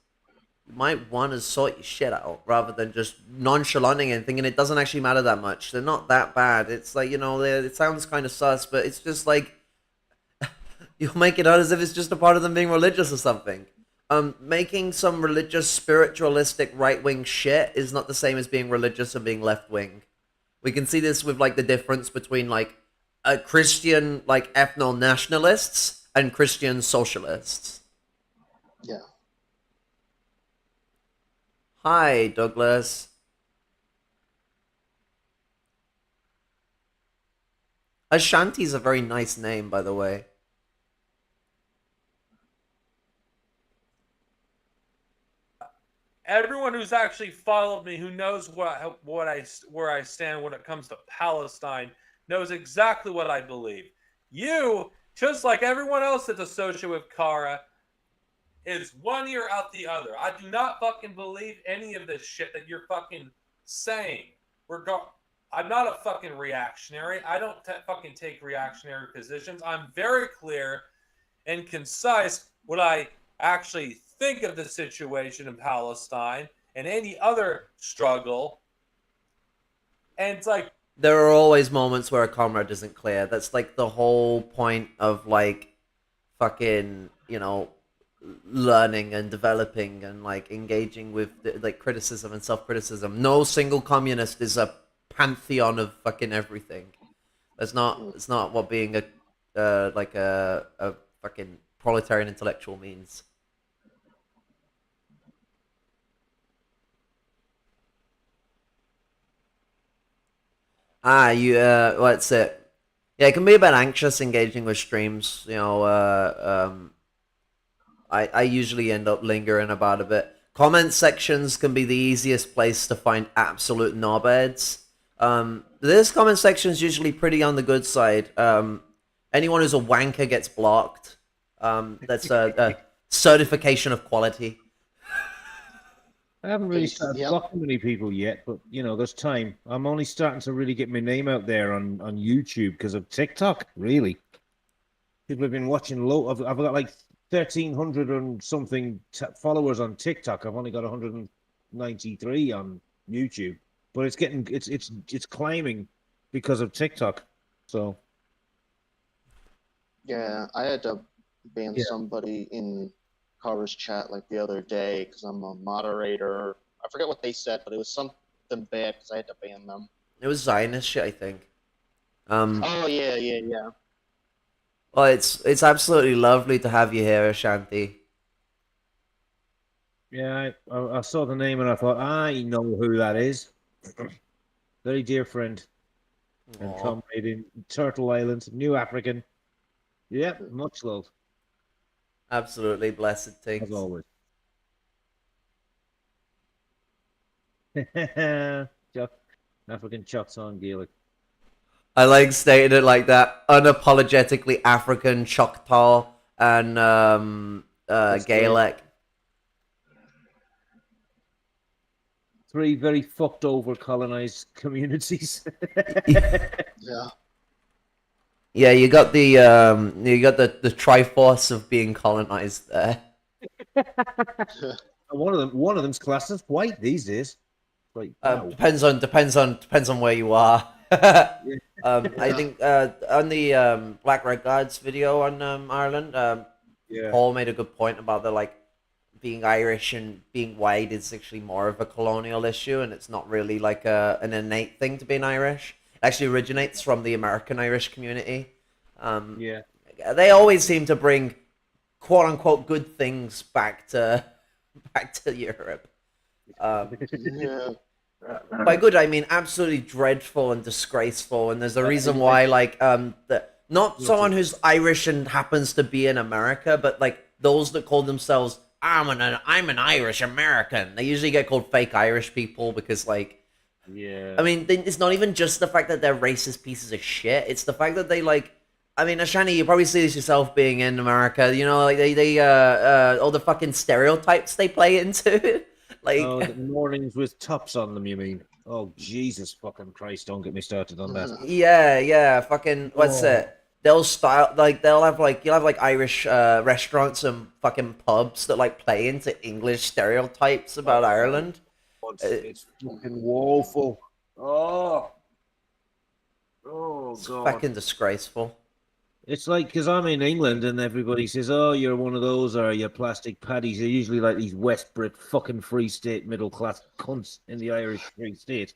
you might want to sort your shit out rather than just nonchalanting and thinking it doesn't actually matter that much. They're not that bad. It's like, it sounds kind of sus, but it's just like, you'll make it out as if it's just a part of them being religious or something. Making some religious, spiritualistic right-wing shit is not the same as being religious and being left-wing. We can see this with, like, the difference between, like, Christian, like, ethno-nationalists and Christian socialists. Yeah. Hi, Douglas. Ashanti's a very nice name, by the way. Everyone who's actually followed me, who knows where I stand when it comes to Palestine, knows exactly what I believe. You, just like everyone else that's associated with Kara, is one ear out the other. I do not fucking believe any of this shit that you're fucking saying. I'm not a fucking reactionary. I don't fucking take reactionary positions. I'm very clear and concise what I actually think of the situation in Palestine and any other struggle. And it's like, there are always moments where a comrade isn't clear. That's like the whole point of like fucking, learning and developing and like engaging with like criticism and self-criticism. No single communist is a pantheon of fucking everything. It's not what being a fucking proletarian intellectual means. What's it? Yeah, it can be a bit anxious engaging with streams. I usually end up lingering about a bit. Comment sections can be the easiest place to find absolute knobheads. This comment section is usually pretty on the good side. Anyone who's a wanker gets blocked. That's a certification of quality. I haven't really started blocking many people yet, but there's time. I'm only starting to really get my name out there on YouTube because of TikTok. Really, people have been watching low. I've got like 1,300 and something followers on TikTok. I've only got 193 on YouTube, but it's climbing because of TikTok. So yeah, I had to ban somebody in Carver's chat like the other day because I'm a moderator. I forget what they said, but it was something bad because I had to ban them. It was Zionist shit, I think. Oh yeah. Well, it's absolutely lovely to have you here, Ashanti. Yeah, I saw the name and I thought, I know who that is. Very dear friend and comrade in Turtle Island, New African. Yeah, much love. Absolutely blessed things. As always. African shots on Gaelic. I like stating it like that. Unapologetically African, Choctaw, and Gaelic. Three very fucked over colonized communities. Yeah. Yeah, you got the Triforce of being colonized there. One of them's classed as white these days. Like, wow. Depends on where you are. I think on the Black Red Guards video on Ireland, Yeah. Paul made a good point about the like being Irish and being white is actually more of a colonial issue, and it's not really like an innate thing to being Irish. It actually originates from the American Irish community. Yeah. They always seem to bring quote unquote good things back to Europe. Yeah. By good, I mean absolutely dreadful and disgraceful. And there's a reason why, like, not someone who's Irish and happens to be in America, but like those that call themselves, I'm an Irish American. They usually get called fake Irish people because, like, Yeah. I mean, it's not even just the fact that they're racist pieces of shit. It's the fact that they like. I mean, Ashani, you probably see this yourself being in America. You know, like they all the fucking stereotypes they play into. Like, Oh, the mornings with tops on them, you mean? Oh, Jesus fucking Christ, don't get me started on that. yeah, fucking, what's Oh. it? They'll you'll have like Irish restaurants and fucking pubs that like play into English stereotypes about Ireland. It's fucking woeful. Oh. Oh, It's God. fucking disgraceful. It's like, because I'm in England and everybody says, oh, you're one of those, or you're plastic paddies. They're usually like these West Brit fucking Free State middle class cunts in the Irish Free State.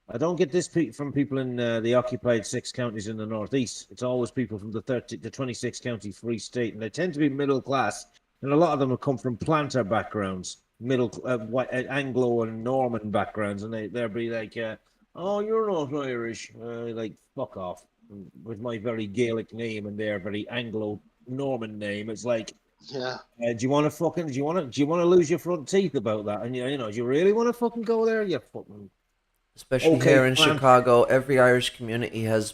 I don't get this from people in the occupied 6 counties in the northeast. It's always people from the 26 county Free State, and they tend to be middle class. And a lot of them have come from planter backgrounds, white, Anglo and Norman backgrounds, and they'll be like, oh, you're not Irish. Like, fuck off. With my very Gaelic name and their very Anglo-Norman name, it's like, Yeah. do you want to lose your front teeth about that? And you know, do you really want to fucking go there? You fucking. Especially Okay, here in fine. Chicago, every Irish community has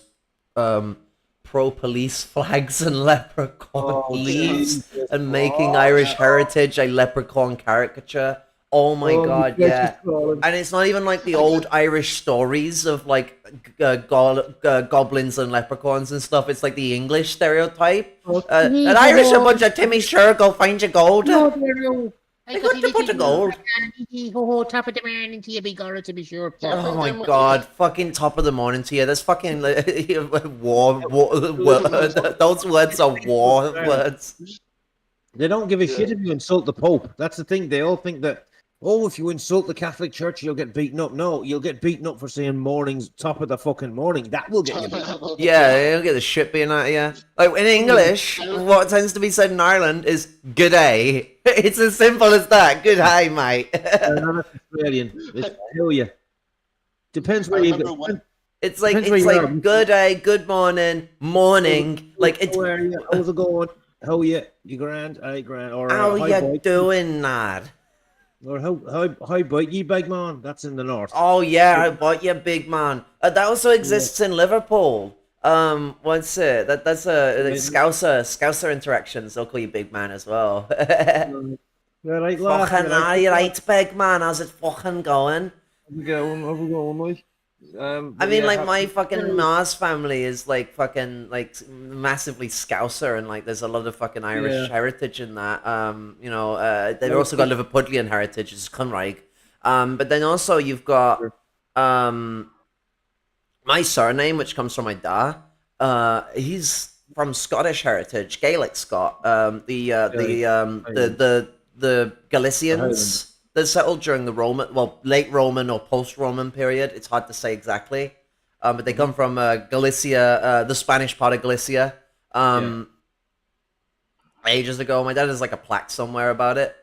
pro-police flags and leprechaun Oh, leaves Jesus. and making Oh, Irish yeah. heritage a leprechaun caricature. Oh my god, yeah. And it's not even like the old Irish stories of like goblins and leprechauns and stuff. It's like the English stereotype. An Irish a bunch of Timmy sure go find your gold. I got to put the gold. Top of the morning to you, big girl, to be sure. Oh my god, fucking top of the morning to you. There's fucking war. Those words are war words. They don't give a shit if you insult the Pope. That's the thing. They all think that, oh, if you insult the Catholic Church, you'll get beaten up. No, you'll get beaten up for saying mornings, top of the fucking morning. That will get you beaten up. Yeah, you'll get the shit being out of you. Like in English, what tends to be said in Ireland is "good day." It's as simple as that. Good day, mate. That's Australian. It's hell yeah. Depends where you remember go. when- It's like Depends where it's you like are. good day, good morning. Like it's How are you? How's it going? How are you? You grand? I grand. Or how hi, you boy. doing, lad? Or how about you, big man? That's in the north. Oh yeah, I bought you, big man. That also exists in Liverpool. What's it? That's like Scouser interactions. They'll call you big man as well. You're right, lad. Fucking are you right, big man? How's it fucking going? How's it going, mate? I mean, like my fucking Mars family is like fucking like massively Scouser, and like there's a lot of fucking Irish heritage in that. You know, they've also got Liverpudlian heritage, it's Cymraeg. But then also you've got my surname, which comes from my dad. He's from Scottish heritage, Gaelic Scot. The Galicians that settled during the late Roman or post-Roman period. It's hard to say exactly, but they come from Galicia, the Spanish part of Galicia. Ages ago, my dad has like a plaque somewhere about it.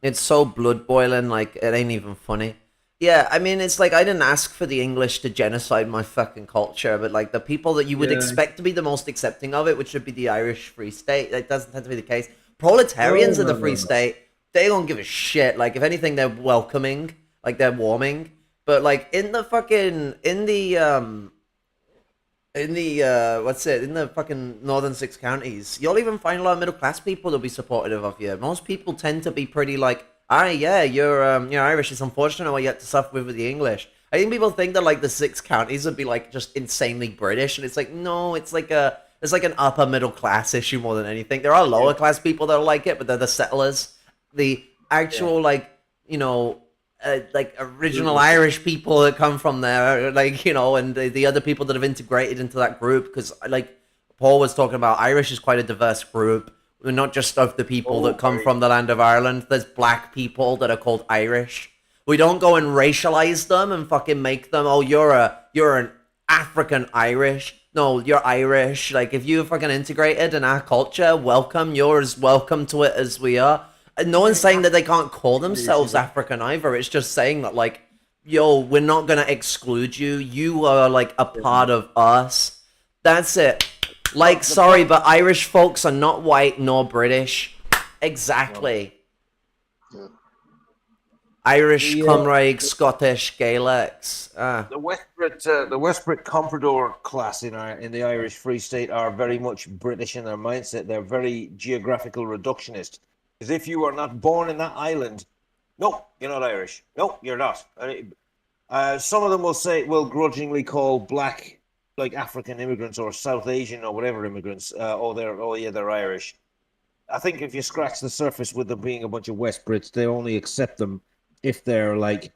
It's so blood boiling, like it ain't even funny. Yeah, I mean, it's like I didn't ask for the English to genocide my fucking culture, but like the people that you would expect to be the most accepting of it, which would be the Irish Free State, that doesn't tend to be the case. Proletarians in the Free State, they don't give a shit. Like, if anything, they're welcoming, like they're warming. But like in the fucking northern 6 counties, you'll even find a lot of middle class people that'll be supportive of you. Most people tend to be pretty like, yeah, you're Irish. It's unfortunate what you had to suffer with the English. I think people think that like the 6 counties would be like just insanely British, and it's like no, it's like it's like an upper middle class issue more than anything. There are lower class people that like it, but they're the settlers. The actual like like original Irish people that come from there, like and the other people that have integrated into that group, because like Paul was talking about, Irish is quite a diverse group. We're not just of the people that come from the land of Ireland. There's black people that are called Irish. We don't go and racialize them and fucking make them, oh, you're an African Irish. No, you're Irish. Like, if you're fucking integrated in our culture, welcome. You're as welcome to it as we are. And no one's saying that they can't call themselves African either. It's just saying that, like, yo, we're not gonna exclude you. You are, like, a part of us. That's it. Like, sorry, but Irish folks are not white nor British. Exactly. Irish, Cymraeg, Scottish, Gaelics. The Westbrit Comprador class in the Irish Free State are very much British in their mindset. They're very geographical reductionist. Because if you are not born in that island, no, you're not Irish. No, you're not. Some of them will grudgingly call black, like African immigrants or South Asian or whatever immigrants, they're Irish. I think if you scratch the surface with them being a bunch of West Brits, they only accept them if they're like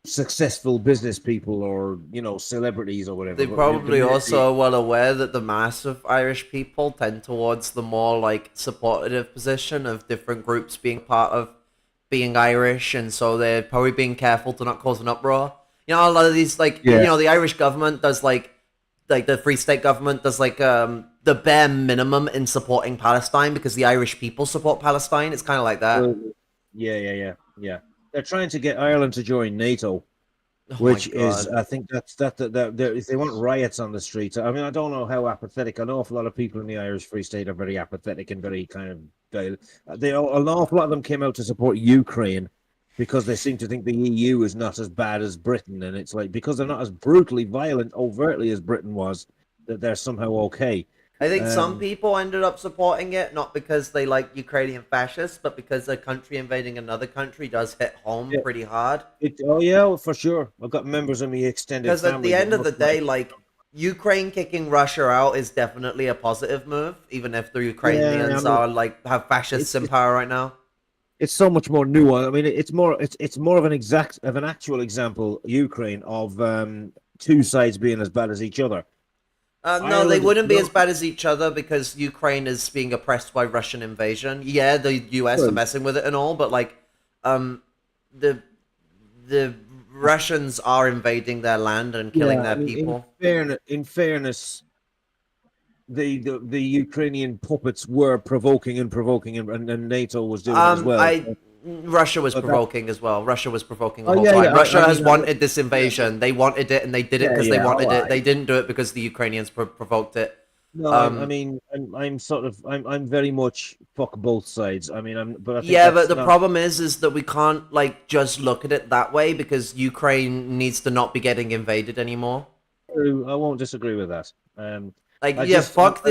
successful business people or celebrities or whatever. They probably also are well aware that the mass of Irish people tend towards the more like supportive position of different groups being part of being Irish, and so they're probably being careful to not cause an uproar. A lot of these the Irish government does like the Free State government does like the bare minimum in supporting Palestine because the Irish people support Palestine. It's kind of like that. Yeah. They're trying to get Ireland to join NATO, which is, I think if they want riots on the streets. I mean, I don't know how apathetic. An awful lot of people in the Irish Free State are very apathetic and very kind of. An awful lot of them came out to support Ukraine because they seem to think the EU is not as bad as Britain, and it's like because they're not as brutally violent overtly as Britain was, that they're somehow okay. I think some people ended up supporting it, not because they like Ukrainian fascists, but because a country invading another country does hit home pretty hard. For sure. I've got members of my extended family. Because at the end of the day, like, Ukraine kicking Russia out is definitely a positive move, even if the Ukrainians have fascists in power right now. It's so much more nuanced. I mean, it's more of an actual example, Ukraine, of two sides being as bad as each other. No, they wouldn't be as bad as each other because Ukraine is being oppressed by Russian invasion. Yeah, the US are messing with it and all, but like, the Russians are invading their land and killing their people. In fairness, the Ukrainian puppets were provoking, and NATO was doing it as well. Russia was provoking as well. Russia was provoking the whole time. Russia has wanted this invasion. They wanted it, and they did it because they wanted it. They didn't do it because the Ukrainians provoked it. No, I mean, I'm very much fuck both sides. I mean, but the problem is that we can't like just look at it that way because Ukraine needs to not be getting invaded anymore. I won't disagree with that. Fuck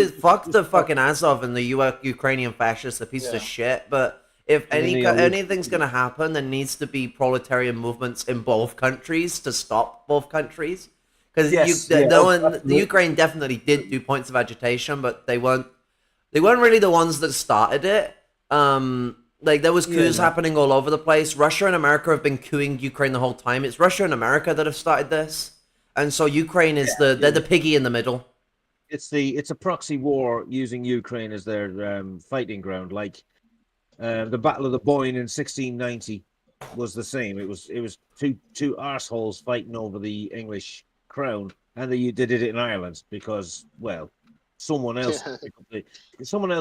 the fucking Azov and the Ukrainian fascists, a piece of shit, but. If anything's going to happen, there needs to be proletarian movements in both countries to stop both countries. Because the Ukraine definitely did do points of agitation, but they weren't really the ones that started it. There was coups happening all over the place. Russia and America have been coupping Ukraine the whole time. It's Russia and America that have started this, and so Ukraine is they're the piggy in the middle. It's a proxy war using Ukraine as their fighting ground, like. The Battle of the Boyne in 1690 was the same. It was two arseholes fighting over the English crown, and they did it in Ireland because someone else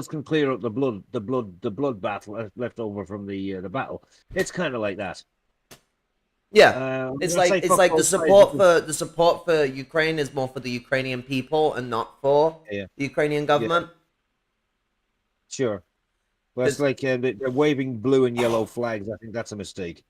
can clear up the blood battle left over from the battle. It's kind of like that. Yeah, it's like the support for Ukraine is more for the Ukrainian people and not for the Ukrainian government. Sure. Well, it's like they're waving blue and yellow flags. I think that's a mistake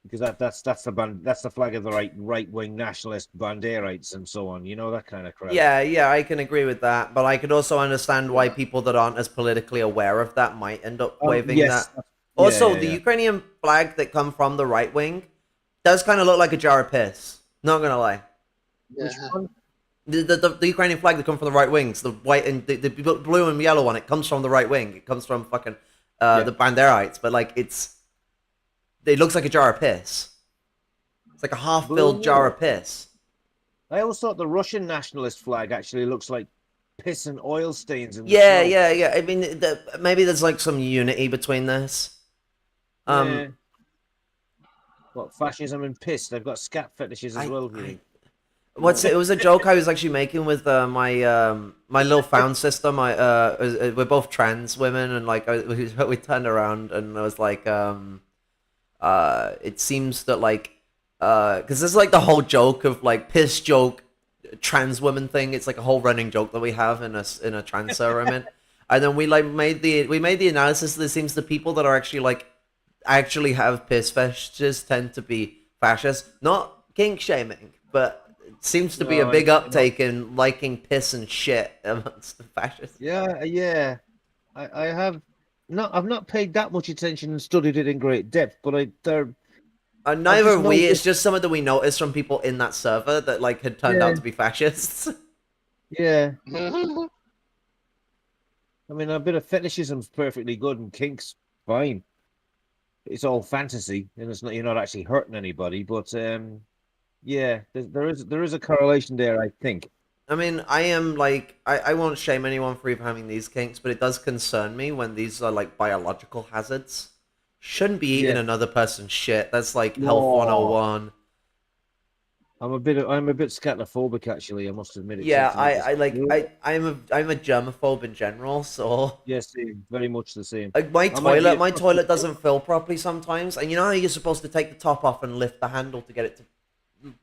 because that's the flag of the right wing nationalist Banderites and so on. That kind of crap. Yeah, I can agree with that, but I could also understand why people that aren't as politically aware of that might end up waving that. Also, the Ukrainian flag that come from the right wing does kind of look like a jar of piss. Not gonna lie. Which one? The Ukrainian flag that come from the right wings, the white and the blue and yellow one, it comes from the right wing. It comes from fucking the Banderites, but like it looks like a jar of piss. It's like a half-filled jar of piss. I always thought the Russian nationalist flag actually looks like piss and oil stains in the Yeah, snow. yeah. I mean, maybe there's like some unity between this. Yeah. What, fascism and piss? They've got scat fetishes as well. It was a joke I was actually making with my my little found sister. We're both trans women, and like we turned around and I was like, it seems that like because there's like the whole joke of like piss joke trans women thing. It's like a whole running joke that we have in a trans server I'm in. And then we made the analysis that it seems the people that are actually have piss fetishes tend to be fascists, not kink shaming, but it seems to be a big uptake in liking piss and shit amongst the fascists. Yeah. I've not paid that much attention and studied it in great depth, but neither have we. It's just something that we noticed from people in that server that like had turned out to be fascists. Yeah. I mean, a bit of fetishism's perfectly good, and kink's fine. It's all fantasy, and you're not actually hurting anybody. But yeah, there is a correlation there, I think. I mean, I won't shame anyone for even having these kinks, but it does concern me when these are like biological hazards. Shouldn't be eating another person's shit. That's like Health 101. I'm a bit scatophobic, actually. I must admit it. Yeah, I'm a germaphobe in general, so yes, very much the same. Like my toilet doesn't fill properly sometimes, and you know how you're supposed to take the top off and lift the handle to get it to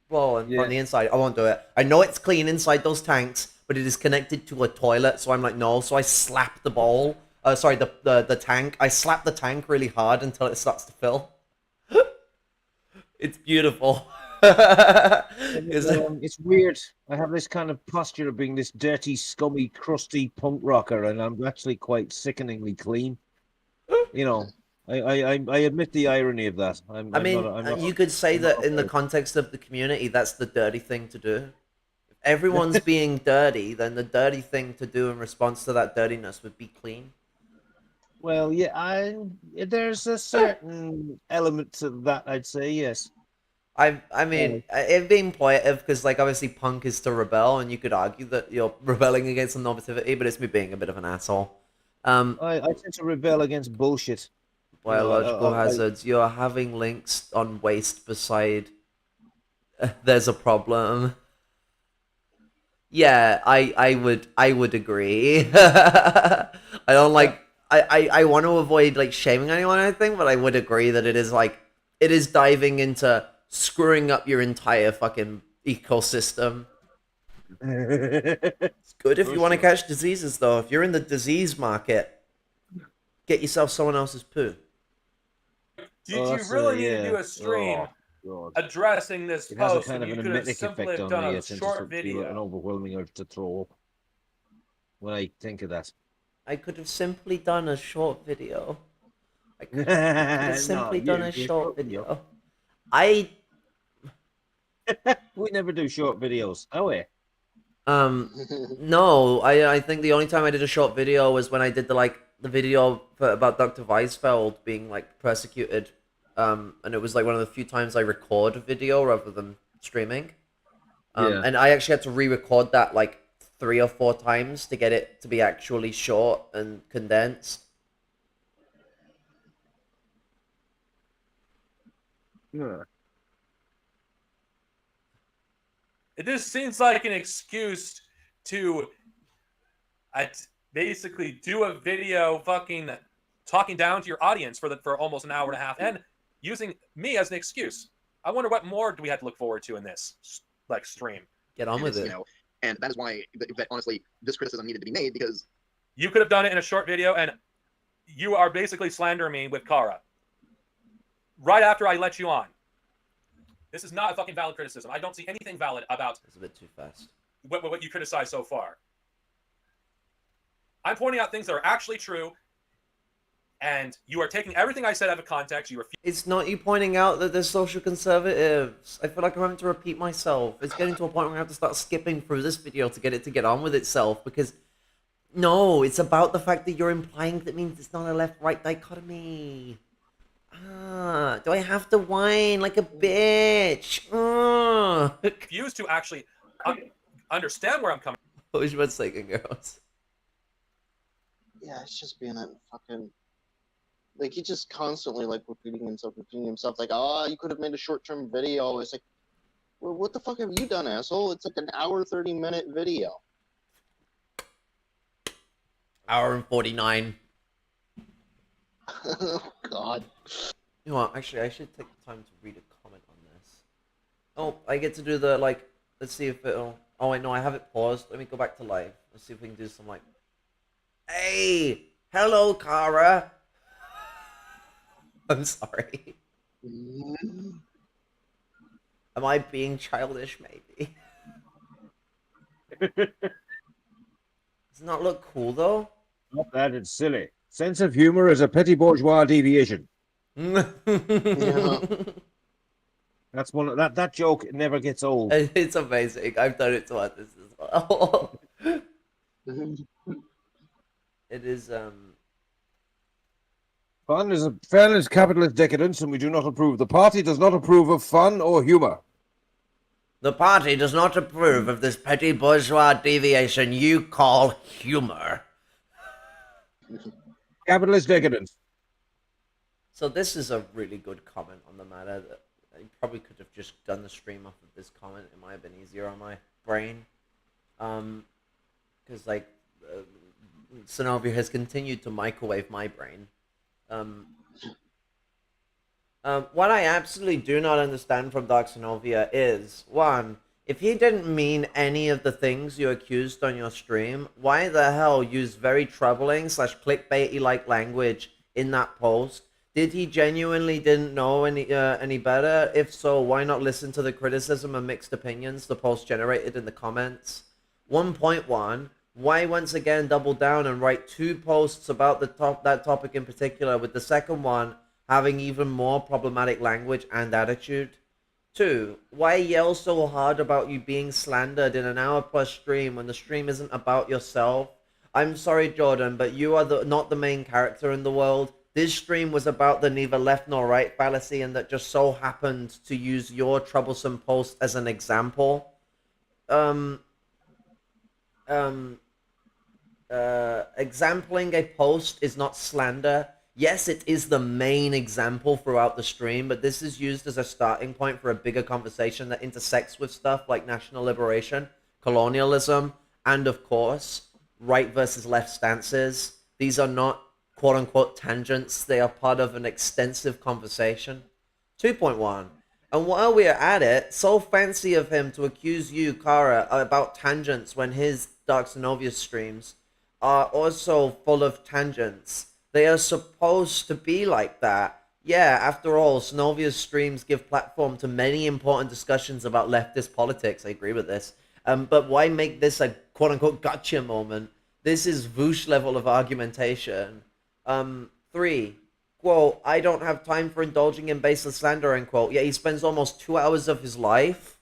flow from the inside. I won't do it. I know it's clean inside those tanks, but it is connected to a toilet, so I'm like, no. So I slap the bowl. Sorry, the tank. I slap the tank really hard until it starts to fill. It's beautiful. It's weird. I have this kind of posture of being this dirty, scummy, crusty punk rocker, and I'm actually quite sickeningly clean. You know, I admit the irony of that. You could say that in the context of the community, that's the dirty thing to do. If everyone's being dirty, then the dirty thing to do in response to that dirtiness would be clean. Well, yeah, there's a certain element to that, I'd say, yes. I mean, it being poetic because, like, obviously punk is to rebel, and you could argue that you're rebelling against some normativity, but it's me being a bit of an asshole. I tend to rebel against bullshit. Biological hazards. You're having links on waste beside. There's a problem. Yeah, I would agree. I don't like. I want to avoid like shaming anyone or anything, but I would agree that it is diving into screwing up your entire fucking ecosystem. It's good if you want to catch diseases, though. If you're in the disease market, get yourself someone else's poo. Did you really need to do a stream addressing this post when you could have simply done a short video? An overwhelming urge to throw up when I think of that. I could have simply done a short video. I could have simply done a short video. We never do short videos, are we? No. I think the only time I did a short video was when I did the video about Dr. Weisfeld being like persecuted. And it was like one of the few times I record a video rather than streaming. And I actually had to re-record that like 3 or 4 times to get it to be actually short and condensed. Yeah. It just seems like an excuse to basically do a video fucking talking down to your audience for almost an hour and a half and using me as an excuse. I wonder what more do we have to look forward to in this stream. Get on with it. You know, and that is why that honestly this criticism needed to be made, because you could have done it in a short video, and you are basically slandering me with Kara right after I let you on. This is not a fucking valid criticism. I don't see anything valid about. It's a bit too fast. What you criticized so far. I'm pointing out things that are actually true. And you are taking everything I said out of context. You are It's not you pointing out that there's social conservatives. I feel like I'm having to repeat myself. It's getting to a point where I have to start skipping through this video to get on with itself, because no, it's about the fact that you're implying that means it's not a left-right dichotomy. Do I have to whine like a bitch? refuse to actually understand where I'm coming. What was you about to say, girls? Yeah, it's just being a fucking. Like, he just constantly, like, repeating himself, like, oh, you could have made a short-term video. It's like, well, what the fuck have you done, asshole? It's like an hour, 30-minute video. Hour and 49. Oh, God. You know what, actually, I should take the time to read a comment on this. Oh, I get to do the, like, let's see if it'll... Oh, wait, no, I have it paused. Let me go back to live. Let's see if we can do some, like... Hey! Hello, Kara! I'm sorry. Am I being childish, maybe? Does it not look cool, though? Not that, it's silly. Sense of humor is a petty bourgeois deviation. Yeah. That's one. That joke never gets old. It's amazing. I've done it to others as well. It is, Fun is capitalist decadence, and we do not approve. The party does not approve of fun or humor. The party does not approve of this petty bourgeois deviation you call humor. Capitalist decadence. So this is a really good comment on the matter. That I probably could have just done the stream off of this comment. It might have been easier on my brain. Because, like, Synovia has continued to microwave my brain. What I absolutely do not understand from Dark Synovia is, one, if he didn't mean any of the things you accused on your stream, why the hell use very troubling / clickbaity-like language in that post? Did he genuinely didn't know any better? If so, why not listen to the criticism and mixed opinions the post generated in the comments? 1.1, why once again double down and write 2 posts about that topic in particular, with the second one having even more problematic language and attitude? 2, why yell so hard about you being slandered in an hour-plus stream when the stream isn't about yourself? I'm sorry, Jordan, but you are not the main character in the world. This stream was about the neither left nor right fallacy, and that just so happened to use your troublesome post as an example. Exampling a post is not slander. Yes, it is the main example throughout the stream, but this is used as a starting point for a bigger conversation that intersects with stuff like national liberation, colonialism, and of course, right versus left stances. These are not quote-unquote tangents. They are part of an extensive conversation. 2.1. And while we are at it, so fancy of him to accuse you, Kara, about tangents when his Dark Synovia streams are also full of tangents. They are supposed to be like that. Yeah, after all, Synovia's streams give platform to many important discussions about leftist politics. I agree with this. But why make this a quote-unquote gotcha moment? This is Voosh level of argumentation. 3, quote, I don't have time for indulging in baseless slander, end quote. Yeah, he spends almost 2 hours of his life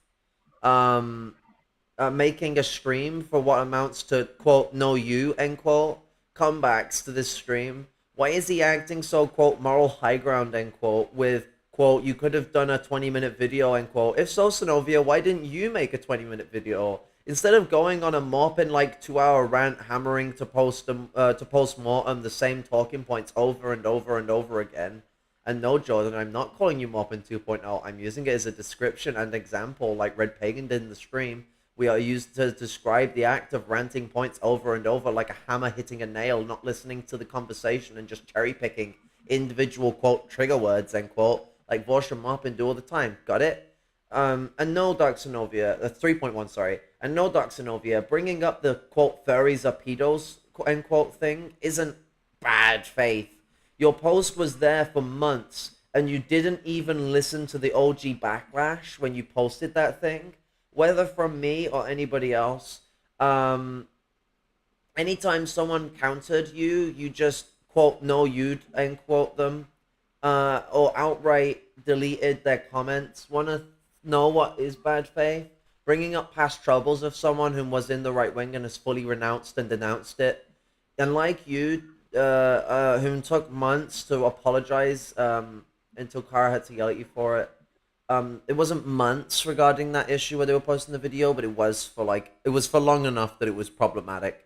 making a stream for what amounts to, quote, know you, end quote, comebacks to this stream. Why is he acting so, quote, moral high ground, end quote, with, quote, you could have done a 20-minute video, end quote. If so, Synovia, why didn't you make a 20-minute video? Instead of going on a mopping like 2-hour rant, hammering to post-mortem the same talking points over and over and over again. And no, Jordan, I'm not calling you Moppin 2.0. I'm using it as a description and example like Red Pagan did in the stream. We are used to describe the act of ranting points over and over like a hammer hitting a nail, not listening to the conversation and just cherry-picking individual, quote, trigger words, end quote, like Vosh and Moppin do all the time. Got it? And no, Dark Synovia, 3.1, sorry. And no, Dark Synovia, bringing up the, quote, furries are pedos, end quote, thing isn't bad faith. Your post was there for months, and you didn't even listen to the OG backlash when you posted that thing, whether from me or anybody else. Anytime someone countered you, you just quote no you'd end quote them, or outright deleted their comments. Want to know what is bad faith? Bringing up past troubles of someone who was in the right wing and has fully renounced and denounced it, and like you, whom took months to apologize, until Kara had to yell at you for it. It wasn't months regarding that issue where they were posting the video, but it was for long enough that it was problematic.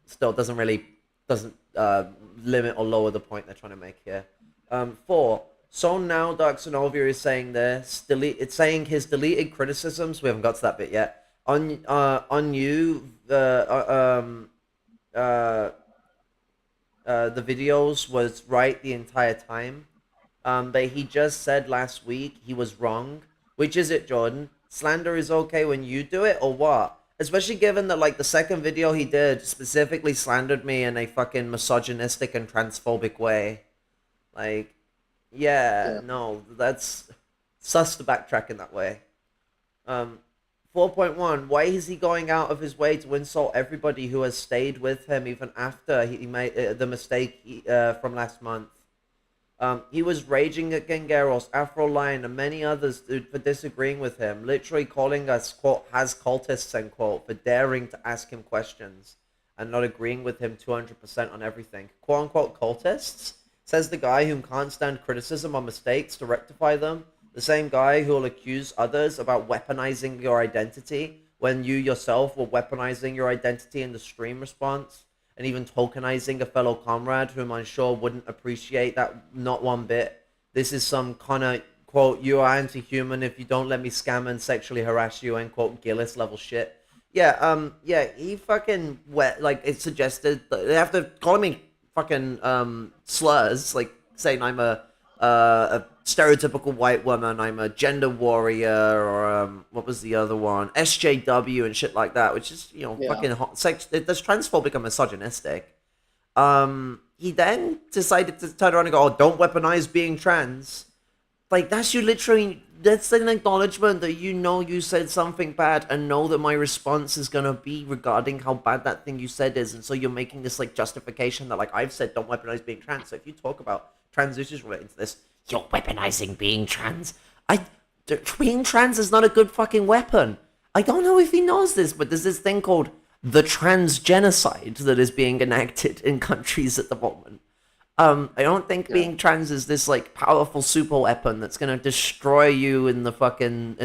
Still doesn't limit or lower the point they're trying to make here. 4. So now Dark Synovia is saying this. It's saying his deleted criticisms. We haven't got to that bit yet. On you, the videos was right the entire time. But he just said last week he was wrong. Which is it, Jordan? Slander is okay when you do it, or what? Especially given that, like, the second video he did specifically slandered me in a fucking misogynistic and transphobic way. Like, yeah. No, that's sus to backtrack in that way. 4.1, why is he going out of his way to insult everybody who has stayed with him even after he made the mistake from last month? He was raging at Gengaros, Afro Lion, and many others for disagreeing with him, literally calling us, quote, has cultists, end quote, for daring to ask him questions and not agreeing with him 200% on everything. Quote unquote cultists? Says the guy who can't stand criticism on mistakes to rectify them. The same guy who will accuse others about weaponizing your identity when you yourself were weaponizing your identity in the stream response, and even tokenizing a fellow comrade whom I'm sure wouldn't appreciate that not one bit. This is some kind of, quote, you are anti-human if you don't let me scam and sexually harass you, end quote, Gillis level shit. Yeah, he fucking it suggested, they have to call me fucking, slurs, like saying I'm a stereotypical white woman, I'm a gender warrior, or what was the other one? SJW and shit like that, which is, fucking hot. That's transphobic and misogynistic. He then decided to turn around and go, oh, don't weaponize being trans. Like, that's an acknowledgement that you said something bad and know that my response is gonna be regarding how bad that thing you said is, and so you're making this, like, justification that, like, I've said don't weaponize being trans, so if you talk about trans issues relating to this, you're weaponizing being trans. Being trans is not a good fucking weapon. I don't know if he knows this, but there's this thing called the trans genocide that is being enacted in countries at the moment. I don't think being trans is this, like, powerful super weapon that's gonna destroy you in the fucking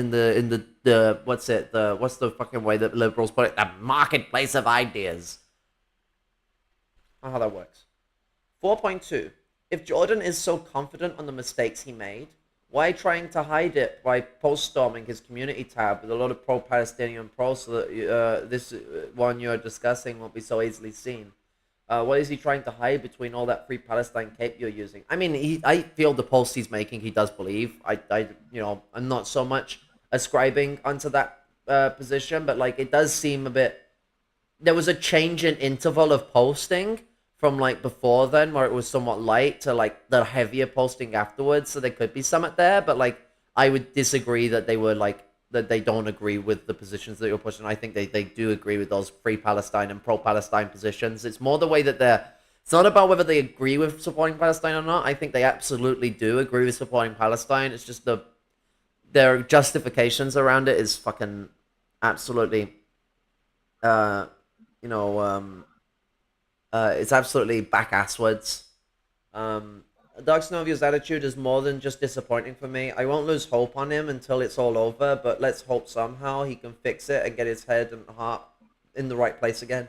what's the fucking way that liberals put it, the marketplace of ideas. I don't know how that works. 4.2. If Jordan is so confident on the mistakes he made, why trying to hide it by post-storming his community tab with a lot of pro-Palestinian pros so that this one you're discussing won't be so easily seen? What is he trying to hide between all that Free Palestine cape you're using? I mean, I feel the posts he's making, he does believe. I'm not so much ascribing onto that position, but, like, it does seem a bit... There was a change in interval of posting from, like, before then, where it was somewhat light, to, like, the heavier posting afterwards, so there could be some at there, but, like, I would disagree that they were, like, that they don't agree with the positions that you're pushing. I think they do agree with those Free Palestine and pro-Palestine positions. It's more the way that it's not about whether they agree with supporting Palestine or not. I think they absolutely do agree with supporting Palestine. It's just their justifications around it is fucking absolutely, it's absolutely back-asswards. Dark Synovia's attitude is more than just disappointing for me. I won't lose hope on him until it's all over, but let's hope somehow he can fix it and get his head and heart in the right place again.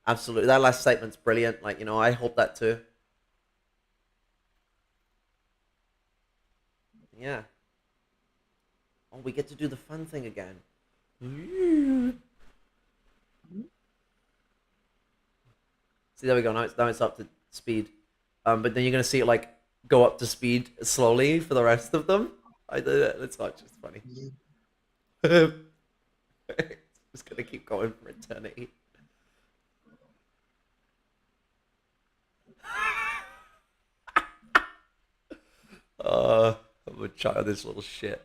Absolutely. That last statement's brilliant. Like, I hope that too. Yeah. Oh, we get to do the fun thing again. See, there we go. Now it's up to speed. But then you're gonna see it, like, go up to speed slowly for the rest of them. It's not just funny. It's just gonna keep going for eternity. I'm a childish little shit.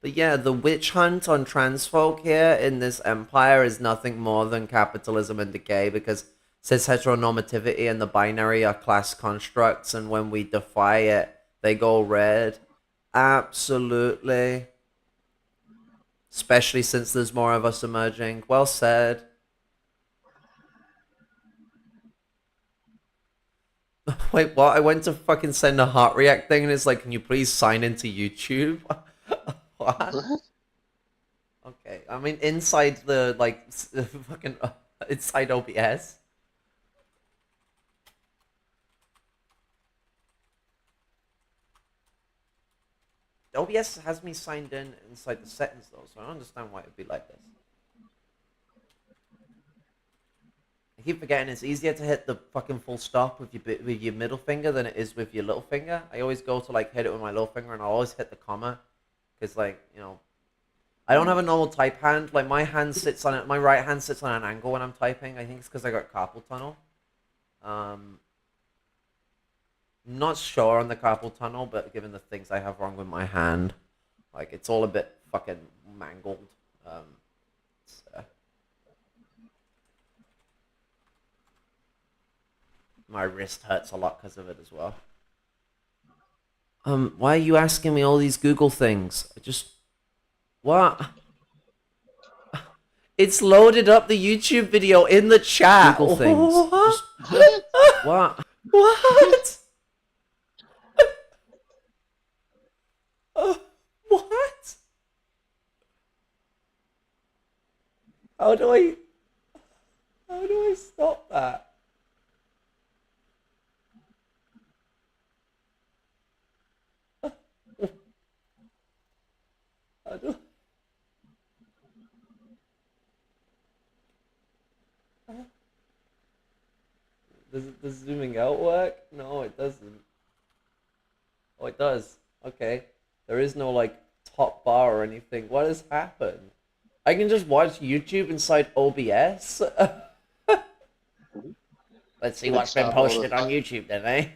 But yeah, the witch hunt on trans folk here in this empire is nothing more than capitalism and decay, because cis heteronormativity and the binary are class constructs, and when we defy it, they go red. Absolutely. Especially since there's more of us emerging. Well said. Wait, what? I went to fucking send a heart react thing and it's like, can you please sign into YouTube? What? Okay, I mean, inside the, like, fucking, inside OBS. OBS has me signed in inside the settings though, so I don't understand why it'd be like this. I keep forgetting it's easier to hit the fucking full stop with your middle finger than it is with your little finger. I always go to like hit it with my little finger and I always hit the comma, because like, you know, I don't have a normal type hand. Like my hand sits on it, my right hand sits on an angle when I'm typing. I think it's because I got carpal tunnel. Not sure on the carpal tunnel, but given the things I have wrong with my hand, like it's all a bit fucking mangled. My wrist hurts a lot because of it as well. Why are you asking me all these Google things? What? It's loaded up the YouTube video in the chat. Google things. What? What? What? How do I stop that? Does zooming out work? No, it doesn't. Oh, it does. Okay. There is no, like, top bar or anything. What has happened? I can just watch YouTube inside OBS? Let's see what's been posted on YouTube then, eh?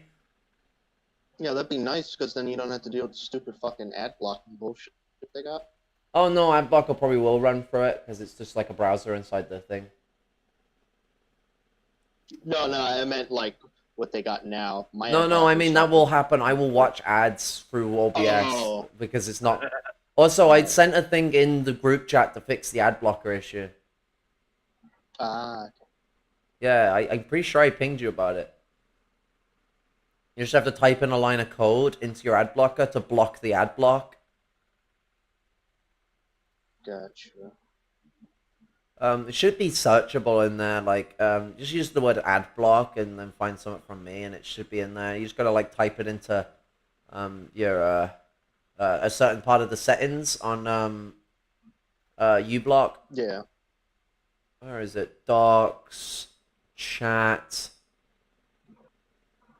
Yeah, that'd be nice, because then you don't have to deal with the stupid fucking ad blocking bullshit they got. Oh no, AdBlocker probably will run through it, because it's just like a browser inside the thing. No, I meant like what they got now. No, I mean that will happen. I will watch ads through OBS because it's not. Also, I sent a thing in the group chat to fix the ad blocker issue. Yeah, I'm pretty sure I pinged you about it. You just have to type in a line of code into your ad blocker to block the ad block. Gotcha. It should be searchable in there. Like, just use the word ad block and then find something from me, and it should be in there. You just gotta like type it into your a certain part of the settings on uBlock. Yeah. Where is it? Docs, chat.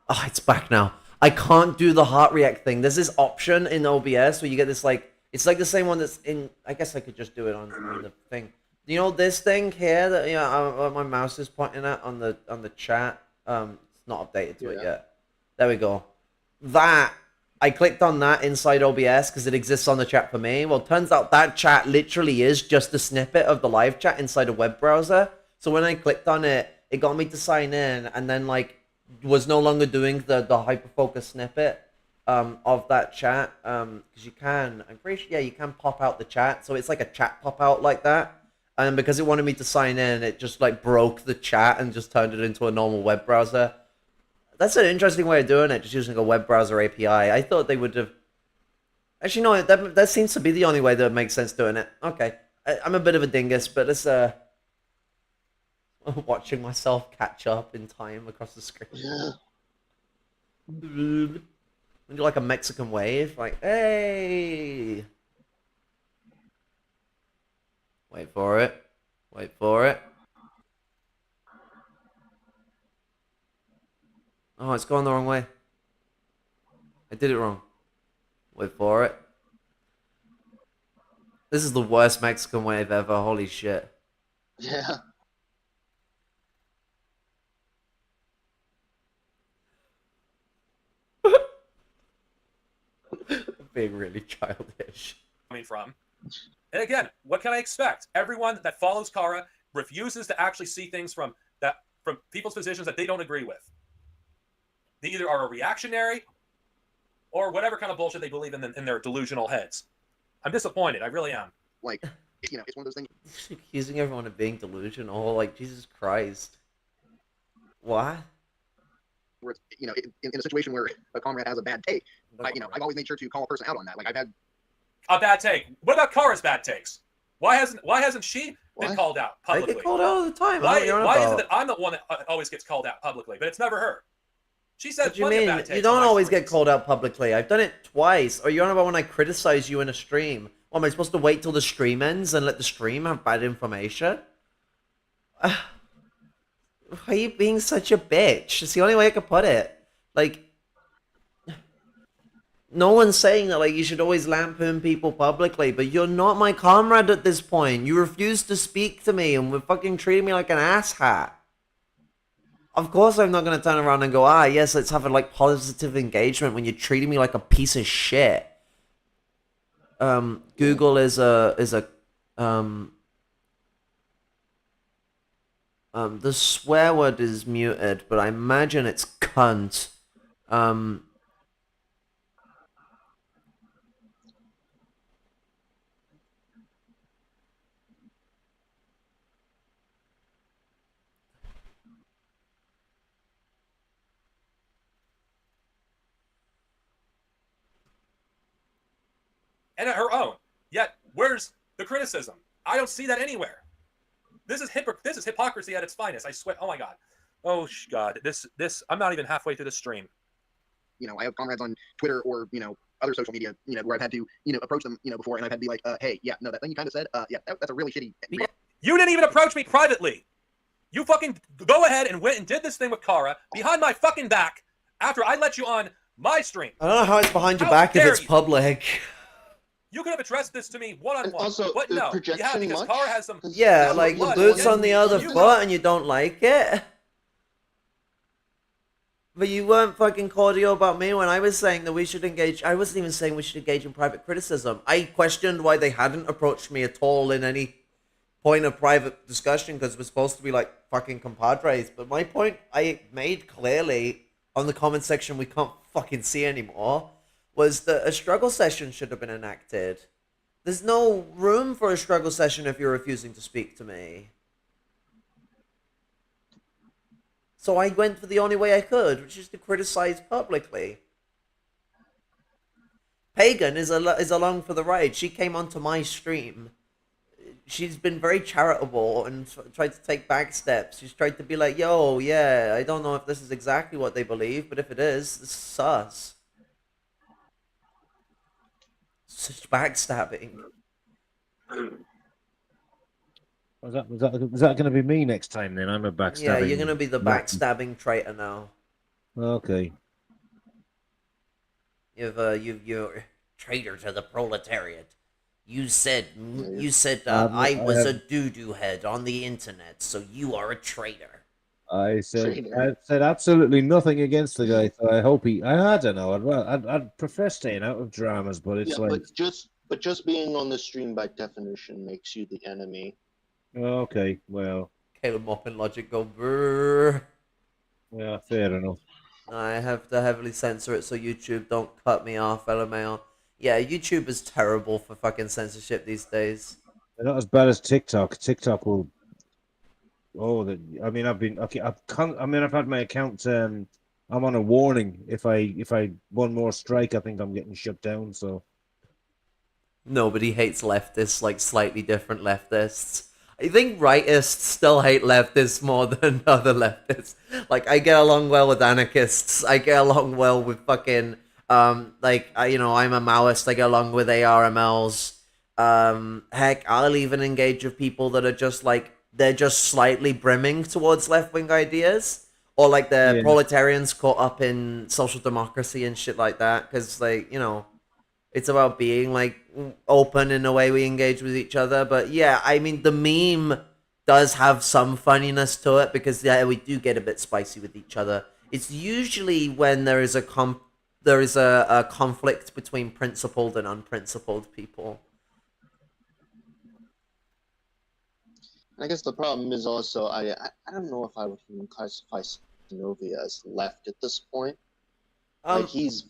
Oh, it's back now. I can't do the heart react thing. There's this option in OBS where you get this like, it's like the same one that's in. I guess I could just do it on the thing. You know this thing here that my mouse is pointing at on the chat. It's not updated to it yet. There we go. That I clicked on that inside OBS because it exists on the chat for me. Well, turns out that chat literally is just a snippet of the live chat inside a web browser. So when I clicked on it, it got me to sign in, and then like was no longer doing the hyperfocus snippet of that chat because you can. I'm pretty sure you can pop out the chat. So it's like a chat pop out like that. And because it wanted me to sign in, it just like broke the chat and just turned it into a normal web browser. That's an interesting way of doing it, just using a web browser API. I thought they would have... Actually, no, that seems to be the only way that makes sense doing it. Okay, I'm a bit of a dingus, but it's watching myself catch up in time across the screen. And do like a Mexican wave, like, hey! Wait for it. Wait for it. Oh, it's going the wrong way. I did it wrong. Wait for it. This is the worst Mexican wave ever. Holy shit. Yeah. Being really childish. coming from. And again, what can I expect? Everyone that follows Kara refuses to actually see things from people's positions that they don't agree with. They either are a reactionary or whatever kind of bullshit they believe in their delusional heads. I'm disappointed. I really am. Like, you know, it's one of those things. Accusing everyone of being delusional, like, Jesus Christ. What? Where it's, you know, in a situation where a comrade has a bad take, I've always made sure to call a person out on that. Like, I've had a bad take. What about Kara's bad takes? Why hasn't she been called out I publicly? get called out all the time. Why is it that I'm the one that always gets called out publicly, but it's never her? She said What do you plenty of mean? bad takes You don't on my always streams. get called out publicly. I've done it twice. Are you on about when I criticize you in a stream? What, am I supposed to wait till the stream ends and let the stream have bad information? Why are you being such a bitch? It's the only way I could put it. Like, no one's saying that, like, you should always lampoon people publicly, but you're not my comrade at this point. You refuse to speak to me and we're fucking treating me like an asshat. Of course I'm not going to turn around and go, yes, let's have a, like, positive engagement when you're treating me like a piece of shit. Google is the swear word is muted, but I imagine it's cunt. And at her own. Yet, where's the criticism? I don't see that anywhere. This is hypocrisy at its finest. I swear. Oh my god. Oh god. This. I'm not even halfway through the stream. You know, I have comrades on Twitter or, you know, other social media, you know, where I've had to, you know, approach them, you know, before, and I've had to be like, hey, yeah, no, that thing you kind of said, that's a really shitty. You didn't even approach me privately. You fucking go ahead and went and did this thing with Kara behind my fucking back after I let you on my stream. I don't know how it's behind your How back if dare it's you? public. You could have addressed this to me one-on-one. And also, but the no, you have projection because much? Kara has some... Yeah, some like, the blood. boot's on the other You foot and you don't like it? But you weren't fucking cordial about me when I was saying that we should engage. I wasn't even saying we should engage in private criticism. I questioned why they hadn't approached me at all in any point of private discussion because we're supposed to be like fucking compadres. But my point I made clearly on the comment section we can't fucking see anymore was that a struggle session should have been enacted. There's no room for a struggle session if you're refusing to speak to me. So I went for the only way I could, which is to criticize publicly. Pagan is along for the ride. She came onto my stream. She's been very charitable and tried to take back steps. She's tried to be like, yo, yeah, I don't know if this is exactly what they believe, but if it is, this is sus. Such backstabbing. Was that going to be me next time then? I'm a backstabbing. Yeah, you're going to be the backstabbing traitor now. Okay. You're traitor to the proletariat. You said I was a doo-doo head on the internet, so you are a traitor. I said absolutely nothing against the guy. So I hope I don't know. I'd prefer staying out of dramas, but it's like. But just being on the stream by definition makes you the enemy. Okay, well. Caleb Mop and Logic go brrr. Yeah, fair enough. I have to heavily censor it so YouTube don't cut me off, LMAO. Yeah, YouTube is terrible for fucking censorship these days. They're not as bad as TikTok. TikTok will. I've had my account. I'm on a warning. If I one more strike, I think I'm getting shut down. So. Nobody hates leftists like slightly different leftists. I think rightists still hate leftists more than other leftists. Like, I get along well with anarchists. I get along well with fucking, I'm a Maoist. I get along with ARMLs. Heck, I'll even engage with people that are just like, they're just slightly brimming towards left-wing ideas. Or like the proletarians caught up in social democracy and shit like that. Because, like, you know, it's about being, like, open in the way we engage with each other. But, yeah, I mean, the meme does have some funniness to it because, yeah, we do get a bit spicy with each other. It's usually when there is a conflict between principled and unprincipled people. I guess the problem is also I don't know if I would even classify Synovia as left at this point. Like Um, he's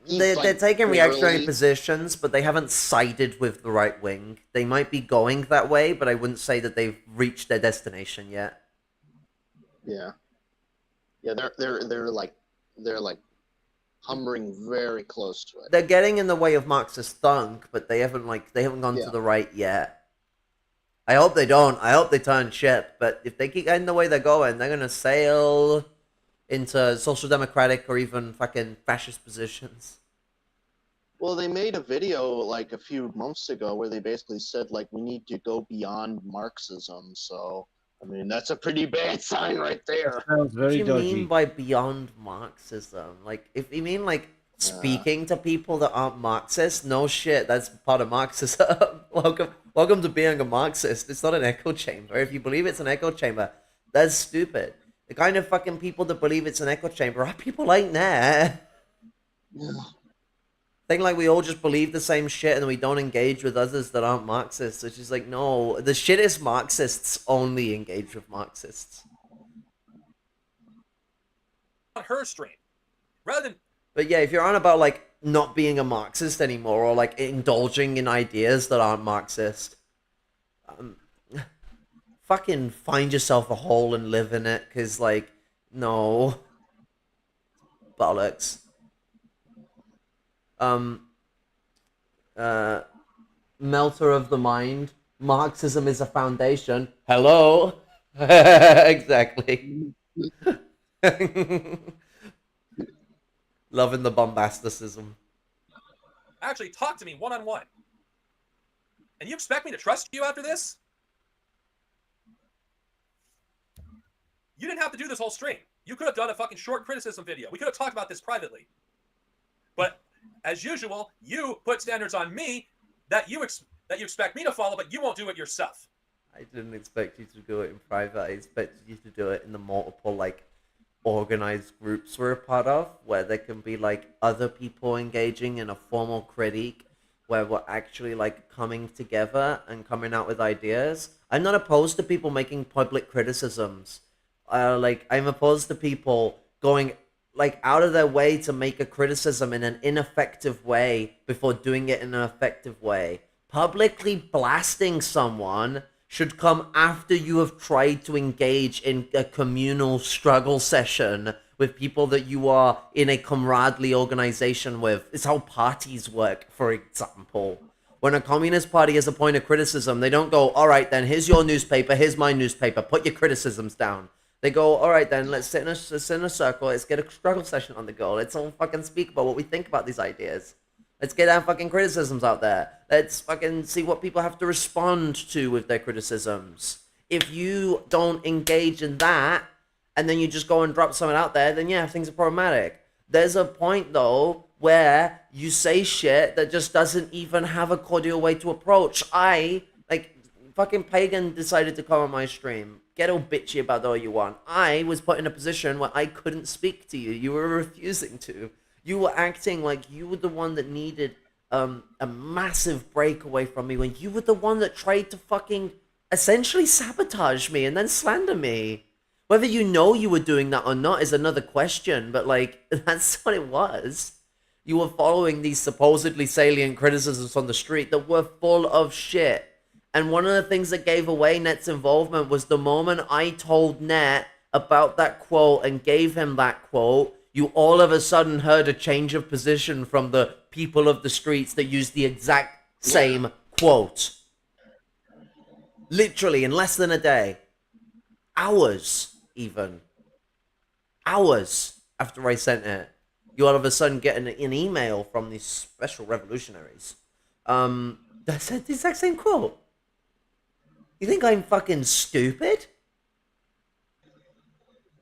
they're like taking reactionary barely. positions, but they haven't sided with the right wing. They might be going that way, but I wouldn't say that they've reached their destination yet. Yeah. Yeah, they're like hovering very close to it. They're getting in the way of Marxist thunk, but they haven't gone to Yeah. the right yet. I hope they don't. I hope they turn ship. But if they keep getting the way they're going, they're gonna sail into social democratic or even fucking fascist positions. Well, they made a video like a few months ago where they basically said like we need to go beyond Marxism. So I mean that's a pretty bad sign right there. Sounds What do very you mean dodgy. by beyond Marxism? Like, if you mean like speaking to people that aren't Marxist, no shit, that's part of Marxism. Welcome to being a Marxist. It's not an echo chamber. If you believe it's an echo chamber, that's stupid. The kind of fucking people that believe it's an echo chamber are people like that. Think like we all just believe the same shit and we don't engage with others that aren't Marxists. Which is like, no, the shittest Marxists only engage with Marxists. On her stream, rather than But yeah, if you're on about like not being a Marxist anymore or like indulging in ideas that aren't Marxist, um, fucking find yourself a hole and live in it. Cause like, no, bollocks. Um, Melter of the mind. Marxism is a foundation. Hello. Exactly. Loving the bombasticism. actually talk to me one-on-one. And you expect me to trust you after this? You didn't have to do this whole stream. You could have done a fucking short criticism video. We could have talked about this privately. But as usual, you put standards on me that you expect me to follow, but you won't do it yourself. I didn't expect you to do it in private. I expected you to do it in the multiple like organized groups we're a part of, where there can be like other people engaging in a formal critique, where we're actually like coming together and coming out with ideas. I'm not opposed to people making public criticisms. Like I'm opposed to people going like out of their way to make a criticism in an ineffective way before doing it in an effective way. Publicly blasting someone should come after you have tried to engage in a communal struggle session with people that you are in a camaraderie organization with. It's how parties work, for example. When a communist party has a point of criticism, they don't go, all right, then here's your newspaper, here's my newspaper, put your criticisms down. They go, all right, then let's sit in a circle, let's get a struggle session on the go. Let's all fucking speak about what we think about these ideas. Let's get our fucking criticisms out there. Let's fucking see what people have to respond to with their criticisms. If you don't engage in that, and then you just go and drop something out there, then yeah, things are problematic. There's a point, though, where you say shit that just doesn't even have a cordial way to approach. Fucking Pagan decided to come on my stream. Get all bitchy about all you want. I was put in a position where I couldn't speak to you. You were refusing to. You were acting like you were the one that needed a massive break away from me when you were the one that tried to fucking essentially sabotage me and then slander me. Whether you know you were doing that or not is another question, but like, that's what it was. You were following these supposedly salient criticisms on the street that were full of shit. And one of the things that gave away Net's involvement was the moment I told Net about that quote and gave him that quote, you all of a sudden heard a change of position from the people of the streets that used the exact same quote. Literally in less than a day. Hours, even. Hours after I sent it. You all of a sudden get an email from these special revolutionaries. That said the exact same quote. You think I'm fucking stupid?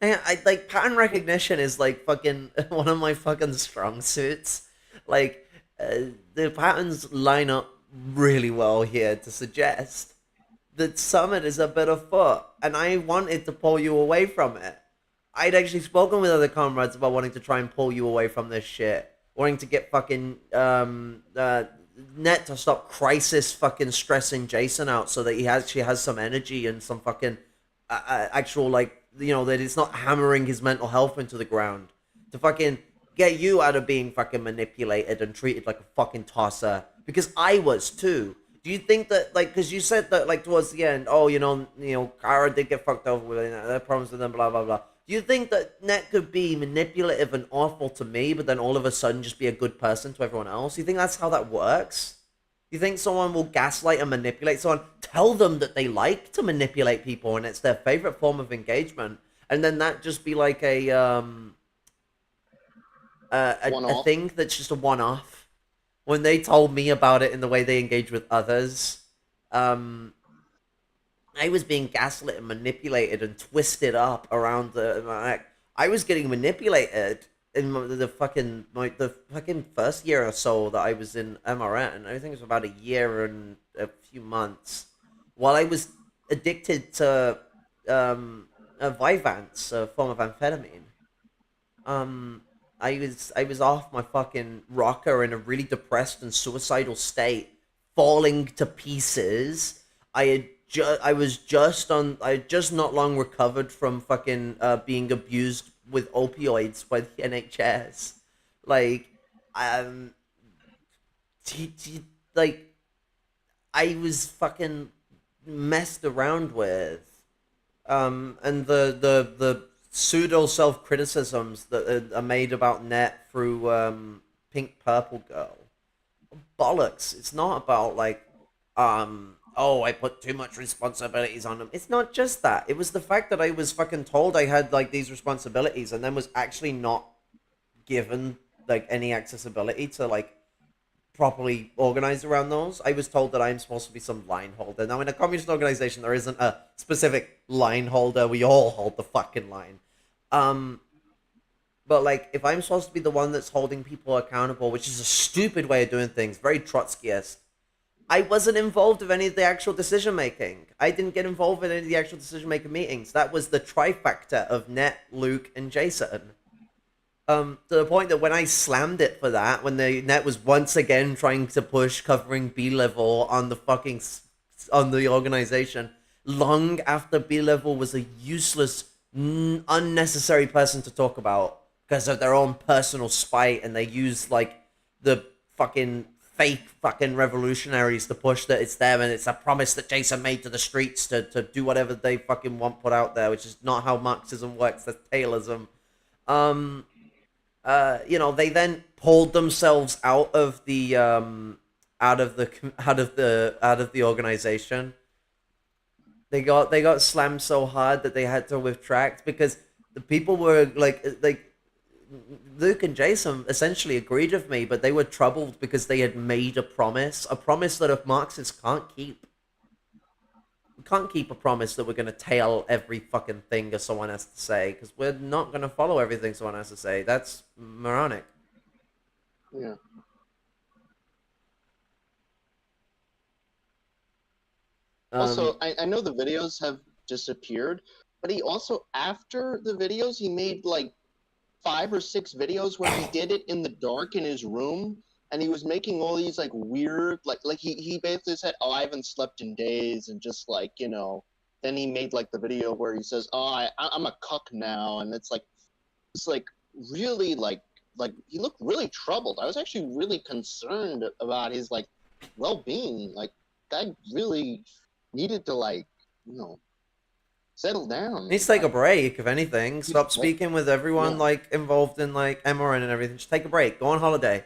I like pattern recognition is like fucking one of my fucking strong suits. Like the patterns line up really well here to suggest that Summit is a bit afoot, and I wanted to pull you away from it. I'd actually spoken with other comrades about wanting to try and pull you away from this shit, wanting to get fucking Net to stop crisis fucking stressing Jason out so that he actually has some energy and some fucking actual, like, you know, that it's not hammering his mental health into the ground. To fucking get you out of being fucking manipulated and treated like a fucking tosser. Because I was too. Do you think that, like, because you said that, like, towards the end, oh, you know, Kara did get fucked over with their problems with them, blah, blah, blah. Do you think that Net could be manipulative and awful to me, but then all of a sudden just be a good person to everyone else? Do you think that's how that works? Do you think someone will gaslight and manipulate someone, tell them that they like to manipulate people and it's their favorite form of engagement, and then that just be like a thing that's just a one-off? When they told me about it in the way they engage with others, I was being gaslit and manipulated and twisted up around I was getting manipulated in the fucking first year or so that I was in MRN. I think it was about a year and a few months, while I was addicted to Vyvanse, a form of amphetamine. I was off my fucking rocker in a really depressed and suicidal state, falling to pieces. I had just not long recovered from fucking being abused with opioids by the NHS. Like, like, I was fucking messed around with, and the pseudo self-criticisms that are made about Net through Pink Purple Girl. Bollocks. It's not about, like, oh, I put too much responsibilities on them. It's not just that. It was the fact that I was fucking told I had, like, these responsibilities and then was actually not given, like, any accessibility to, like, properly organized around those. I was told that I'm supposed to be some line holder. Now, in a communist organization, there isn't a specific line holder. We all hold the fucking line. But, like, if I'm supposed to be the one that's holding people accountable, which is a stupid way of doing things, very Trotskyist, I wasn't involved with any of the actual decision-making. I didn't get involved in any of the actual decision-making meetings. That was the trifecta of Net, Luke, and Jason. To the point that when I slammed it for that, when the Net was once again trying to push covering B-level on the fucking on the organization, long after B-level was a useless, unnecessary person to talk about because of their own personal spite, and they used, like, the fucking fake fucking revolutionaries to push that it's them and it's a promise that Jason made to the streets to do whatever they fucking want put out there, which is not how Marxism works. That's Taylorism. You know, they then pulled themselves out of the organization. They got slammed so hard that they had to retract because the people were like Luke and Jason essentially agreed with me, but they were troubled because they had made a promise that a Marxist can't keep. We can't keep a promise that we're going to tail every fucking thing that someone has to say, because we're not going to follow everything someone has to say. That's moronic. Yeah. Also, I know the videos have disappeared, but he also, after the videos, he made like 5 or 6 videos where he did it in the dark in his room, and he was making all these like weird, like he basically said, "Oh, I haven't slept in days," and just like, you know. Then he made like the video where he says, "Oh, I'm a cuck now," and it's like really like he looked really troubled. I was actually really concerned about his like well-being. Like, that really needed to, like, you know, settle down. Needs to take a break, if anything. Stop speaking with everyone like involved in like MRN and everything. Just take a break. Go on holiday.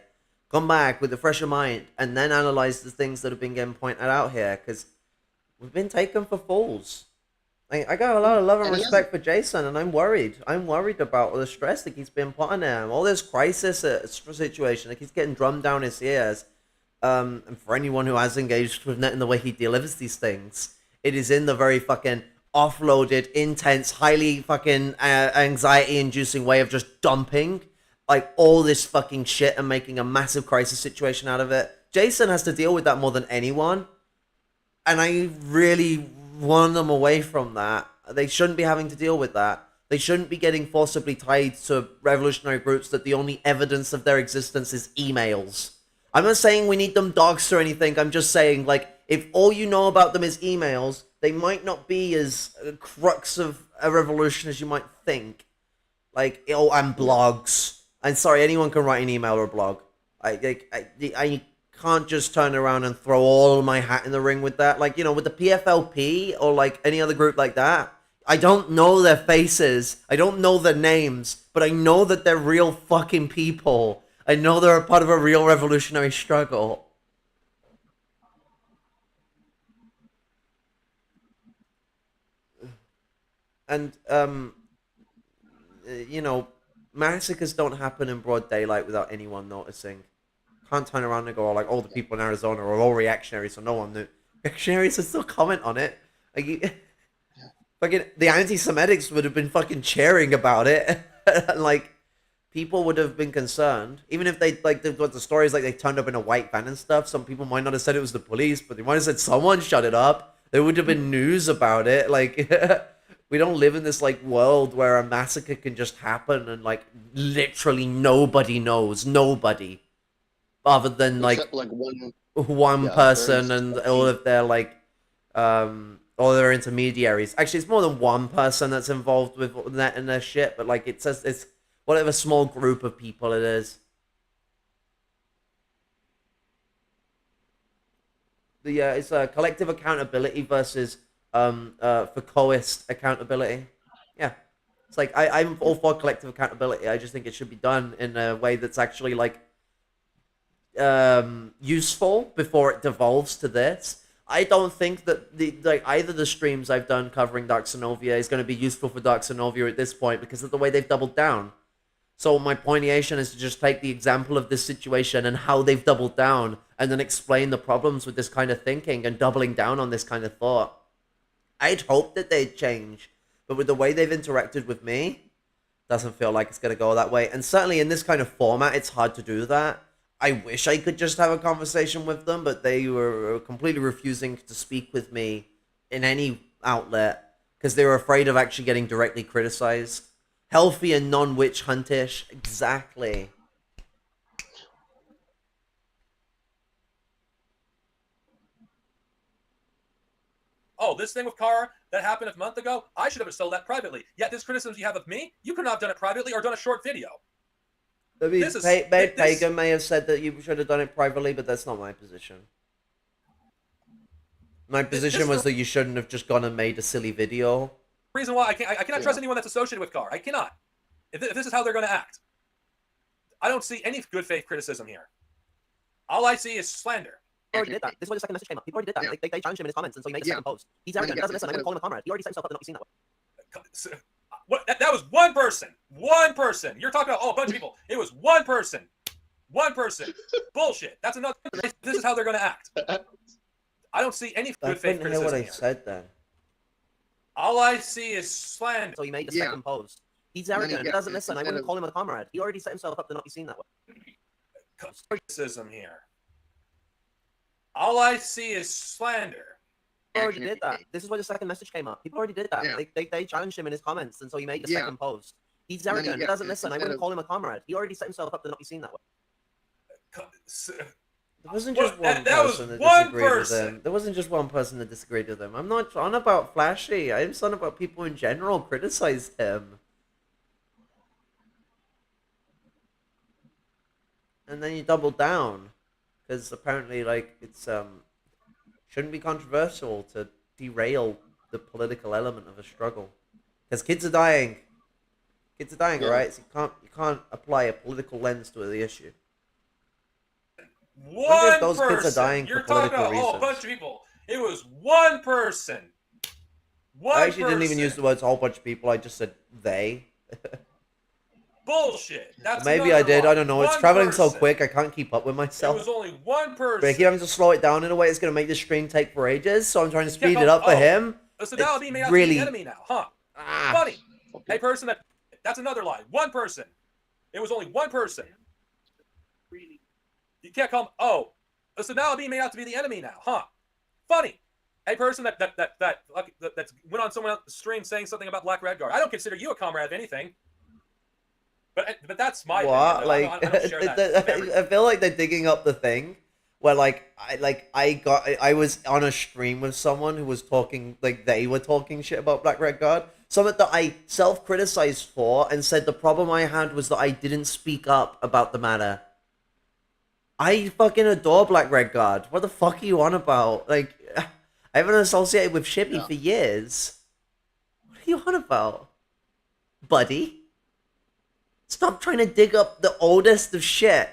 Come back with a fresher mind, and then analyze the things that have been getting pointed out here, because we've been taken for fools. I got a lot of love and respect for Jason, and I'm worried. I'm worried about all the stress that he's been put on him. All this crisis situation that he's getting drummed down his ears. And for anyone who has engaged with Net in the way he delivers these things, it is in the very fucking offloaded, intense, highly fucking anxiety-inducing way of just dumping like all this fucking shit and making a massive crisis situation out of it. Jason has to deal with that more than anyone, and I really warn them away from that. They shouldn't be having to deal with that. They shouldn't be getting forcibly tied to revolutionary groups that the only evidence of their existence is emails. I'm not saying we need them doxxed or anything. I'm just saying, like, if all you know about them is emails, they might not be as crux of a revolution as you might think. Like, oh, and blogs. And sorry, anyone can write an email or a blog. I can't just turn around and throw all my hat in the ring with that. Like, you know, with the PFLP or like any other group like that, I don't know their faces. I don't know their names, but I know that they're real fucking people. I know they're a part of a real revolutionary struggle. And, you know, massacres don't happen in broad daylight without anyone noticing. Can't turn around and go, like, all the people in Arizona are all reactionary, so no one knew. Reactionaries would still comment on it. Like, fucking, the anti-Semitics would have been fucking cheering about it. Like, people would have been concerned. Even if they, like, they've got the stories, like, they turned up in a white van and stuff. Some people might not have said it was the police, but they might have said someone shut it up. There would have been news about it. Like, we don't live in this, like, world where a massacre can just happen and, like, literally nobody knows. Nobody. Other than, like, Except, like one yeah, person very and special. all of their, like, all their intermediaries. Actually, it's more than one person that's involved with that and their shit, but, like, it says it's whatever small group of people it is. It's collective accountability versus Foucaultist accountability. Yeah. It's like, I'm all for collective accountability. I just think it should be done in a way that's actually, like, useful before it devolves to this. I don't think that either the streams I've done covering Dark Synovia is going to be useful for Dark Synovia at this point because of the way they've doubled down. So my pointation is to just take the example of this situation and how they've doubled down and then explain the problems with this kind of thinking and doubling down on this kind of thought. I'd hope that they'd change, but with the way they've interacted with me, doesn't feel like it's going to go that way. And certainly in this kind of format, it's hard to do that. I wish I could just have a conversation with them, but they were completely refusing to speak with me in any outlet because they were afraid of actually getting directly criticized. Healthy and non-witch huntish. Exactly. Oh, this thing with Kara that happened a month ago, I should have sold that privately. Yet this criticism you have of me, you could not have done it privately or done a short video. I mean, Pagan may have said that you should have done it privately, but that's not my position. My position was that you shouldn't have just gone and made a silly video. Reason why I cannot trust anyone that's associated with Kara. I cannot. If this is how they're going to act, I don't see any good faith criticism here. All I see is slander. He already did that. This is why the second message came up. He already did that. Yeah. They challenged him in his comments, and so he made a second post. He's arrogant. He doesn't listen. I wouldn't call him a comrade. He already set himself up to not be seen that way. What? That was one person. One person. You're talking about a bunch of people. It was one person. One person. Bullshit. That's another. This is how they're going to act. I don't see any good faith criticism. I couldn't hear what I here. said then. All I see is slander. So he made the second post. He's arrogant. He doesn't listen. I wouldn't call him a comrade. He already set himself up to not be seen that way. Criticism here. All I see is slander. He already did that. This is why the second message came up. People already did that. Yeah. They challenged him in his comments, and so he made the second post. He's arrogant. He doesn't listen. I wouldn't call him a comrade. He already set himself up to not be seen that way. There wasn't just one that person was that one disagreed person. with him. There wasn't just one person that disagreed with him. I'm not on about Flashy. I'm on about people in general criticized him. And then you double down. Because apparently, like, it's, shouldn't be controversial to derail the political element of a struggle. Because kids are dying. Kids are dying, right? So you can't apply a political lens to the issue. One those person. Kids are dying You're for talking political about reasons. a bunch of people. It was one person. One I actually person. didn't even use the words "whole bunch of people." I just said "they." Bullshit. That's Maybe I did. lie. I don't know. It's One traveling so person. quick, I can't keep up with It myself. was only one person. But I keep having to slow it down in a way that's going to make the stream take for ages. So I'm trying to speed it up for oh, him. So now he may not really be the enemy now, huh? Funny. A person that's another lie. One person. It was only one person. You can't call him. Oh, so now he may have to be the enemy now, huh? Funny. A person that went on someone else's stream saying something about Black Redguard. I don't consider you a comrade of anything. But that's my What? opinion. Like, I don't share that with everyone. I feel like they're digging up the thing where I was on a stream with someone who was talking, like, they were talking shit about Black Red Guard. Something that I self-criticized for and said the problem I had was that I didn't speak up about the matter. I fucking adore Black Red Guard. What the fuck are you on about? Like, I haven't associated with Shippy for years. What are you on about? Buddy? Stop trying to dig up the oldest of shit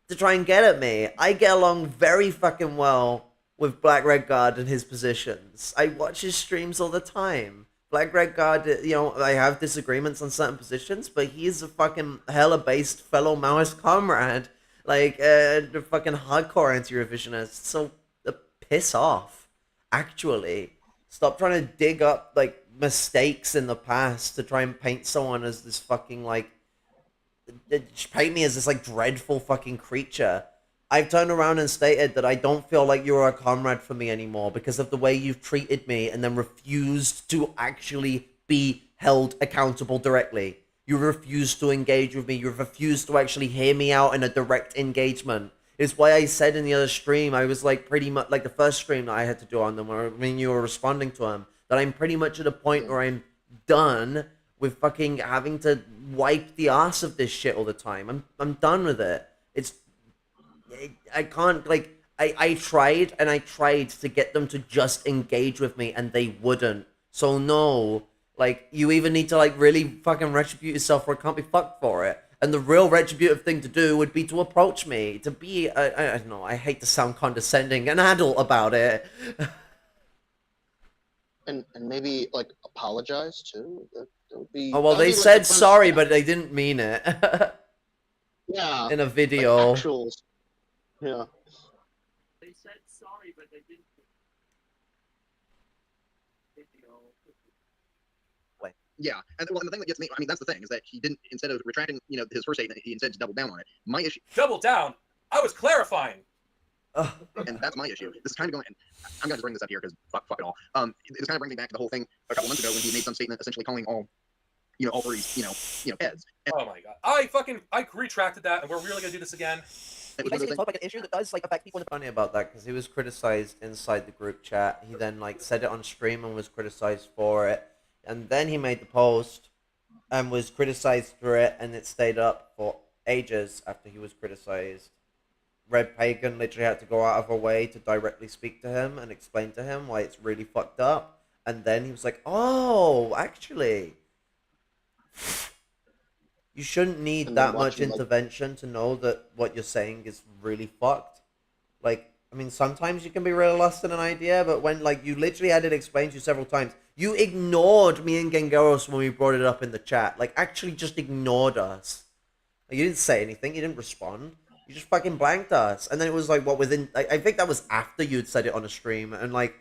to try and get at me. I get along very fucking well with Black Red Guard and his positions. I watch his streams all the time. Black Red Guard, you know, I have disagreements on certain positions, but he's a fucking hella-based fellow Maoist comrade. Like, the fucking hardcore anti-revisionist. So, piss off. Actually. Stop trying to dig up, like, mistakes in the past to try and paint someone as this fucking, like, paint me as this, like, dreadful fucking creature. I've turned around and stated that I don't feel like you're a comrade for me anymore because of the way you've treated me and then refused to actually be held accountable directly. You refused to engage with me. You refused to actually hear me out in a direct engagement. It's why I said in the other stream, I was like pretty much like the first stream that I had to do on them when you were responding to him, that I'm pretty much at a point where I'm done with fucking having to wipe the ass of this shit all the time. I'm done with it. I can't, like, I tried and I tried to get them to just engage with me and they wouldn't. So no, like, you either need to, like, really fucking retribute yourself or I can't be fucked for it. And the real retributive thing to do would be to approach me, to be, I don't know, I hate to sound condescending, an adult about it. And maybe like apologize too. That would be. Oh, well, that would they be, like, said the first sorry, step. but they didn't mean it. Yeah. In a Like video. actuals. Yeah. They said sorry, but they didn't. Yeah, and well, and the thing that gets me, I mean, that's the thing, is that he didn't, instead of retracting, you know, his first statement, he instead just doubled down on it. My issue, Double down. I was clarifying. and that's my issue. This is kind of going, and I'm gonna just bring this up here because fuck it all. This kind of brings me back to the whole thing a couple months ago when he made some statement essentially calling all, you know, all furries, you know, heads. And Oh my god. I retracted that, and we're really gonna do this again. it was one of He basically those talked like an issue that does like affect people in Funny about that because he was criticized inside the group chat. He then like said it on stream and was criticized for it, and then he made the post and was criticized for it, and it stayed up for ages after he was criticized. Red Pagan literally had to go out of her way to directly speak to him and explain to him why it's really fucked up, and then he was like, "Oh, actually." You shouldn't need And then that much watching, like- intervention to know that what you're saying is really fucked. Like, I mean, sometimes you can be real lost in an idea, but when, like, you literally had it explained to you several times, you ignored me and Gengaros when we brought it up in the chat. Like, actually just ignored us. Like, you didn't say anything, you didn't respond. You just fucking blanked us. And then it was like, what, within, I think that was after you'd said it on a stream, and, like,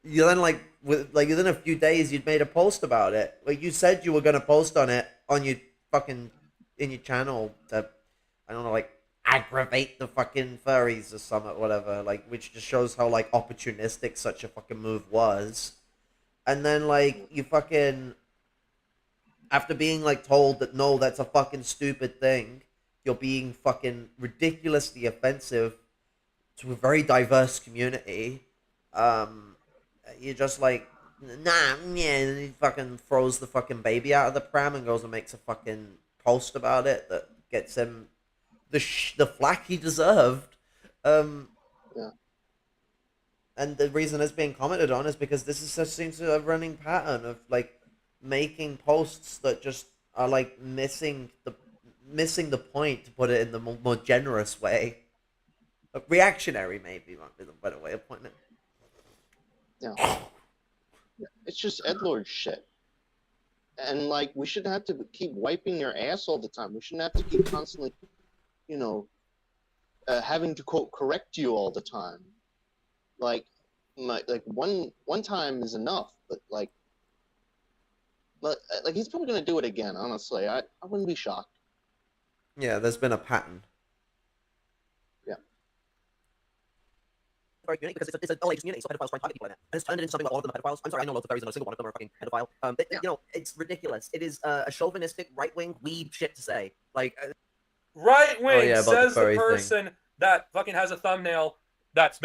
you then, like, within a few days, you'd made a post about it. Like, you said you were gonna post on it on your fucking, in your channel to, I don't know, like, aggravate the fucking furries or something, whatever, like, which just shows how, like, opportunistic such a fucking move was. And then, like, you fucking, after being, like, told that, no, that's a fucking stupid thing, you're being fucking ridiculously offensive to a very diverse community, you're just like, nah, yeah, and he fucking throws the fucking baby out of the pram and goes and makes a fucking post about it that gets him the flack he deserved. Yeah. And the reason it's being commented on is because this is just seems to be a running pattern of like making posts that just are like missing the point, to put it in the more generous way. Reactionary, maybe, might be the better way of putting it. Yeah. It's just Edlord shit. And like, we shouldn't have to keep wiping your ass all the time. We shouldn't have to keep constantly, you know, having to quote correct you all the time. Like one time is enough, but like he's probably gonna do it again. Honestly, I wouldn't be shocked. Yeah, there's been a pattern. Yeah. furry community because it's an all-ages community, so pedophiles try to target people in it, and it's turned it into something where all of them are pedophiles. I'm sorry, I know loads of furries, and not a single one of them are a fucking pedophile. You know, it's ridiculous. It is a chauvinistic, right-wing weeb shit to say. Like, Right wing yeah, about the says the furry thing. person that fucking has a thumbnail that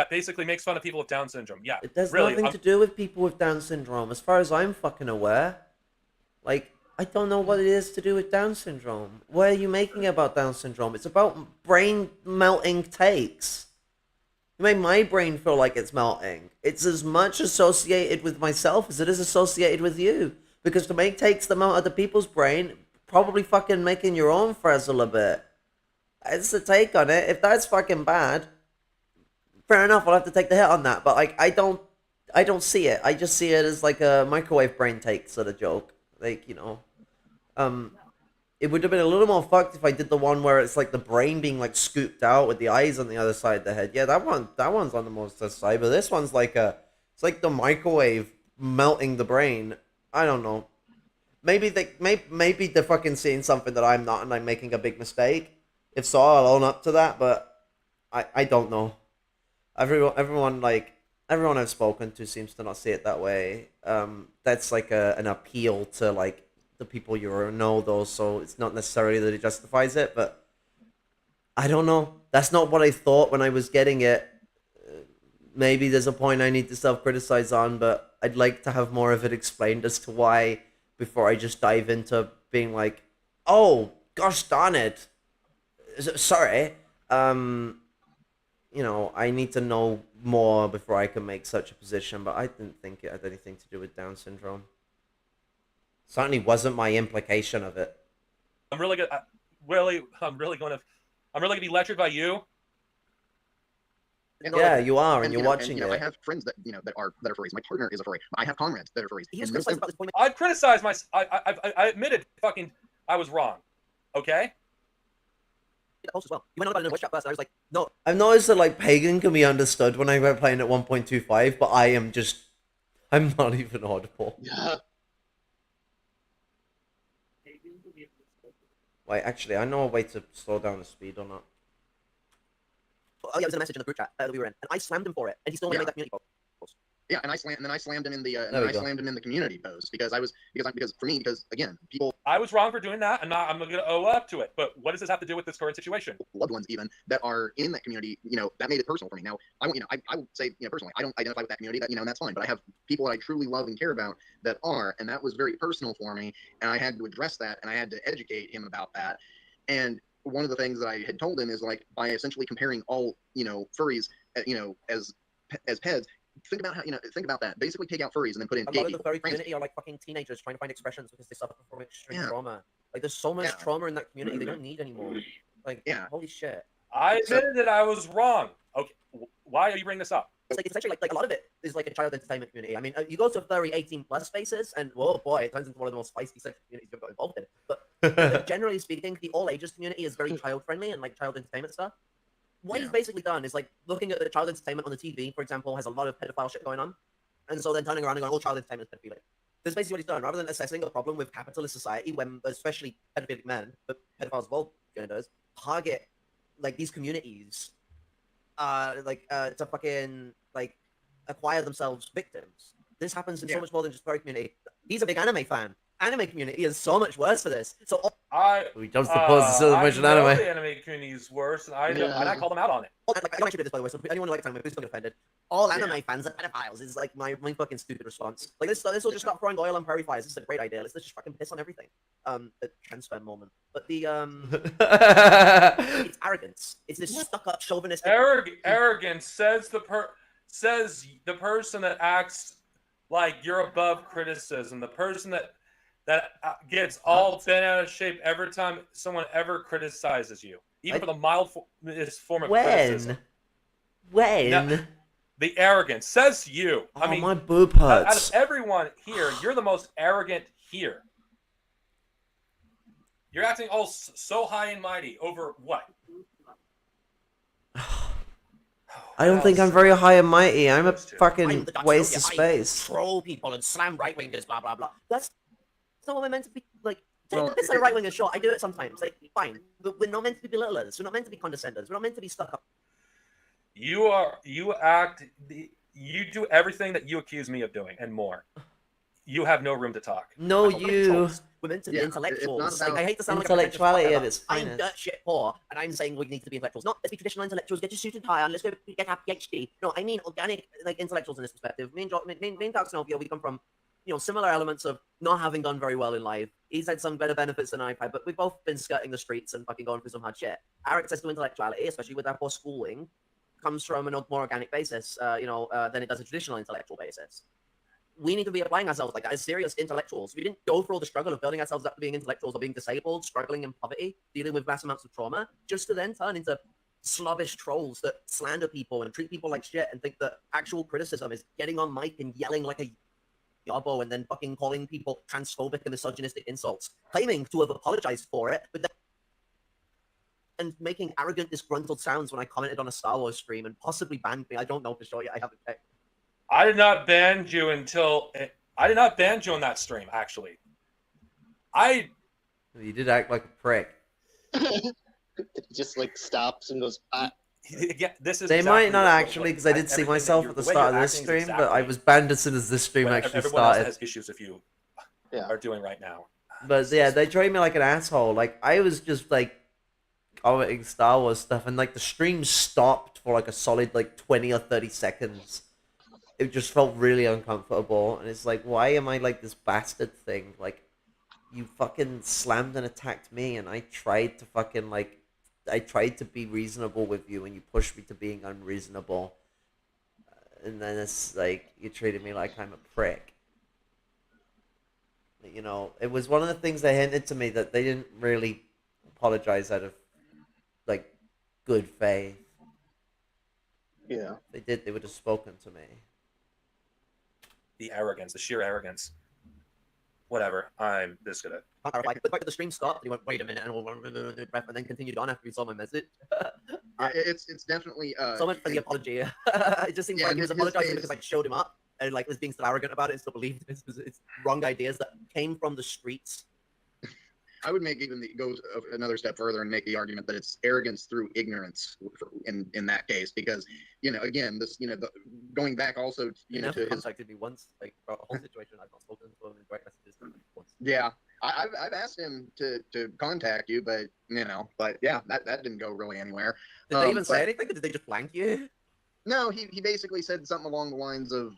basically makes fun of people with Down syndrome. Yeah, It has really. nothing to do with people with Down syndrome, as far as I'm fucking aware. Like, I don't know what it is to do with Down syndrome. What are you making about Down syndrome? It's about brain melting takes. You made my brain feel like it's melting. It's as much associated with myself as it is associated with you. Because to make takes that melt other people's brain, probably fucking making your own frazzle a bit. It's the take on it. If that's fucking bad, fair enough, I'll have to take the hit on that. But like, I don't see it. I just see it as like a microwave brain take sort of joke. Like, you know, it would have been a little more fucked if I did the one where it's like the brain being like scooped out with the eyes on the other side of the head. Yeah, that one's on the monster side, but this one's like it's like the microwave melting the brain. I don't know. Maybe they're fucking seeing something that I'm not, and I'm making a big mistake. If so, I'll own up to that. But I don't know. Everyone I've spoken to seems to not see it that way. That's like an appeal to like the people you know, though. So it's not necessarily that it justifies it, but I don't know. That's not what I thought when I was getting it. Maybe there's a point I need to self-criticize on, but I'd like to have more of it explained as to why before I just dive into being like, oh gosh darn it, sorry. You know, I need to know more before I can make such a position, but I didn't think it had anything to do with Down syndrome. Certainly wasn't my implication of it. I'm really gonna be lectured by you. And, Yeah, you are, and you're you know, watching and, it. I have friends that that are furries. My partner is a furry. I have comrades that are furries. he was And criticized about this point. I've criticized I admitted fucking I was wrong. Okay. Post as well. You went on about it in a voice chat first, and I was like, no. I've noticed that like Pagan can be understood when I'm playing at 1.25, but I'm not even audible. Yeah. Wait, actually, I know a way to slow down the speed or not. Oh yeah, it was in a message in the group chat that we were in, and I slammed him for it, and he still wanted to make that community post. Yeah, and I slammed him in the There we go. community post because again, people, I was wrong for doing that, and I'm gonna owe up to it. But what does this have to do with this current situation? loved ones even that are in that community, that made it personal for me. Now, I would say, personally, I don't identify with that community, and that's fine. But I have people that I truly love and care about that are, and that was very personal for me, and I had to address that, and I had to educate him about that. And one of the things that I had told him is like by essentially comparing all furries, as peds. Think about that. Basically, take out furries and then put in A gay lot of the people. furry community are like fucking teenagers trying to find expressions because they suffer from extreme Yeah. trauma. Like, there's so much Yeah. trauma in that community they don't need anymore. Like, Yeah. holy shit. I admitted that I was wrong. Okay, why are you bringing this up? It's like, it's essentially like a lot of it is like a child entertainment community. I mean, you go to furry 18+ spaces, and whoa boy, it turns into one of the most spicy sexual communities you've got involved in. But generally speaking, the all ages community is very child friendly and like child entertainment stuff. What he's basically done is like looking at the child entertainment on the TV, for example, has a lot of pedophile shit going on, and so then turning around and going, "Oh, child entertainment is pedophilic." That's basically what he's done. Rather than assessing a problem with capitalist society, when especially pedophilic men, but pedophiles of all genders, target like these communities, to fucking like acquire themselves victims. This happens in so much more than just furry community. He's a big anime fan. Anime community is so much worse for this. So We don't suppose the celebration I know anime. the anime community is worse, and I call them out on it. I don't actually do this, by the way, so anyone who likes anime, please don't get offended. All anime fans are pedophiles is like my fucking stupid response. Like this will just stop throwing oil on prairie fires. This is a great idea. Let's just fucking piss on everything. The transfer moment. But the it's arrogance. It's this stuck-up chauvinistic. Arrogance says the person that acts like you're above criticism, the person that gets all bent out of shape every time someone ever criticizes you, even for the mildest form of criticism. When? The arrogance says you. Oh, I mean, my boob out hurts. of everyone here, you're the most arrogant here. You're acting all so high and mighty over what? I don't think I'm very high and mighty. I'm a Those two. I'm fucking the Dutch waste of Soviet. I space. troll people and slam right wingers, blah blah blah. That's not what we're meant to be like. Well, This on a right winger, sure. I do it sometimes. Like, fine. But we're not meant to be belittlers. We're not meant to be condescenders. We're not meant to be stuck up. You do everything that you accuse me of doing and more. You have no room to talk. No, I'm a- you. We're meant to Yeah, be it's intellectuals. not Like, I about hate to sound like a pretentious intellectuality fucker, at but its I'm finest. dirt shit poor, and I'm saying we need to be intellectuals. Not let's be traditional intellectuals, get your suit and tie on, let's go get our PhD. No, I mean organic, like intellectuals in this perspective. Me and Dark we come from, similar elements of not having done very well in life. He's had some better benefits than I've had, but we've both been skirting the streets and fucking going through some hard shit. Our access to intellectuality, especially with our poor schooling, comes from a more organic basis, than it does a traditional intellectual basis. We need to be applying ourselves like that as serious intellectuals. We didn't go through all the struggle of building ourselves up to being intellectuals or being disabled, struggling in poverty, dealing with vast amounts of trauma, just to then turn into slobbish trolls that slander people and treat people like shit and think that actual criticism is getting on mic and yelling like a yobbo and then fucking calling people transphobic and misogynistic insults, claiming to have apologized for it, but then and making arrogant, disgruntled sounds when I commented on a Star Wars stream and possibly banned me. I don't know for sure yet. I haven't checked. I did not ban you on that stream. Actually, You did act like a prick. It just like stops and goes, yeah, this is. They exactly might not what- actually, because I did see everything that myself you're- at the way start you're of this acting is stream, but I exactly was banned as soon as this stream what actually everyone else started. has issues if you Yeah. are doing right now. But yeah, they treated me like an asshole. Like, I was just like commenting Star Wars stuff, and like the stream stopped for like a solid like 20 or 30 seconds. It just felt really uncomfortable, and it's like, why am I like this bastard thing? Like, you fucking slammed and attacked me, and I tried to be reasonable with you, and you pushed me to being unreasonable. And then it's like, you treated me like I'm a prick. It was one of the things they hinted to me, that they didn't really apologize out of, like, good faith. yeah. If they did, they would have spoken to me. The arrogance, the sheer arrogance. Whatever. I'm just gonna. But the stream stopped, and he went, "Wait a minute," and then continued on after he saw my message. It's definitely So much for the apology. It just seems Yeah, like he was his apologizing face- because I showed him up and like was being still arrogant about it and still believed it's wrong ideas that came from the streets. I would make go another step further and make the argument that it's arrogance through ignorance in that case, because again this going back also He to never his contacted me once, like for a whole situation. I've not spoken to him in direct messages once. yeah. I've asked him to contact you, but yeah, that didn't go really anywhere. Did they even say but- anything, or did they just blank you? No, he basically said something along the lines of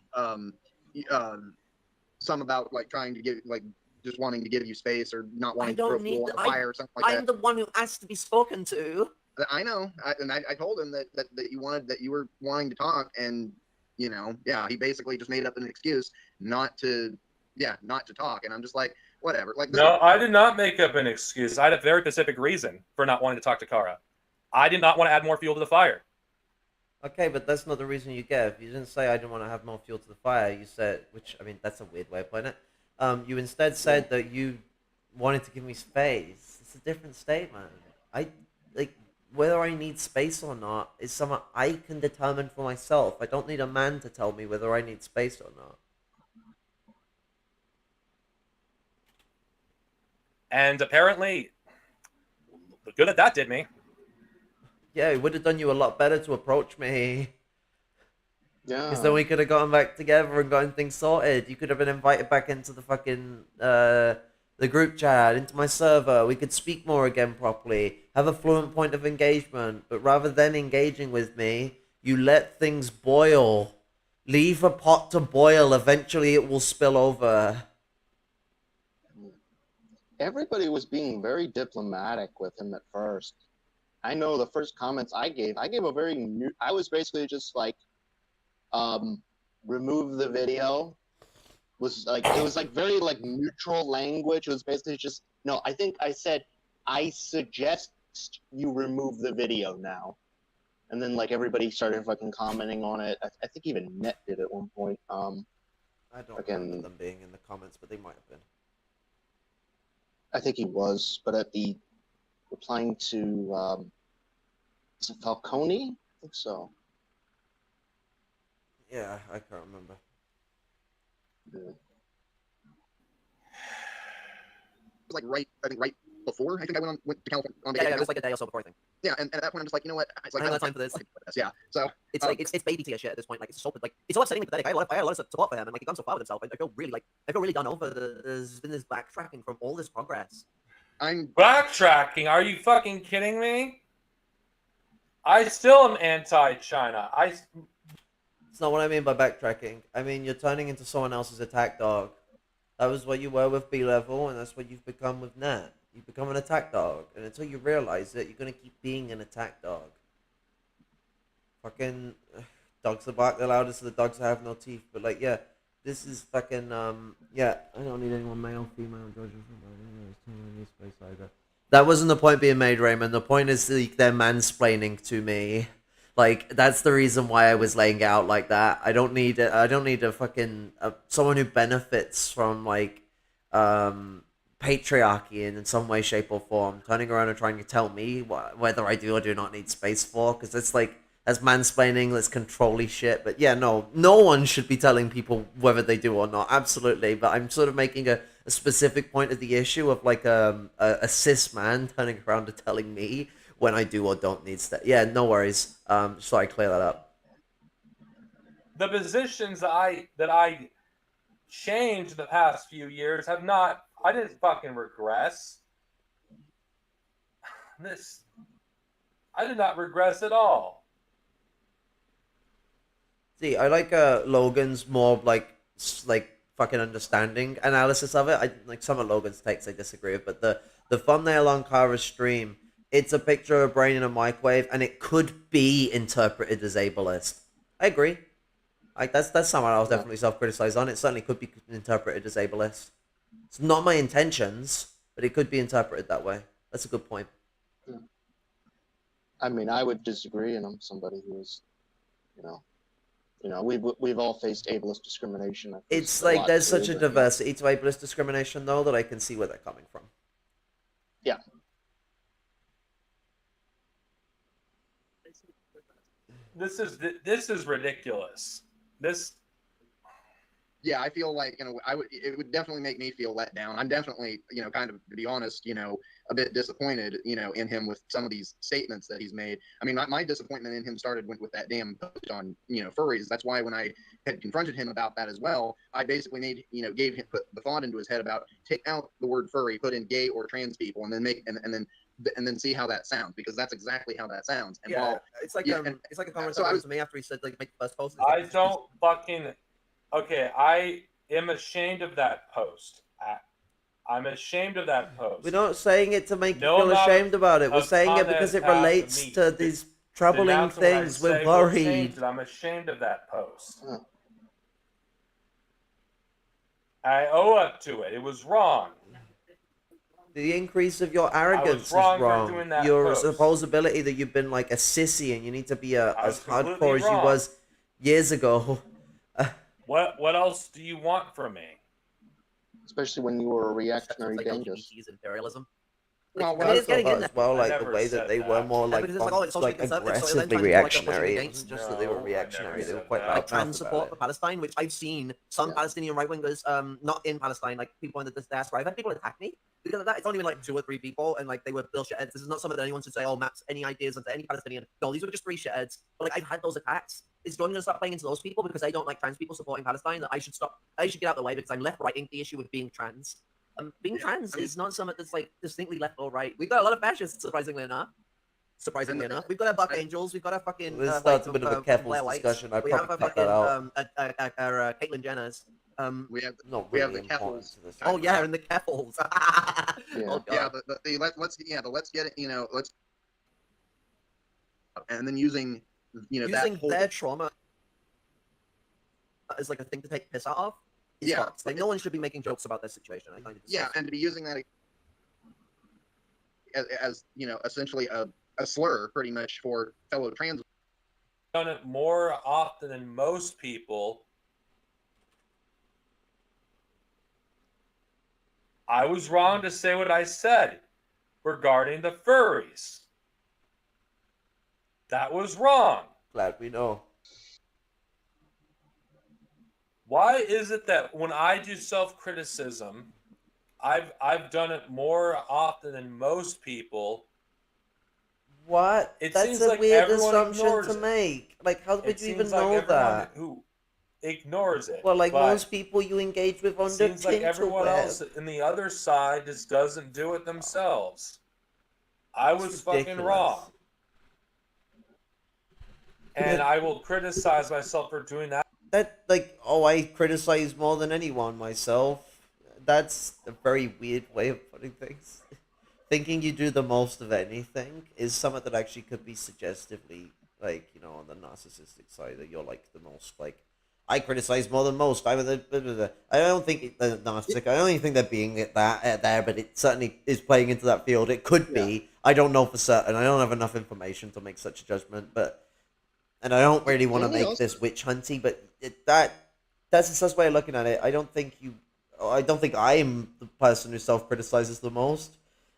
some about like trying to give like just wanting to give you space or not wanting to don't throw need fuel on the- the fire or something like I'm the one who asked to be spoken to. that. I know, and I told him that you were wanting to talk, and yeah, he basically just made up an excuse not to talk, and I'm just like, whatever. Like, No, I did not make up an excuse. I had a very specific reason for not wanting to talk to Kara. I did not want to add more fuel to the fire. Okay, but that's not the reason you gave. You didn't say I didn't want to have more fuel to the fire. You said, which, I mean, that's a weird way of putting it. You instead said that you wanted to give me space. It's a different statement. Whether I need space or not is something I can determine for myself. I don't need a man to tell me whether I need space or not. And apparently, the good that did me. Yeah, it would have done you a lot better to approach me. Yeah. Because then we could have gotten back together and gotten things sorted. You could have been invited back into the fucking, the group chat, into my server. We could speak more again properly, have a fluent point of engagement. But rather than engaging with me, you let things boil. Leave a pot to boil. Eventually it will spill over. Everybody was being very diplomatic with him at first. I know the first comments I gave a very new. I was basically just like, remove the video. It was like very like neutral language. It was basically just no. I think I said, I suggest you remove the video now, and then like everybody started fucking commenting on it. I think even Net did at one point. I don't Again. remember them being in the comments, but they might have been. I think he was, but at the replying to is it Falcone? I think so. Yeah, I can't remember. Yeah. like right before I think I went to California on Yeah, vacation. it was like a day or so before, I think. Yeah, and at that point I'm just like, you know what? It's like I don't have time for this. Yeah, so It's like it's baby tier shit at this point. Like it's so like it's so upsetting and pathetic. I had a lot of support for him, and like he's gone so far with himself. I feel really done over. There's been this backtracking from all this progress. I'm Backtracking? Are you fucking kidding me? I still am anti-China. It's not what I mean by backtracking. I mean, you're turning into someone else's attack dog. That was what you were with B-Level, and that's what you've become with Nat. You've become an attack dog, and until you realize it, you're gonna keep being an attack dog. Fucking dogs that bark the loudest are the dogs that have no teeth. But like, yeah, this is fucking yeah. I don't need anyone male, female, Georgia. That wasn't the point being made, Raymond. The point is they're mansplaining to me. Like, that's the reason why I was laying it out like that. I don't need a fucking someone who benefits from like patriarchy in some way, shape, or form turning around and trying to tell me whether I do or do not need space for, because it's like that's mansplaining, that's control-y shit. But yeah, no one should be telling people whether they do or not. Absolutely, but I'm sort of making a specific point of the issue of like a cis man turning around and telling me when I do or don't need stuff. Yeah, no worries. So I clear that up. The positions that I changed in the past few years have not. I didn't fucking regress. I did not regress at all. See, I like Logan's more like fucking understanding analysis of it. I like some of Logan's takes I disagree with, but the thumbnail on Kara's stream, it's a picture of a brain in a microwave, and it could be interpreted as ableist. I agree. Like that's something I'll definitely self-criticize on. It certainly could be interpreted as ableist. It's not my intentions, but it could be interpreted that way. That's a good point. I mean, I would disagree, and I'm somebody who's, we've all faced ableist discrimination. It's like there's such a diversity to ableist discrimination, though, that I can see where they're coming from. Yeah. This is ridiculous. Yeah, I feel like it would definitely make me feel let down. I'm definitely kind of, to be honest, a bit disappointed in him with some of these statements that he's made. I mean, my disappointment in him started with that damn post on furries. That's why when I had confronted him about that as well, I basically put the thought into his head about take out the word furry, put in gay or trans people, and then see how that sounds, because that's exactly how that sounds. And yeah, it's like it's like a comment that to me after he said like make the first post. I don't fucking. Okay, I am ashamed of that post. I'm ashamed of that post. We're not saying it to make you feel ashamed about it. We're saying it because it relates to these troubling things. We're worried. I'm ashamed of that post. I owe up to it. It was wrong. The increase of your arrogance is wrong. Your supposability that you've been like a sissy and you need to be as hardcore as you was years ago. What else do you want from me? Especially when you were a reactionary dangerous. Imperialism. Well, as well, like the way that they were more like aggressively reactionary. It wasn't just that they were reactionary; they were quite loud. Trans support for Palestine, which I've seen some Palestinian right wingers, not in Palestine, like people in the diaspora. I've had people attack me because of that. It's only been like 2 or 3 people, and like they were bullshit heads. This is not something that anyone should say, "Oh, Maps, any ideas onto any Palestinian?" No, these were just 3 shitheads. But like I've had those attacks. Is Jordan gonna start playing into those people because I don't like trans people supporting Palestine? That I should stop. I should get out of the way because I'm left-righting the issue with being trans. Being trans is not something that's like distinctly left or right. We've got a lot of fascists, surprisingly enough. We've got our Buck Angels. We've got our fucking. This starts a bit of a careful discussion. I probably cut that out. Our Caitlyn Jenners. We have the Keffels. Oh yeah, and the Keffels. Let's get it. Let's and then using their trauma as like a thing to take piss out of. Yeah, like no one should be making jokes about this situation. And to be using that as essentially a slur, pretty much, for fellow trans. Done it more often than most people. I was wrong to say what I said regarding the furries. That was wrong. Glad we know. Why is it that when I do self-criticism, I've done it more often than most people. What? It That's seems a like weird everyone assumption ignores to it. make. Like, how It would you even seems like know everyone that? who ignores it. Well, like but most people you engage with on it the seems like everyone else interweb. in the other side just doesn't do it themselves. I It's was fucking ridiculous. wrong. And I will criticize myself for doing that. That, like, oh, I criticize more than anyone myself. That's a very weird way of putting things. Thinking you do the most of anything is something that actually could be suggestively, like, you know, on the narcissistic side, that you're, like, the most, like, I criticize more than most. I don't think the narcissistic. I don't even think they're being there, but it certainly is playing into that field. It could be. I don't know for certain. I don't have enough information to make such a judgment, but and I don't really want to Didn't he make also- this witch hunty, but that's the first way of looking at it. I don't think I'm the person who self criticizes the most.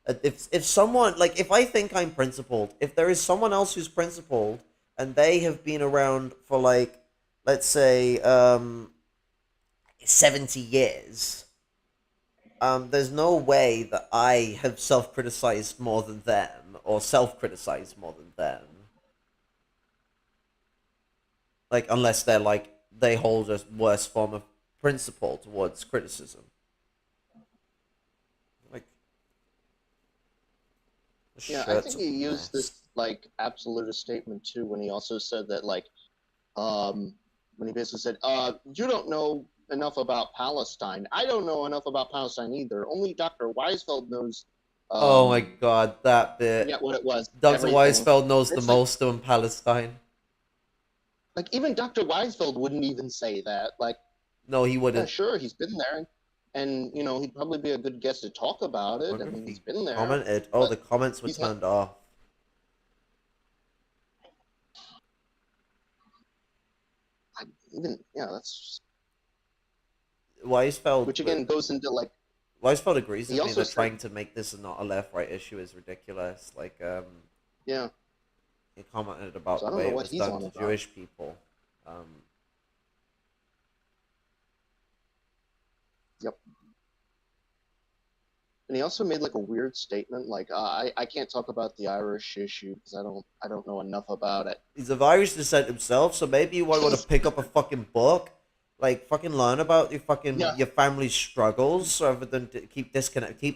If someone, like, if I think I'm principled, if there is someone else who's principled and they have been around for, like, let's say 70 years, there's no way that I have self criticized more than them or self criticized more than them. Like, unless they're like, they hold a worse form of principle towards criticism. Like, Yeah, I think he used this like absolutist statement too when he also said that, like, when he basically said, you don't know enough about Palestine. I don't know enough about Palestine either. Only Dr. Weisfeld knows. Oh my god, that bit. Yeah, what it was. Dr. Everything. Weisfeld knows the It's like- most on Palestine. Like, even Dr. Weisfeld wouldn't even say that. Like, No, he yeah, wouldn't. sure, he's been there, and you know, he'd probably be a good guest to talk about it. I Wonder if mean, he he's been there. commented. Oh, but the comments were he's not- turned off. Even that's Weisfeld, which again goes into like Weisfeld agrees he with me also that said- trying to make this not a left-right issue is ridiculous. Like, yeah. he commented about So I the don't way know it what was he's done on to about. Jewish people. Yep. And he also made like a weird statement, like I can't talk about the Irish issue because I don't know enough about it. He's of Irish descent himself, so maybe you might want to pick up a fucking book, like fucking learn about your family's struggles rather than keep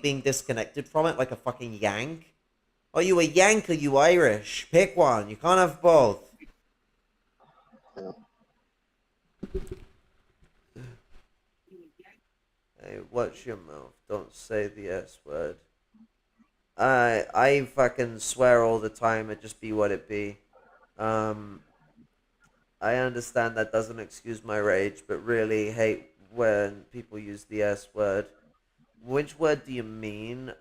being disconnected from it like a fucking Yank. Are you a Yank or you Irish? Pick one. You can't have both. Yeah. Hey, watch your mouth. Don't say the S word. I fucking swear all the time. It just be what it be. I understand that doesn't excuse my rage, but really hate when people use the S word. Which word do you mean?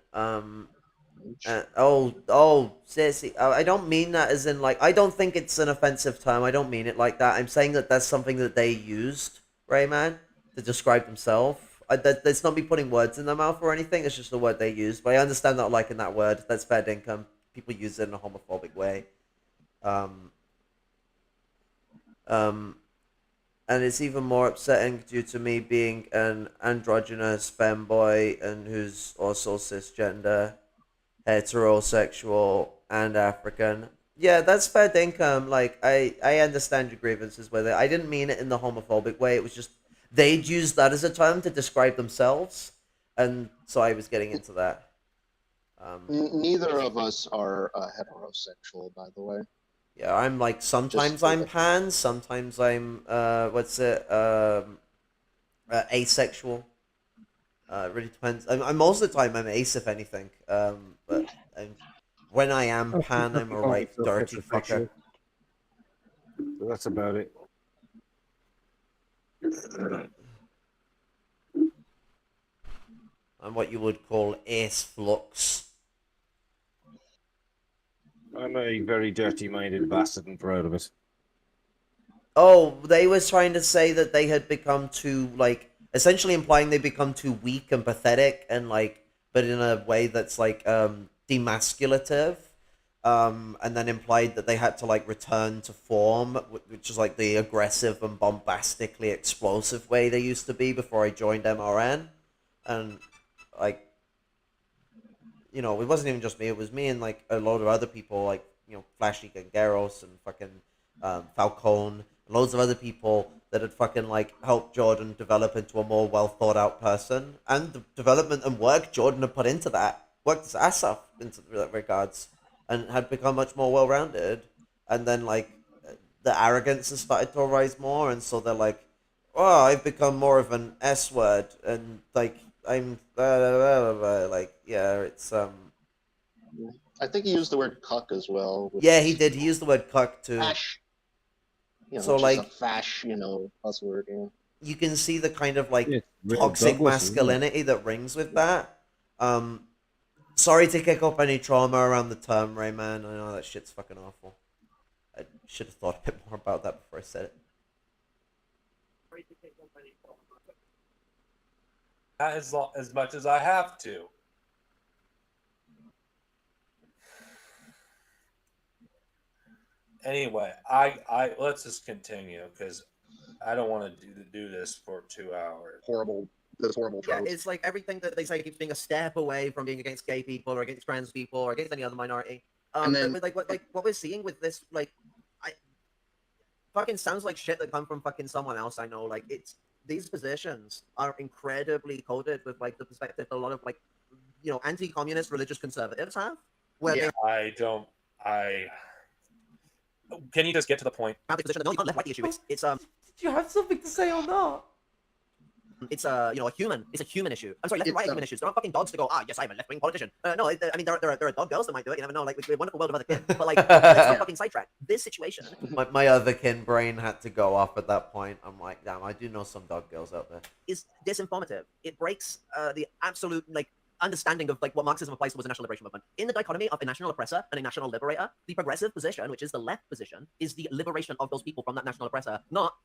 Seriously, I don't mean that as in, like, I don't think it's an offensive term. I don't mean it like that. I'm saying that that's something that they used, right, man, to describe themselves. That's not me putting words in their mouth or anything. It's just the word they used. But I understand not liking that word. That's fair dinkum. People use it in a homophobic way. And it's even more upsetting due to me being an androgynous femboy and who's also cisgender, heterosexual, and African. Yeah, that's fair dinkum. Like, I understand your grievances with it. I didn't mean it in the homophobic way. It was just they'd use that as a term to describe themselves, and so I was getting into that. Neither of us are heterosexual, by the way. Yeah, I'm like, sometimes Just- I'm pan, sometimes I'm asexual. It really depends. I'm most of the time I'm ace, if anything. But when I am pan, I'm a right dirty fucker. That's about it. I'm what you would call ace flux. I'm a very dirty-minded bastard and proud of it. Oh, they were trying to say that they had become too, like, essentially implying they become too weak and pathetic and, like, but in a way that's, like, demasculative. And then implied that they had to, like, return to form, which is, like, the aggressive and bombastically explosive way they used to be before I joined MRN. And like, you know, it wasn't even just me. It was me and like a lot of other people, like, you know, Flashy Gangeros and fucking Falcone, loads of other people that had fucking like helped Jordan develop into a more well thought out person, and the development and work Jordan had put into that, worked his ass off into that regards, and had become much more well rounded. And then like the arrogance has started to arise more, and so they're like, oh, I've become more of an S word, and like I'm like, yeah, it's I think he used the word cuck as well. Which yeah, he is did. He used the word cuck too. fash. So, Which is a like- fash, buzzword. Yeah. You can see the kind of like It's real toxic Douglas, isn't it? masculinity that rings with that. Sorry to kick up any trauma around the term, Rayman. I know that shit's fucking awful. I should have thought a bit more about that before I said it. Not as much as I have to. Anyway, I let's just continue because I don't want to do this for 2 hours. Those horrible Yeah, tropes. it's like everything that they say keeps being a step away from being against gay people or against trans people or against any other minority. And then- but what we're seeing with this, like, I fucking sounds like shit that come from fucking someone else I know. Like, it's these positions are incredibly coded with like the perspective that a lot of like, you know, anti-communist religious conservatives have, where Yeah. Can you just get to the point? they're the position that no, you can't left right the issue. It's Did you have something to say or not? it's you know, a human issue. I'm sorry, left and right are It's, human issues. There aren't fucking dogs to go, yes, I'm a left-wing politician. No, I mean, there are dog girls that might do it. You never know. Like, we're a wonderful world of other kids. But like, let's not fucking sidetrack. This situation My other kin brain had to go off at that point. I'm like, damn, I do know some dog girls out there. is disinformative. It breaks the absolute like understanding of like what Marxism applies towards a national liberation movement. In the dichotomy of a national oppressor and a national liberator, the progressive position, which is the left position, is the liberation of those people from that national oppressor, not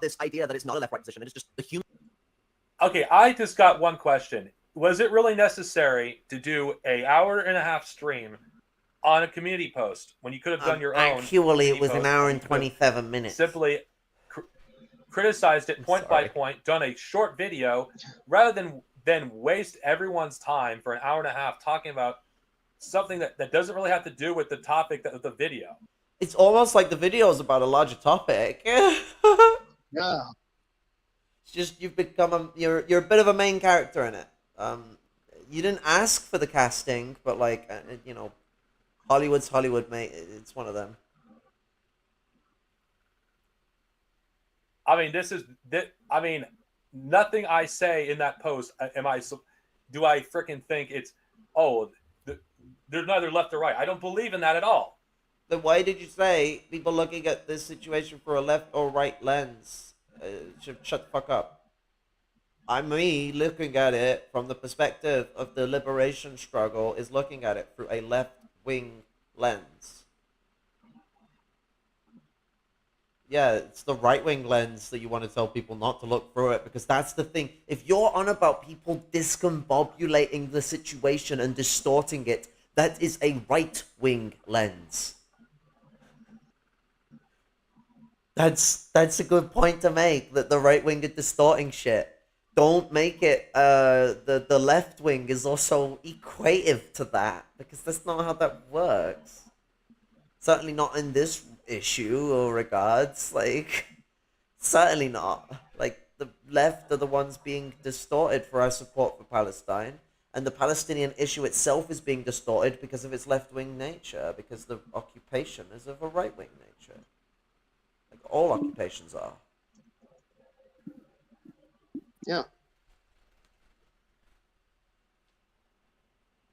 this idea that it's not a left-right position. It is just the human. Okay, I just got one question. Was it really necessary to do an hour-and-a-half stream on a community post when you could have done your own? Actually, it was an post hour where and you could have 27 minutes. Simply criticized it point by point, done a short video, rather than waste everyone's time for an hour and a half talking about something that doesn't really have to do with the topic of the video. It's almost like the video is about a larger topic. Yeah. It's just you've become you're a bit of a main character in it. You didn't ask for the casting, but like you know, Hollywood's Hollywood, mate. It's one of them. I mean, nothing I say in that post do I freaking think it's there's neither left or right. I don't believe in that at all. Then why did you say people looking at this situation for a left or right lens should shut the fuck up? I'm me looking at it from the perspective of the liberation struggle is looking at it through a left-wing lens. Yeah, it's the right-wing lens that you want to tell people not to look through it, because that's the thing. If you're on about people discombobulating the situation and distorting it, that is a right-wing lens. That's a good point to make, that the right wing is distorting shit. Don't make it the left wing is also equative to that, because that's not how that works. Certainly not in this issue or regards. Like, certainly not. Like, the left are the ones being distorted for our support for Palestine, and the Palestinian issue itself is being distorted because of its left-wing nature, because the occupation is of a right-wing nature. Like all occupations are. Yeah.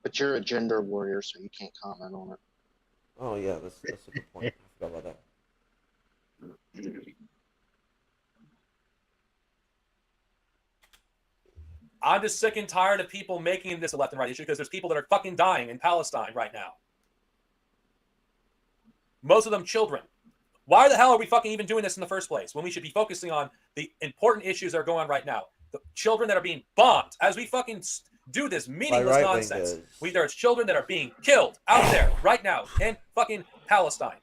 But you're a gender warrior, so you can't comment on it. Oh yeah, that's a good point. I forgot about that. I'm just sick and tired of people making this a left and right issue because there's people that are fucking dying in Palestine right now. Most of them children. Why the hell are we fucking even doing this in the first place when we should be focusing on the important issues that are going on right now? The children that are being bombed as we fucking do this meaningless nonsense. There's children that are being killed out there right now in fucking Palestine.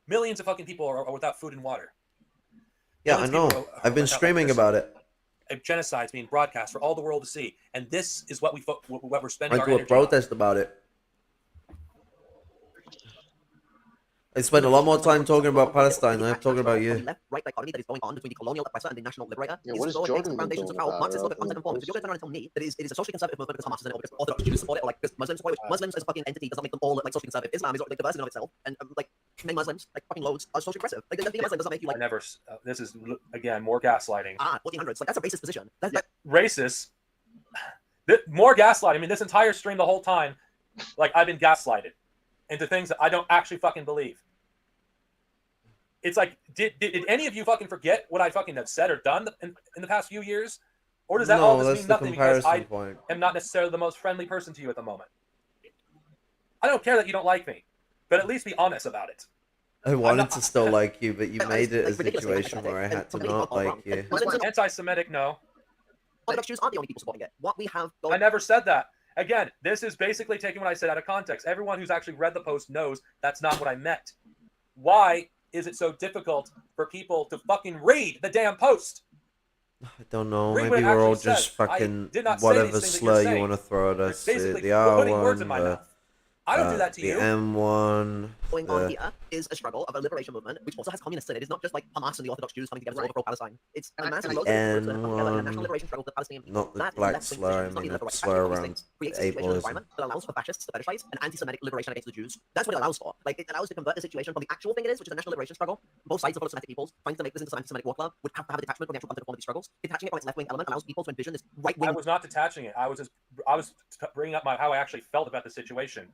Millions of fucking people are without food and water. Yeah, I Millions of know. people I've been went out like streaming this. about it. A genocide's being broadcast for all the world to see, and this is what what we're spending I our do a energy on. protest about it. I spend a lot more time talking about Palestine than I'm talking about you. Left-right dichotomy that is going on between the colonial oppressor and the national liberator Yeah, is what has so against Jordan the been foundations doing of how about Marxist it? concept and forms. If you're going to turn around and tell me that it is a social conservative movement because Hamas is in it, or because Orthodox Jews support it, or like because Muslims support it, which Muslims as a fucking entity does not make them all like social conservative. Islam is like diverse in and of itself, and like many Muslims, like fucking loads, are socially aggressive. Like being a Muslim does not make you I like never. This is again more gaslighting. 1400s. Like that's a racist position. That's Racist. More gaslighting. I mean, this entire stream, the whole time, like I've been gaslighted into things that I don't actually fucking believe. It's like, did any of you fucking forget what I fucking have said or done in the past few years? Or does that all No, just that's mean the nothing because I comparison point. am not necessarily the most friendly person to you at the moment? I don't care that you don't like me, but at least be honest about it. I wanted to still like you, but you made it a situation where I had to not like you. Anti-Semitic, no. Orthodox Jews aren't the only people supporting it. What we have I going never said that. Again, this is basically taking what I said out of context. Everyone who's actually read the post knows that's not what I meant. Why is it so difficult for people to fucking read the damn post? I don't know. Read what Maybe it we're all actually just says. I fucking did not say whatever these things that slur you're you saying. want to throw at You're us. basically The R putting words in one, my mouth. I don't do that to the you. M1. going on here is a struggle of a liberation movement, which also has communists in it. It's not just like Hamas and the Orthodox Jews coming together to overthrow Palestine. It's a massive load of groups that come together in a national liberation struggle for the Palestinian people. Not the That black left-wing slur, position, I it's not mean even the left or right. slur Actually, around creates a situation, an ableism. environment that allows for fascists to fetishize an anti-Semitic liberation against the Jews. That's what it allows for. Like, it allows to convert the situation from the actual thing it is, which is a national liberation struggle. Both sides of Semitic peoples trying to make this into some anti-Semitic war club would have to have a detachment from the actual content of one of these struggles. Detaching it from its left-wing element allows people to envision this right-wing. I was not detaching it. I was bringing up how I actually felt about the situation.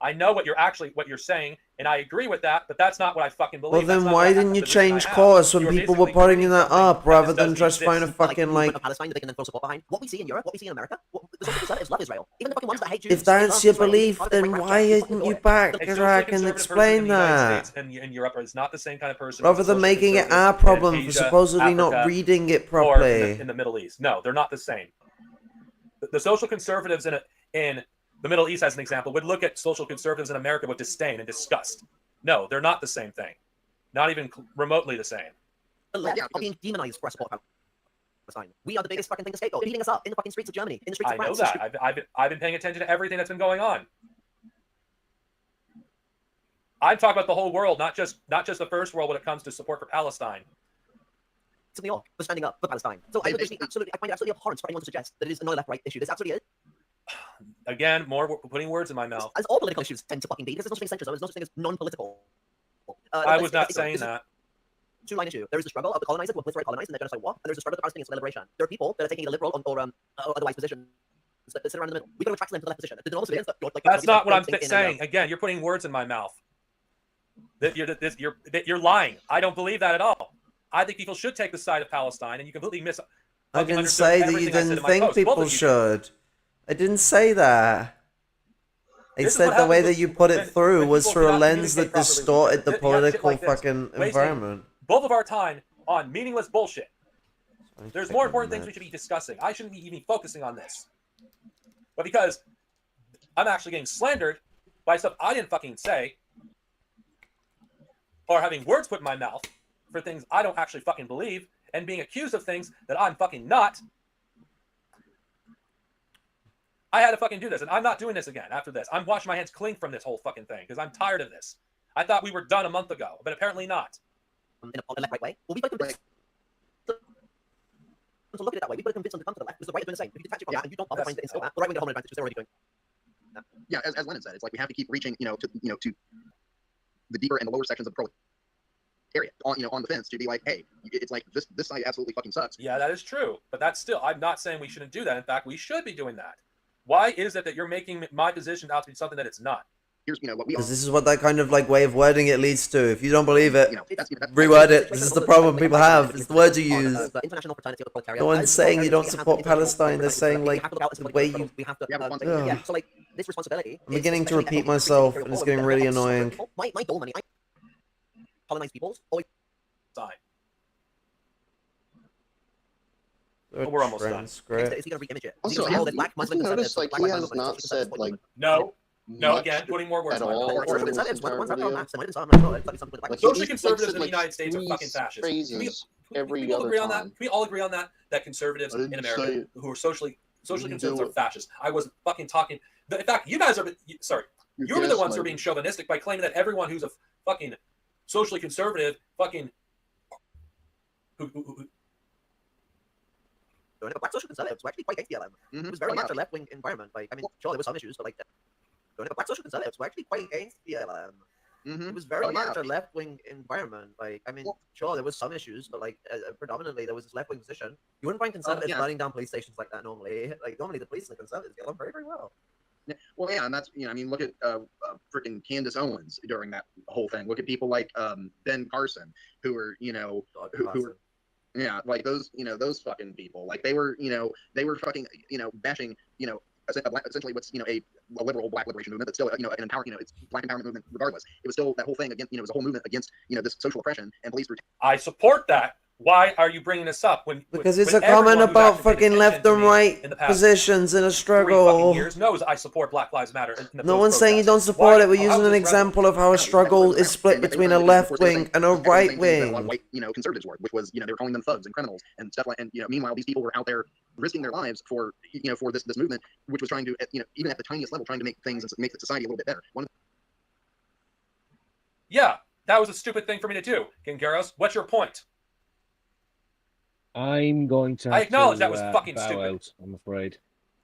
I know what you're saying, and I agree with that, but that's not what I fucking believe. Well, That's then not why what didn't you the position I change have. course when You are people were basically putting believing that something up that rather just than doesn't just find a exist. fucking movement like? of Palestine that they can then throw support behind. What we see in Europe, what we see in America, the social conservatives love Israel. Even the fucking ones that hate Jews. If that's your belief, Israel, then why isn't you back A so socially I can conservative person in explain the United that? States and in Europe is not the same kind of person. Rather as a than social making it conservative our in problem for Asia, supposedly not Africa, reading it or properly. in the Middle East. No, they're not the same. The social conservatives in the Middle East, as an example, would look at social conservatives in America with disdain and disgust. No, they're not the same thing. Not even remotely the same. The left are being demonized for our support of Palestine. We are the biggest fucking thing to scapegoat. They're beating us up in the fucking streets of Germany, in the streets I of know France. that. I've been paying attention to everything that's been going on. I'm talking about the whole world, not just the first world when it comes to support for Palestine. To New York for standing up for Palestine. So I find it absolutely abhorrent for anyone to suggest that it is another left-right issue. This absolutely is. Again, more putting words in my mouth. As all political issues tend to fucking be, because there's no such thing as centrism, there's no such thing as non-political. I was not saying that. Two-line issue. There is the struggle of the colonizer to obliterate colonized in their genocide war, and there's the struggle of the Palestinians for their liberation. There are people that are taking a liberal or otherwise position that sit around in the middle. We've got to attract them to the left position. The normal civilians that, That's not what I'm saying. Again, you're putting words in my mouth. You're lying. I don't believe that at all. I think people should take the side of Palestine, and you completely miss. I didn't say that you didn't think people should. I didn't say that. I said the way that you put it through was through a lens that distorted the political fucking environment. Both of our time on meaningless bullshit. There's more important things we should be discussing. I shouldn't be even focusing on this. But because I'm actually getting slandered by stuff I didn't fucking say, or having words put in my mouth for things I don't actually fucking believe, and being accused of things that I'm fucking not, I had to fucking do this, and I'm not doing this again after this. I'm washing my hands clean from this whole fucking thing, because I'm tired of this. I thought we were done a month ago, but apparently not. In a left-right way. Well, we've got to convince them to look at it that way. We've got to convince them to come to the left, because the right are doing the same. If you detach it from that and you don't bother trying to instill that, the right wing get a home advantage, because they're already doing that. Yeah, as Lenin said, it's like we have to keep reaching, to the deeper and the lower sections of the proletariat, on the fence to be like, hey, it's like this side absolutely fucking sucks. Yeah, that is true, but that's still, I'm not saying we shouldn't do that. In fact, we should be doing that. Why is it that you're making my position out to be something that it's not? Here's what we Because this is what that kind of like way of wording it leads to. If you don't believe it, that's reword it. This is the problem people have. It's the words you use. The international fraternity of the proletariat. No one's saying you don't support Palestine. They're saying like the way you. Yeah, so like this responsibility. I'm beginning to repeat myself, and it's getting really annoying. My goal, money, I colonize peoples. Always. Fine. But we're almost done. Is he going to re-image it? Also, Have you noticed like he has not said like No, again, putting more words at in my all. mouth. during this entire video. Like, Social he- conservatives said, in the United States are fucking fascists. phrases. every we all other agree on that? time. Can we all agree on that? That conservatives I didn't in say America it. who are socially didn't conservatives do are it. fascists. I wasn't fucking talking. In fact, you guys are. Sorry, you're the ones who are being chauvinistic by claiming that everyone who's a fucking socially conservative fucking who Black social conservatives were actually quite against BLM. It was very much a left-wing environment. Like, I mean, sure, there were some issues, but like, black social conservatives were actually quite against BLM. It was very much a left-wing environment. Like, I mean, sure, there was some issues, but like, predominantly there was this left-wing position. You wouldn't find conservatives burning down police stations like that normally. Like, normally the police and the conservatives get along very, very well. Yeah, well, yeah, and that's I mean, look at freaking Candace Owens during that whole thing. Look at people like Ben Carson, who were who were like those those fucking people. Like they were fucking bashing essentially what's a liberal black liberation movement that's still an empowerment it's black empowerment movement regardless. It was still that whole thing against it was a whole movement against this social oppression and police brutality. I support that. Why are you bringing this up because it's a comment about fucking left and right positions in a struggle. Years knows I support Black Lives Matter. No one's saying you don't support it. We're using an example of how a struggle is split between a left wing and a right wing. White conservatives were, which was they were calling them thugs and criminals and stuff like, and meanwhile these people were out there risking their lives for for this movement, which was trying to even at the tiniest level trying to make things and make the society a little bit better. Yeah, that was a stupid thing for me to do. Gangaros, what's your point? I'm going to. I acknowledge that was fucking bow stupid. Out, I'm afraid.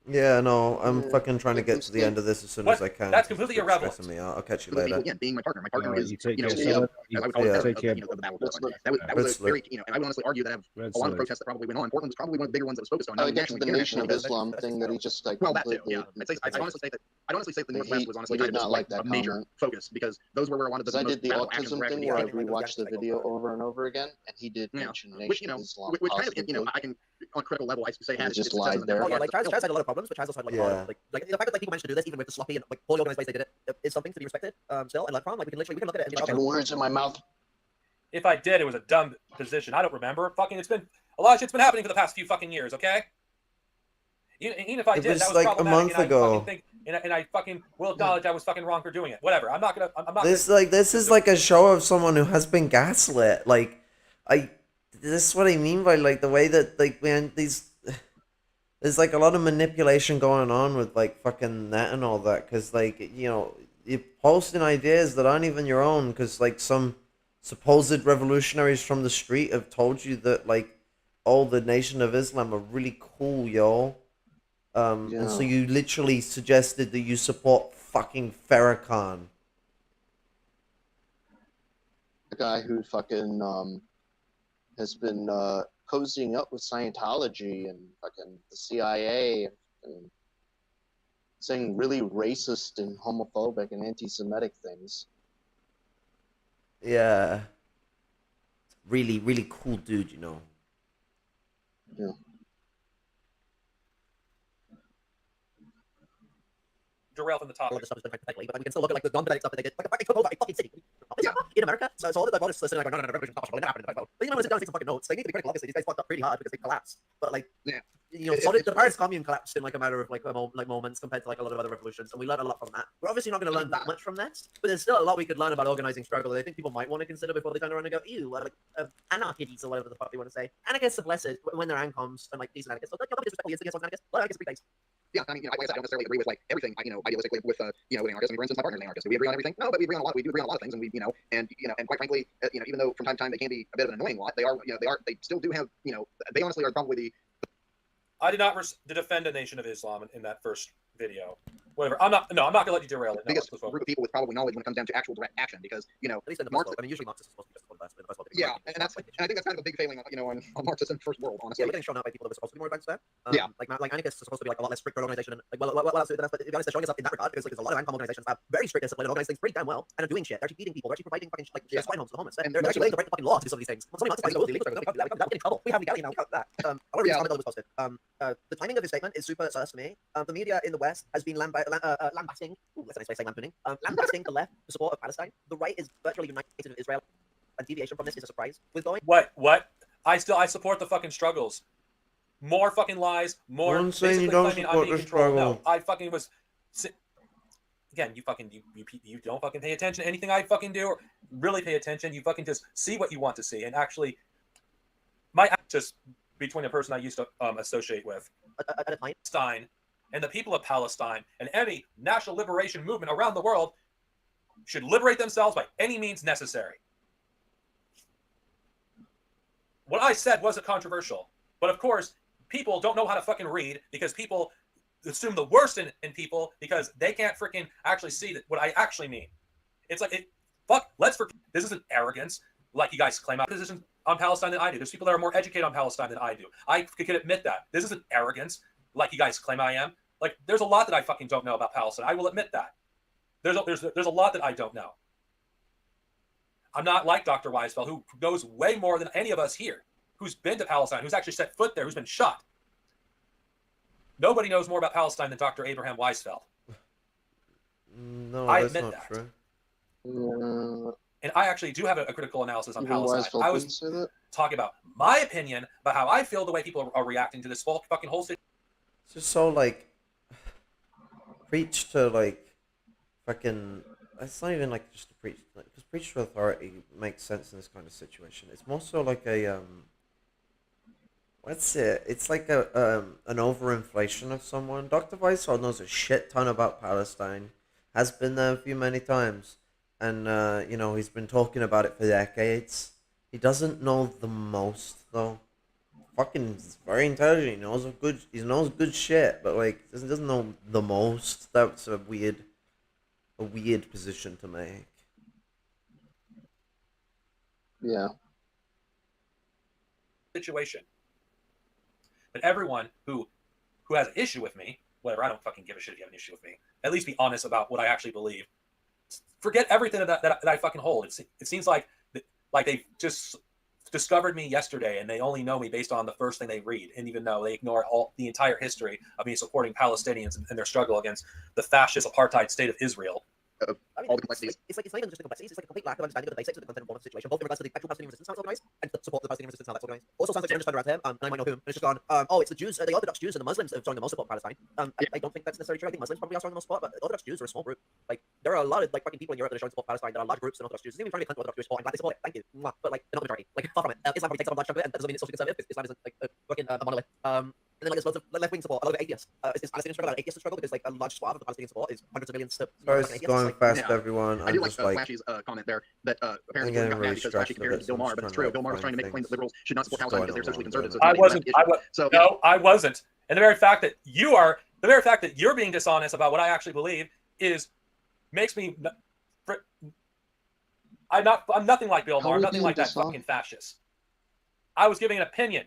Yeah, no, I'm fucking trying to get to the end of this as soon as I can. That's completely irrelevant. Me out. I'll catch you later. Again, being my partner is you take care. I would call it take care. the battle. That was a very and I would honestly argue that a lot of protests that probably went on. Portland was probably one of the bigger ones that was focused on. I guess the Nation of Islam thing that he just like. Well, that too. Yeah, I'd honestly say the Northwest was honestly kind of a major focus because those were where a lot of the. I did the autism thing where I rewatched the video over and over again, and he did mention Nation of Islam. Which kind of I can on a critical level I say had just lied there. Oh yeah, like Chaz had a lot of problems, but Chaz also had like the fact that people managed to do this even with the sloppy and like poorly organized ways they did it is something to be respected. Still, and like from like we can look at it. And words in my mouth. If I did, it was a dumb position. I don't remember. Fucking, it's been a lot of shit's been happening for the past few fucking years. Okay. Even if I did, that was like a month ago. And I fucking will acknowledge I was fucking wrong for doing it. Whatever. I'm not gonna. This is like a show of someone who has been gaslit. Like, this is what I mean by like the way that like man there's like a lot of manipulation going on with like fucking net and all that because like you're posting ideas that aren't even your own because like some supposed revolutionaries from the street have told you that like the Nation of Islam are really cool, yo. And so you literally suggested that you support fucking Farrakhan. The guy who fucking has been cozying up with Scientology and fucking the CIA and saying really racist and homophobic and anti-Semitic things. Yeah. Really, really cool dude, you know. Yeah. Derail from the topic. All of this stuff is done hypothetically, but we can still look at like the non-pathetic stuff that they did. Like fucking took over a fucking city. In America, so all the voters listening like, no, revolution is possible. It never happened in the But you know, when sit down and take some fucking notes, they need to be critical. Obviously, these guys fucked up pretty hard because they collapsed. But like, so the Paris Commune collapsed in like a matter of like moments compared to like a lot of other revolutions, and we learned a lot from that. We're obviously not going to learn that much from that, but there's still a lot we could learn about organizing struggle that I think people might want to consider before they turn around and go, ew, like anarchists or whatever the fuck they want to say. Anarchists are blessed when they're ancoms and like decent anarchists. So like, don't be disrespectful against anarchists. Well, anarchists are pretty nice. Yeah, I mean, like I said, I don't necessarily agree with like everything, idealistically with with anarchists. I mean, for instance, my partner's an anarchist. Do we agree on everything? No, but we agree on a lot. We do agree on a lot of things, and we, and quite frankly, even though from time to time they can be a bit of an annoying lot, they still do have, they honestly are probably the. I did not defend a Nation of Islam in that first video. Whatever. I'm not gonna let you derail it. Biggest group of people with probably knowledge when it comes down to actual direct action, because at least in the Marxist, I mean, usually Marxists are supposed to be just the best. Yeah, and I think that's kind of a big failing, on Marxists in the first world, honestly. Yeah, we're getting shown out by people that were supposed to be more advanced there. Like anarchists are supposed to be like a lot less strict organization. And, like, well, else than us, but to be honest, they're showing us up in that regard because like there's a lot of ANCOM organizations that have very strict discipline and organize things pretty damn well and are doing shit. They're actually feeding people. They're actually providing fucking like swine homes to the homeless. And they're actually laying the right fucking law to do some of these things. When somebody Marxists go illegal, we can't do that. We get in trouble. We have legality now. We can't do that. I want to read comment that was posted. The timing of his statement is super sus to me. The media in the West has been lambasting. That's a nice way of saying lampooning. Lambasting the left for support of Palestine. The right is virtually united with Israel. A deviation from this is a surprise. With going. What? I support the fucking struggles. More fucking lies. More. I'm saying you don't support the struggle. No, I fucking was. Again, you don't fucking pay attention to anything I fucking do, or really pay attention. You fucking just see what you want to see, and actually just between the person I used to associate with, at a time. Palestine and the people of Palestine and any national liberation movement around the world should liberate themselves by any means necessary. What I said wasn't controversial, but of course, people don't know how to fucking read because people assume the worst in people because they can't freaking actually see what I actually mean. It's like, this isn't arrogance, like you guys claim my position on Palestine than I do. There's people that are more educated on Palestine than I do. I can admit that. This isn't arrogance, like you guys claim I am. Like, there's a lot that I fucking don't know about Palestine. I will admit that. There's a lot that I don't know. I'm not like Dr. Weisfeld, who knows way more than any of us here, who's been to Palestine, who's actually set foot there, who's been shot. Nobody knows more about Palestine than Dr. Abraham Weisfeld. No, I that's admit not that. true. And I actually do have a critical analysis on Even Palestine. Weisfeld I wouldn't was say that. talking about my opinion about how I feel the way people are reacting to this fucking whole situation. It's just so, like, preach to, like, fucking... It's not even, like, just to preach. Because preach to authority makes sense in this kind of situation. It's more so like a, what's it? It's like an overinflation of someone. Dr. Weisfeld knows a shit ton about Palestine. Has been there a few many times. And, you know, he's been talking about it for decades. He doesn't know the most, though. Fucking, he's very intelligent. He knows good shit, but, like, doesn't know the most. That's a weird position to make. Yeah. Situation. But everyone who has an issue with me, whatever, I don't fucking give a shit if you have an issue with me. At least be honest about what I actually believe. Forget everything that I fucking hold. It seems like they just discovered me yesterday and they only know me based on the first thing they read, and even though they ignore the entire history of me supporting Palestinians and their struggle against the fascist apartheid state of Israel. I mean, all the complexities. It's not even just the complexities. It's like a complete lack of understanding of the basics of the content and form of the situation, both in regards to the actual Palestinian resistance, how it's organized, and the support of the Palestinian resistance, how that's organized. Also sounds like they're just around him, and I might know whom. And it's just gone, oh, it's the Jews, the Orthodox Jews and the Muslims that are showing the most support for Palestine. I don't think that's necessarily true. I think Muslims probably are showing the most support, but Orthodox Jews are a small group. Like, there are a lot of like fucking people in Europe that are showing support for Palestine. There are large groups in Orthodox Jews. It's even trying to Orthodox Jewish support. I'm glad they support it. Thank you. But like, they're not the majority. Like, far from it. Islam probably takes up a large chunk of it, and that doesn't mean it's socially conservative. Because Islam isn't like a monolith. And then like there's loads of left-wing support, a lot of atheists. Is Palestinian struggle an atheist struggle? Because like a large swath of the Palestinian support is hundreds of millions to Sorry, fucking it's atheists. going Like, fast, yeah. everyone. I do I'm like just like, Flashy's comment there that apparently getting got really mad because stressed Flashy with compared it this. to Bill I'm Maher, just but it's trying true. to Bill Maher was trying to make the claim find that liberals should not support Just Palestine because going they're socially along, conservative. going So along. I wasn't. So No, I wasn't. And the very fact that you're being dishonest about what I actually believe makes me. I'm nothing like Bill How Maher. are I'm we nothing being like that dishonest? fucking fascist. I was giving an opinion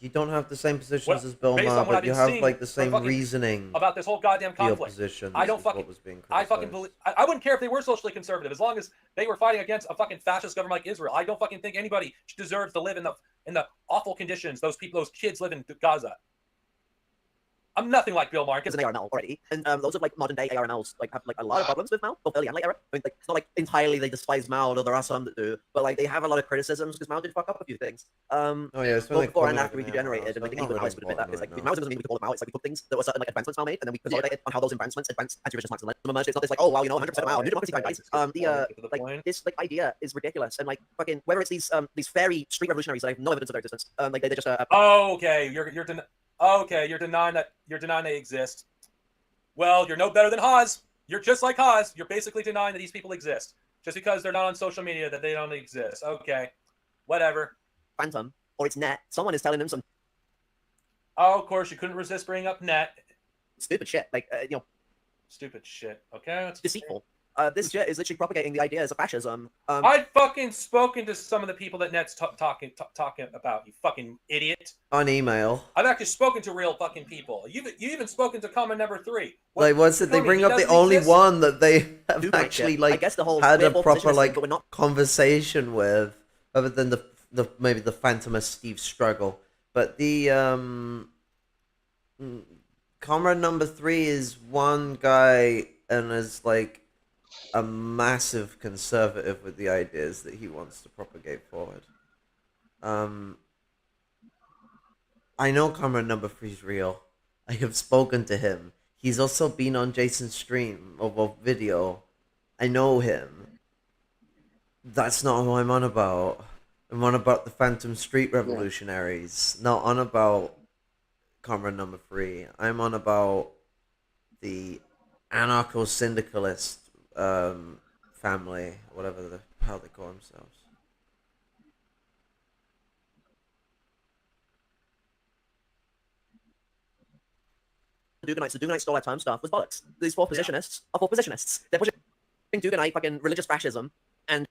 you don't have the same positions as Bill based Maher, on what I've but you been have seeing like the for same fucking- reasoning about this whole goddamn for your conflict. position. I don't This is fucking- what was being I criticized. fucking believe. I wouldn't care if they were socially conservative, as long as they were fighting against a fucking fascist government like Israel. I don't fucking think anybody deserves to live in the awful conditions those kids live in Gaza. I'm nothing like Bill Maher. because an ARML already, and loads of like modern day ARMLs like have like a lot of problems with Mao, both early and late era. I mean, like it's not like entirely they despise Mao, though there are some that do, but like they have a lot of criticisms because Mao did fuck up a few things. Oh yeah, it's when Both they before call and it after we like an degenerated, ARML, and I think so any good it's Maoist would admit that. not It's like really Maoism doesn't mean we could call it Mao. It's like we took things that were certain like advancements Mao made, and then we consolidated on how those advancements advanced anti-racist Marxism emerged. It's not this like, oh wow, 100% Mao, new democracy guys. Like this like idea is ridiculous, and like fucking whether it's these fairy street revolutionaries that I have no evidence of their existence, like they just Okay, you're denying they exist. Well, you're no better than Haas. You're just like Haas. You're basically denying that these people exist just because they're not on social media that they don't exist. Okay, whatever. phantom or it's net. Someone is telling them some Oh, of course, you couldn't resist bringing up net. stupid shit, like Stupid shit. Okay, that's deceitful. This shit is literally propagating the ideas of fascism. I've fucking spoken to some of the people that Net's talking about. You fucking idiot. on email. I've actually spoken to real fucking people. You even spoken to comment number 3. Like, what's it? They Tony, bring he up the doesn't only exist? one that they have Do great actually shit. like I guess the whole had we're a both proper positionist, like but we're not. conversation with, other than the maybe the Phantomist Steve struggle. But the comrade number 3 is one guy and is like a massive conservative with the ideas that he wants to propagate forward. I know comrade number 3 is real. I have spoken to him. He's also been on Jason's stream or video. I know him. That's not who I'm on about. I'm on about the Phantom Street revolutionaries, not on about Comrade Number 3. I'm on about the anarcho-syndicalist family, whatever how they call themselves. Dugonites. The Dugonites stole our term stuff was bollocks. These fourth positionists are fourth positionists. They're pushing Duganite fucking religious fascism and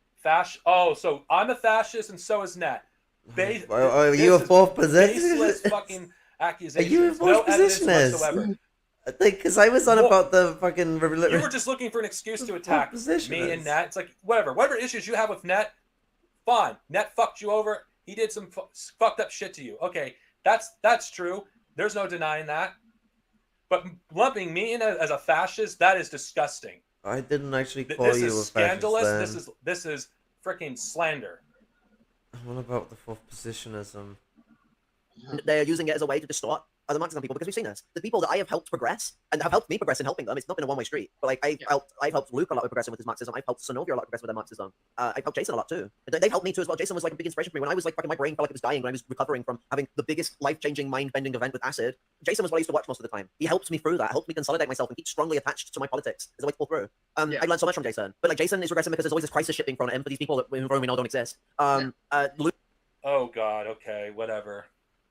Oh, so I'm a fascist and so is Net. Are you a fourth Baseless positionist? fucking Are accusations. you a fourth No evidence positionist? whatsoever. Because I was on Well, about the fucking. You were just looking for an excuse to attack me and Net. It's like, whatever issues you have with Net, fine. Net fucked you over. He did some fucked up shit to you. Okay, that's true. There's no denying that. But lumping me in as a fascist, that is disgusting. I didn't actually call This you is a scandalous. fascist. This is freaking slander. What about the fourth positionism? they're using it as a way to distort other Marxism people because we've seen this. The people that I have helped progress and have helped me progress in helping them, it's not been a one-way street. But like I've helped Luke a lot with progressing with his Marxism. I've helped Sonovia a lot progress with their Marxism. I've helped Jason a lot too. They've helped me too as well. Jason was like a big inspiration for me when I was like fucking my brain felt like it was dying when I was recovering from having the biggest life-changing mind-bending event with acid. Jason was what I used to watch most of the time. He helped me through that, helped me consolidate myself and keep strongly attached to my politics as a way to pull through. I learned so much from Jason. But like Jason is regressing because there's always this crisis shit being thrown at him for these people that we know don't exist. Luke Oh God, okay, whatever.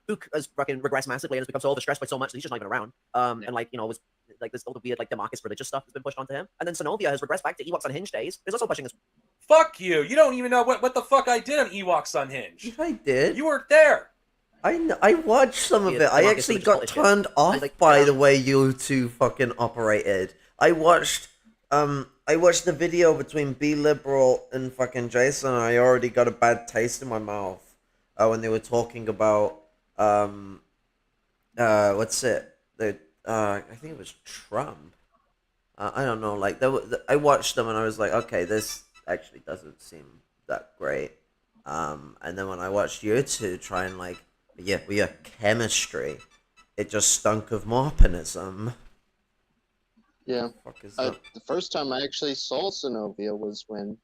Luke has fucking regressed massively and has become so overstressed by so much that he's just not even around. And like, you know, was like this all the weird like Demarcus religious stuff that's been pushed onto him. And then Sonovia has regressed back to Ewoks Unhinged days. There's also pushing this. Fuck you! You don't even know what the fuck I did on Ewoks Unhinged. I did. You weren't there. I watched some of it. I actually got turned off by the way you two fucking operated. I watched the video between B Liberal and fucking Jason, and I already got a bad taste in my mouth when they were talking about what's it? I think it was Trump. I don't know. Like I watched them and I was like, okay, this actually doesn't seem that great. And then when I watched you two try and like, we are chemistry, it just stunk of Morpinism. Yeah. Fuck is the first time I actually saw Sonovia was when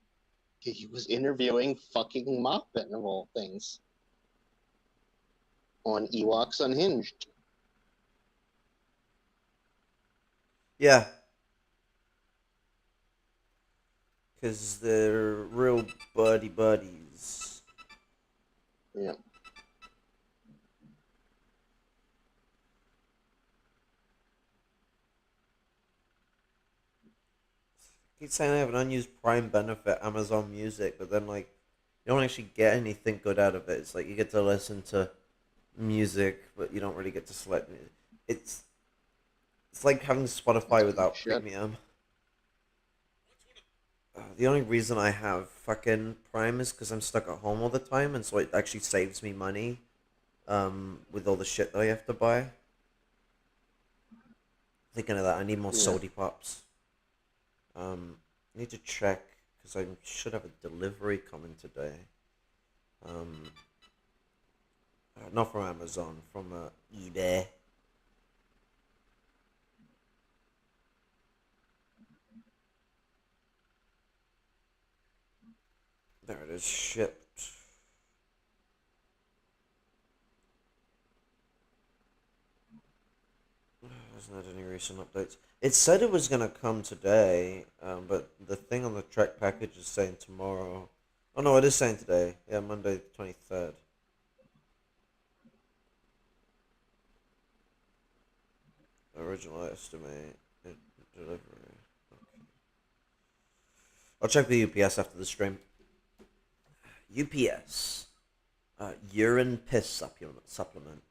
he was interviewing fucking Moppin of all things on Ewoks Unhinged. Yeah. Because they're real buddies. Yeah. I keep saying I have an unused Prime benefit, Amazon Music, but then like you don't actually get anything good out of it. It's like you get to listen to music, but you don't really get to select music. It's like having Spotify without premium. The only reason I have fucking Prime is because I'm stuck at home all the time, and so it actually saves me money with all the shit that I have to buy. Thinking of that, I need more sody pops. I need to check because I should have a delivery coming today. Not from Amazon, from eBay. There it is, shipped. Hasn't had any recent updates. It said it was gonna come today, but the thing on the Trek package is saying tomorrow. Oh no, it is saying today. Yeah, Monday the 23rd. Original estimate delivery. Okay. I'll check the UPS after the stream. UPS. Urine piss supplement.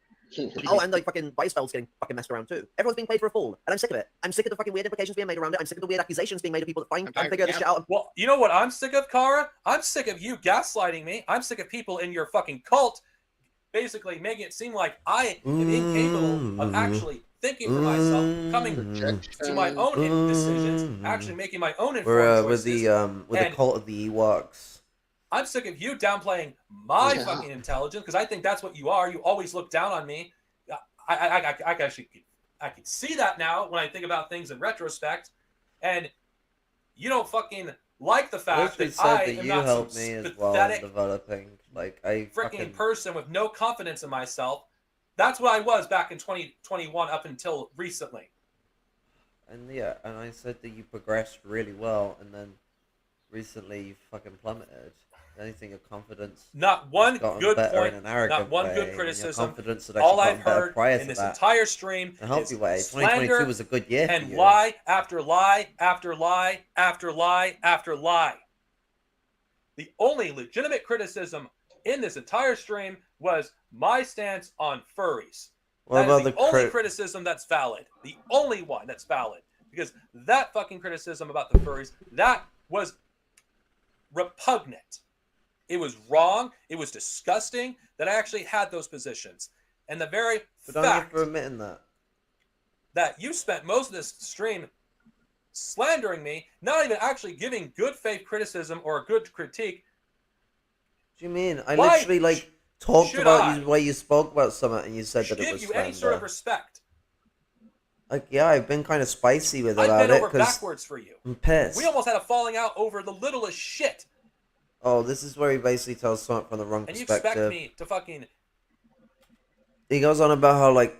Oh, and like fucking Weisfeld's getting fucking messed around too. Everyone's being played for a fool, and I'm sick of it. I'm sick of the fucking weird implications being made around it. I'm sick of the weird accusations being made of people that can't figure this shit out. Well, you know what I'm sick of, Kara? I'm sick of you gaslighting me. I'm sick of people in your fucking cult basically making it seem like I am incapable of actually thinking for myself, coming to my own decisions, actually making my own informed choices. With the cult of the Ewoks. I'm sick of you downplaying my fucking intelligence because I think that's what you are. You always look down on me. I can see that now when I think about things in retrospect, and you don't fucking like the I fact literally that said I that am you not some helped me as well in pathetic developing. Like, I freaking fucking... person with no confidence in myself. That's what I was back in 2021 up until recently. And yeah, and I said that you progressed really well, and then recently you fucking plummeted. Anything, your confidence Not has one gotten good better point, in an not arrogant one good way, when your criticism. confidence had All actually I've gotten better heard prior in to this that. entire stream In a healthy is way. 2022 slander was a good year for and you. lie after lie after lie after lie after lie. The only legitimate criticism in this entire stream was my stance on furries. What That is about the the only criticism that's valid. The only one that's valid. Because that fucking criticism about the furries, that was repugnant. It was wrong. It was disgusting that I actually had those positions. And the very But on you fact for admitting that. that you spent most of this stream slandering me, not even actually giving good faith criticism or a good critique. What do you mean? I Why literally, like, talked should about I you, the way you spoke about something, and you said that it give was you any sort of slander. respect? Like, yeah, I've been kind of spicy with I've about been it, over because backwards for you. I'm pissed. We almost had a falling out over the littlest shit. Oh, this is where he basically tells something from the wrong And you perspective. expect me to fucking... He goes on about how, like,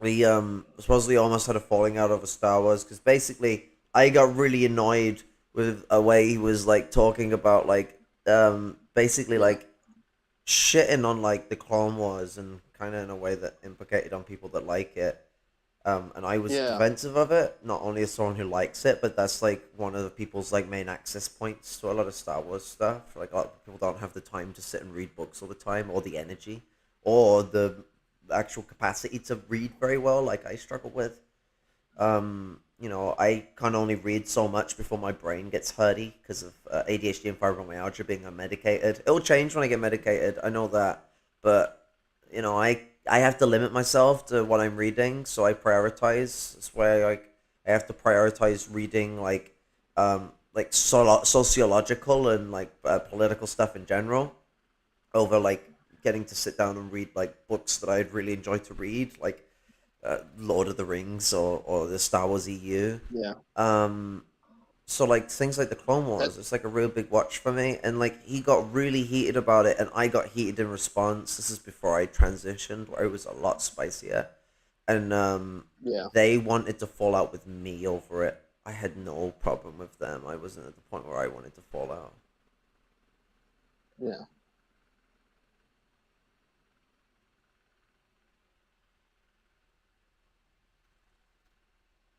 we supposedly almost had a falling out over Star Wars, because basically I got really annoyed with a way he was, like, talking about, like, basically, like, shitting on, like, the Clone Wars, and kind of in a way that implicated on people that like it. And I was defensive of it, not only as someone who likes it, but that's, like, one of the people's, like, main access points to a lot of Star Wars stuff. Like, a lot of people don't have the time to sit and read books all the time, or the energy, or the actual capacity to read very well, like I struggle with. You know, I can only read so much before my brain gets hurty because of ADHD and fibromyalgia being unmedicated. It'll change when I get medicated, I know that, but you know, I have to limit myself to what I'm reading, so I prioritize. That's why I have to prioritize reading like sociological and like political stuff in general over like getting to sit down and read like books that I'd really enjoy to read, like Lord of the Rings or the Star Wars EU. Yeah. So like things like the Clone Wars, it's like a real big watch for me, and like he got really heated about it, and I got heated in response. This is before I transitioned, where it was a lot spicier, and they wanted to fall out with me over it. I had no problem with them. I wasn't at the point where I wanted to fall out. Yeah.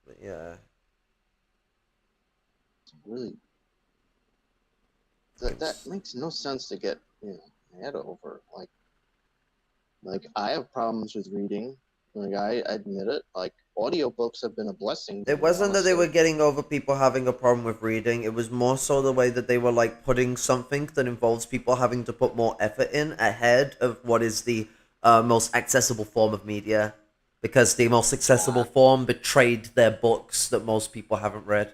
But yeah. Really, that makes no sense to get head over. Like I have problems with reading. Like I admit it. Like audiobooks have been a blessing. It wasn't that they were getting over people having a problem with reading. It was more so the way that they were like putting something that involves people having to put more effort in ahead of what is the most accessible form of media, because the most accessible form betrayed their books that most people haven't read.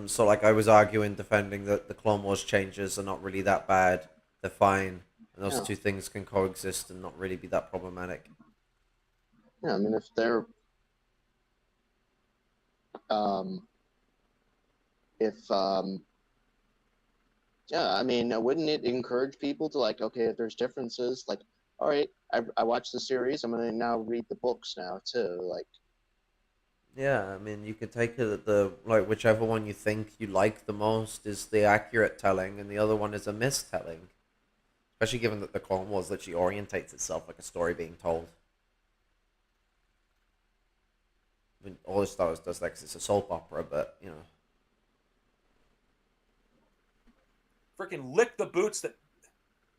So like I was arguing, defending that the Clone Wars changes are not really that bad. They're fine. And those two things can coexist and not really be that problematic. Yeah, I mean, if they're, yeah, I mean, wouldn't it encourage people to like, okay, if there's differences, like, all right, I watched the series, I'm gonna now read the books now too, like. Yeah, I mean, you could take it that the like whichever one you think you like the most is the accurate telling, and the other one is a mistelling. Especially given that the Clone Wars literally orientates itself like a story being told. I mean, all Star Wars does that 'cause it's a soap opera, but you know. Freaking lick the boots that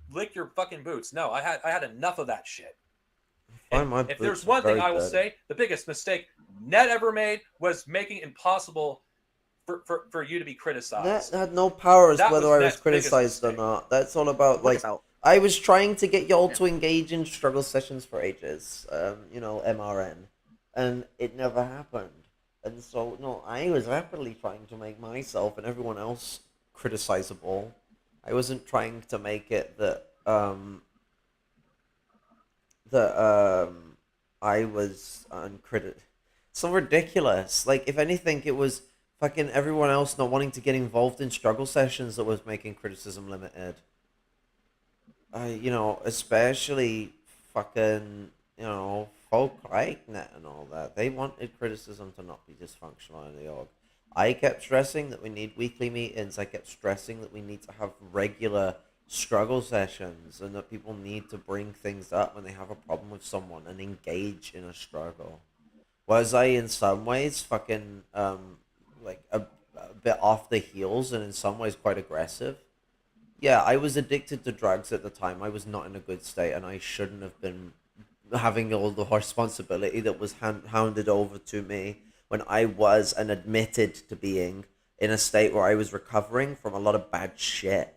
lick your fucking boots. No, I had enough of that shit. If there's one thing I will say, the biggest mistake Ned ever made was making it impossible for you to be criticized. That had no power as That whether was I was Ned's biggest criticized or mistake. not. That's all about like I was trying to get y'all to engage in struggle sessions for ages, you know, MRN, and it never happened. And so no, I was rapidly trying to make myself and everyone else criticizable. I wasn't trying to make it that I was So ridiculous. Like, if anything, it was fucking everyone else not wanting to get involved in struggle sessions that was making criticism limited. Especially fucking, folk like Net and all that. They wanted criticism to not be dysfunctional in the org. I kept stressing that we need weekly meetings. I kept stressing that we need to have regular struggle sessions and that people need to bring things up when they have a problem with someone and engage in a struggle. Was I in some ways fucking like a bit off the heels and in some ways quite aggressive? Yeah, I was addicted to drugs at the time. I was not in a good state, and I shouldn't have been having all the responsibility that was hounded over to me when I was and admitted to being in a state where I was recovering from a lot of bad shit,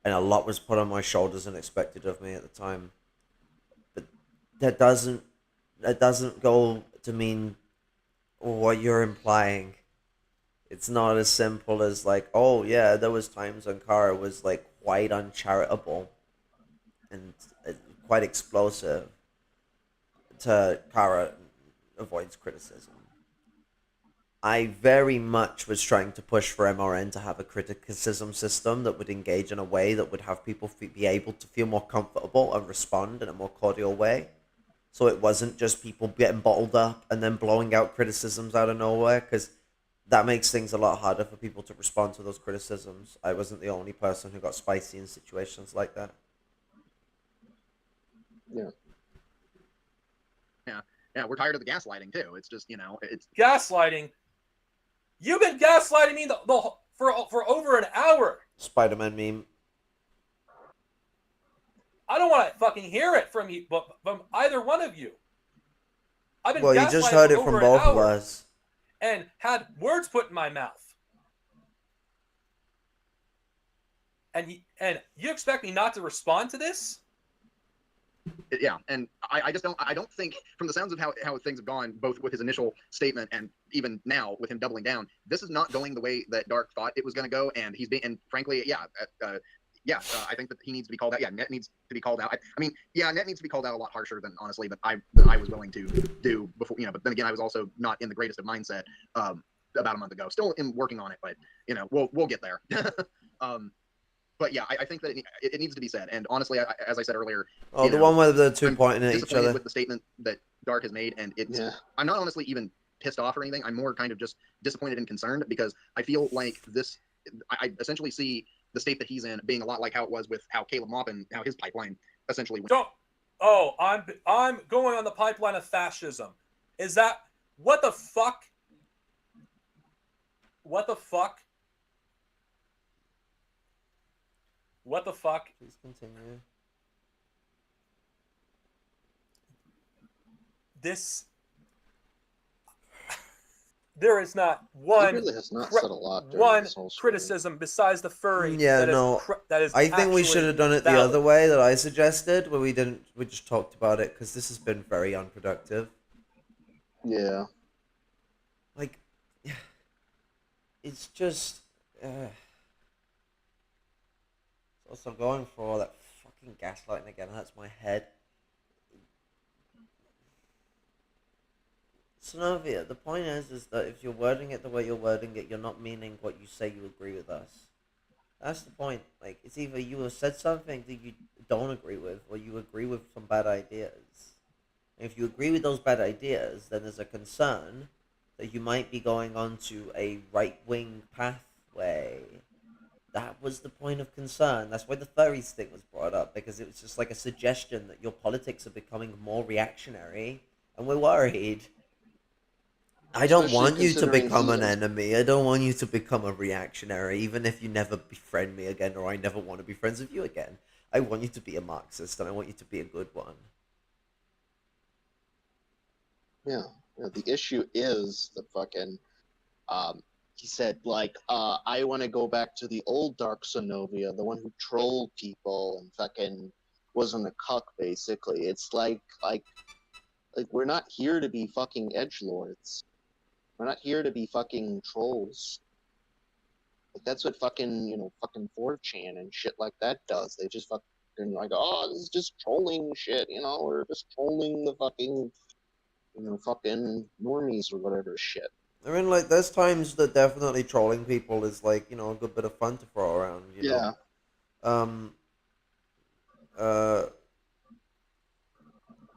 and a lot was put on my shoulders and expected of me at the time. But that doesn't go to mean what you're implying. It's not as simple as like, oh yeah, there was times when Kara was like quite uncharitable and quite explosive. To Kara avoids criticism. I very much was trying to push for MRN to have a criticism system that would engage in a way that would have people be able to feel more comfortable and respond in a more cordial way. So it wasn't just people getting bottled up and then blowing out criticisms out of nowhere, because that makes things a lot harder for people to respond to those criticisms. I wasn't the only person who got spicy in situations like that. Yeah. Yeah, we're tired of the gaslighting too. It's just, it's Gaslighting. You've been gaslighting me for over an hour. Spider-Man meme. I don't want to fucking hear it from you, but from either one of you. I've been Well, you just heard it from both of us. And had words put in my mouth. And you expect me not to respond to this? yeah, and I just don't think, from the sounds of how things have gone, both with his initial statement and even now with him doubling down, this is not going the way that Dark thought it was going to go, and frankly, I think that he needs to be called out. Yeah, Net needs to be called out. Net needs to be called out a lot harsher than honestly that I was willing to do before. But then again, I was also not in the greatest of mindset about a month ago. Still in working on it, but we'll get there. But yeah, I think that it needs to be said. And honestly, as I said earlier, the one where the two pointing at each other. With the statement that Dark has made, and I'm not honestly even pissed off or anything. I'm more kind of just disappointed and concerned because I feel like this. I essentially see the state that he's in being a lot like how it was with how Caleb Maupin, how his pipeline essentially went. I'm going on the pipeline of fascism. Is that what the fuck? What the fuck? What the fuck? Please continue. There is not one. He really has not said a lot during one this whole story. criticism besides the furry. Yeah, that is. I think we should have done it the other way that I suggested, where we didn't. We just talked about it because this has been very unproductive. Yeah. Like, it's just. Also going for all that fucking gaslighting again hurts my head. Synovia, the point is that if you're wording it the way you're wording it, you're not meaning what you say you agree with us. That's the point. Like, it's either you have said something that you don't agree with, or you agree with some bad ideas. And if you agree with those bad ideas, then there's a concern that you might be going onto a right-wing pathway. That was the point of concern. That's why the furries thing was brought up, because it was just like a suggestion that your politics are becoming more reactionary, and we're worried. I don't want you to become an enemy. I don't want you to become a reactionary, even if you never befriend me again, or I never want to be friends with you again. I want you to be a Marxist, and I want you to be a good one. Yeah. The issue is the fucking... he said, like, I want to go back to the old Dark Synovia, the one who trolled people and fucking wasn't a cuck, basically. It's like we're not here to be fucking edgelords. We're not here to be fucking trolls. Like, that's what fucking, fucking 4chan and shit like that does. They just fucking like, oh, this is just trolling shit, we're just trolling the fucking fucking normies or whatever shit. I mean, like, there's times that definitely trolling people is like, a good bit of fun to throw around. Yeah. Um. Uh.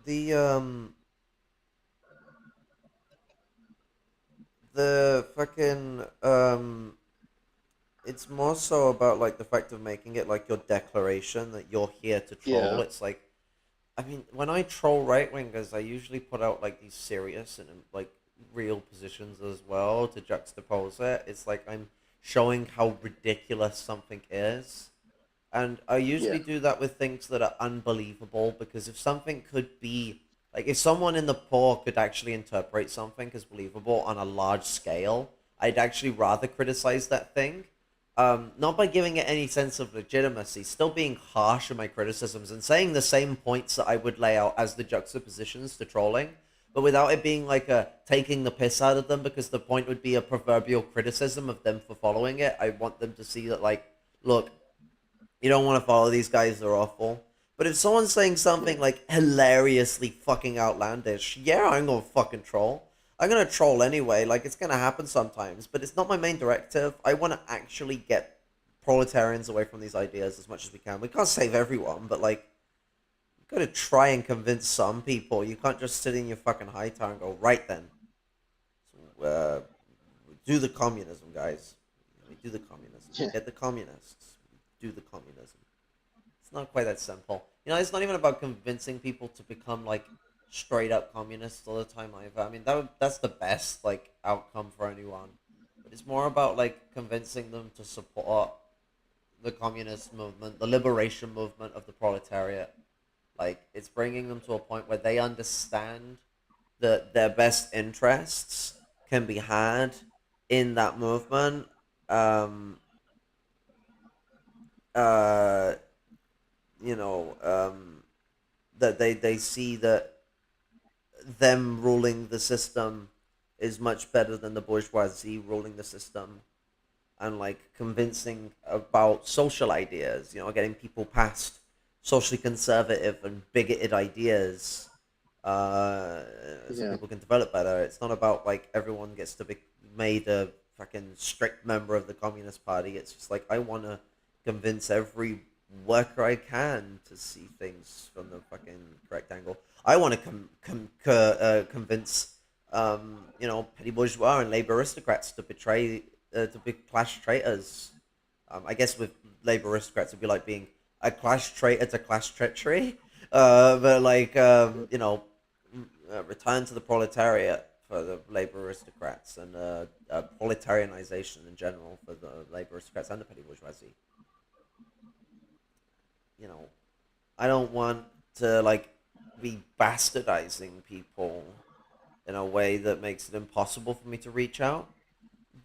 The The fucking It's more so about like the fact of making it like your declaration that you're here to troll. Yeah. It's like, I mean, when I troll right wingers, I usually put out like these serious and like real positions as well to juxtapose it. It's like I'm showing how ridiculous something is. And I usually Yeah. do that with things that are unbelievable, because if something could be like, if someone in the poor could actually interpret something as believable on a large scale, I'd actually rather criticize that thing. Not by giving it any sense of legitimacy, still being harsh in my criticisms and saying the same points that I would lay out as the juxtapositions to trolling, but without it being like a taking the piss out of them, because the point would be a proverbial criticism of them for following it. I want them to see that, like, look, you don't want to follow these guys, they're awful. But if someone's saying something like hilariously fucking outlandish, yeah, I'm gonna fucking troll. I'm gonna troll anyway, like, it's gonna happen sometimes, but it's not my main directive. I want to actually get proletarians away from these ideas as much as we can. We can't save everyone, but like, you gotta try and convince some people. You can't just sit in your fucking high tower and go, right then. So, do the communism, guys. Do the communism. Yeah. Get the communists. Do the communism. It's not quite that simple. It's not even about convincing people to become like straight up communists all the time either. I mean, that's the best like outcome for anyone. But it's more about like convincing them to support the communist movement, the liberation movement of the proletariat. Like, it's bringing them to a point where they understand that their best interests can be had in that movement. Uh, that they see that them ruling the system is much better than the bourgeoisie ruling the system, and like convincing about social ideas, getting people past socially conservative and bigoted ideas, so Yeah. people can develop better. It's not about like everyone gets to be made a fucking strict member of the Communist Party. It's just like, I want to convince every worker I can to see things from the fucking correct angle. I want to convince petty bourgeois and labor aristocrats to be class traitors. I guess with labor aristocrats it'd be like being a class traitor to class treachery. But like return to the proletariat for the labor aristocrats, and proletarianization in general for the labor aristocrats and the petty bourgeoisie. I don't want to like be bastardizing people in a way that makes it impossible for me to reach out.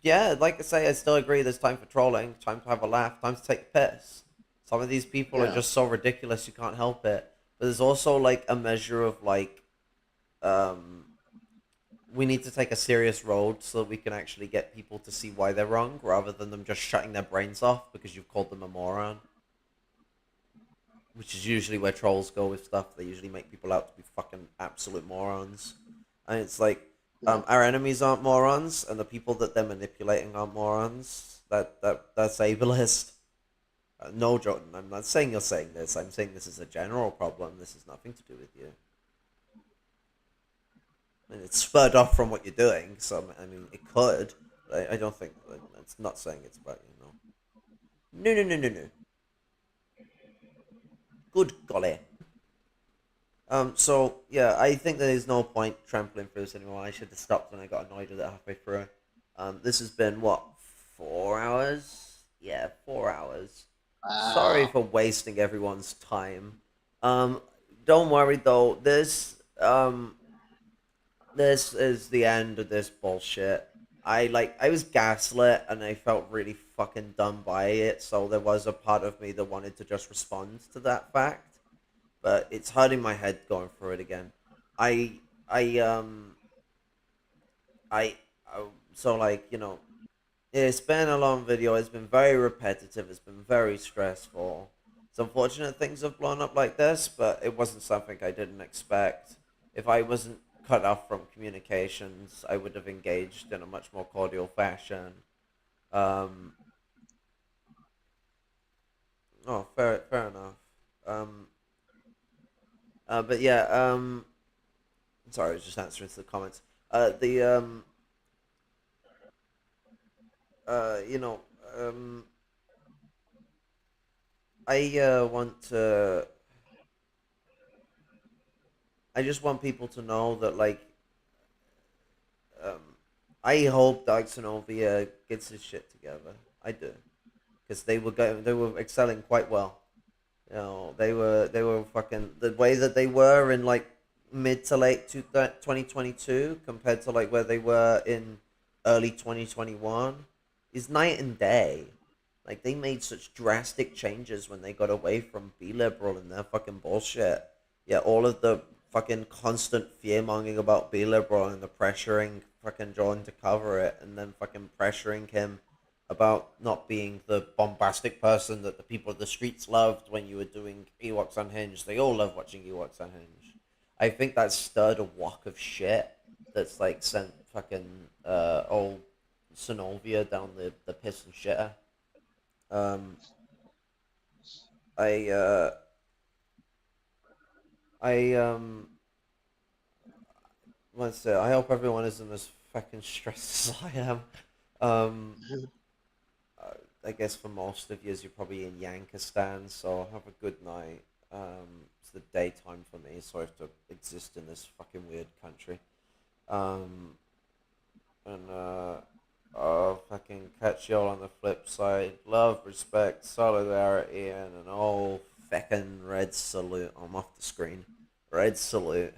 Yeah, like I say, I still agree there's time for trolling, time to have a laugh, time to take a piss. Some of these people are just so ridiculous you can't help it. But there's also like a measure of like, we need to take a serious road so that we can actually get people to see why they're wrong, rather than them just shutting their brains off because you've called them a moron. Which is usually where trolls go with stuff. They usually make people out to be fucking absolute morons. And it's like, our enemies aren't morons, and the people that they're manipulating aren't morons. That's ableist. No, Jordan, I'm not saying you're saying this. I'm saying this is a general problem. This has nothing to do with you. And it's spurred off from what you're doing, so I mean, it could. But I don't think, it's not saying it's about you, no. No. Good golly. So yeah, I think there's no point trampling through this anymore. I should have stopped when I got annoyed with it halfway through. This has been what, 4 hours? Yeah, 4 hours. Sorry for wasting everyone's time. Don't worry though. This is the end of this bullshit. I was gaslit and I felt really fucking dumb by it, so there was a part of me that wanted to just respond to that fact. But it's hurting my head going through it again. So like, it's been a long video, it's been very repetitive, it's been very stressful. It's unfortunate things have blown up like this, but it wasn't something I didn't expect. If I wasn't cut off from communications, I would have engaged in a much more cordial fashion. Oh, fair enough. But yeah, sorry, I was just answering to the comments. You know, I want to. I just want people to know that, like, um, I hope Dark Synovia gets his shit together. I do, because they were excelling quite well. You know, they were fucking the way that they were in like mid to late 2022 compared to like where they were in early 2021 is night and day. Like they made such drastic changes when they got away from Be Liberal and their fucking bullshit. Yeah, all of the fucking constant fear mongering about Be Liberal and the pressuring fucking John to cover it and then fucking pressuring him about not being the bombastic person that the people of the streets loved when you were doing Ewoks Unhinged. They all love watching Ewoks Unhinged. I think that stirred a wok of shit that's like sent fucking old Synovia down the piss and shitter. I let's say I hope everyone isn't as fucking stressed as I am. Um, I guess for most of you, you're probably in Yankistan, so have a good night. It's the daytime for me, so I have to exist in this fucking weird country. And I'll fucking catch y'all on the flip side. Love, respect, solidarity, and an old feckin' red salute. I'm off the screen. Red salute.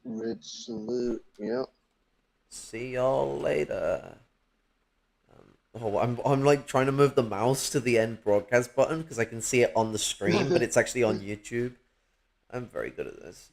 Red salute. Yep. See y'all later. I'm like trying to move the mouse to the end broadcast button because I can see it on the screen, but it's actually on YouTube. I'm very good at this.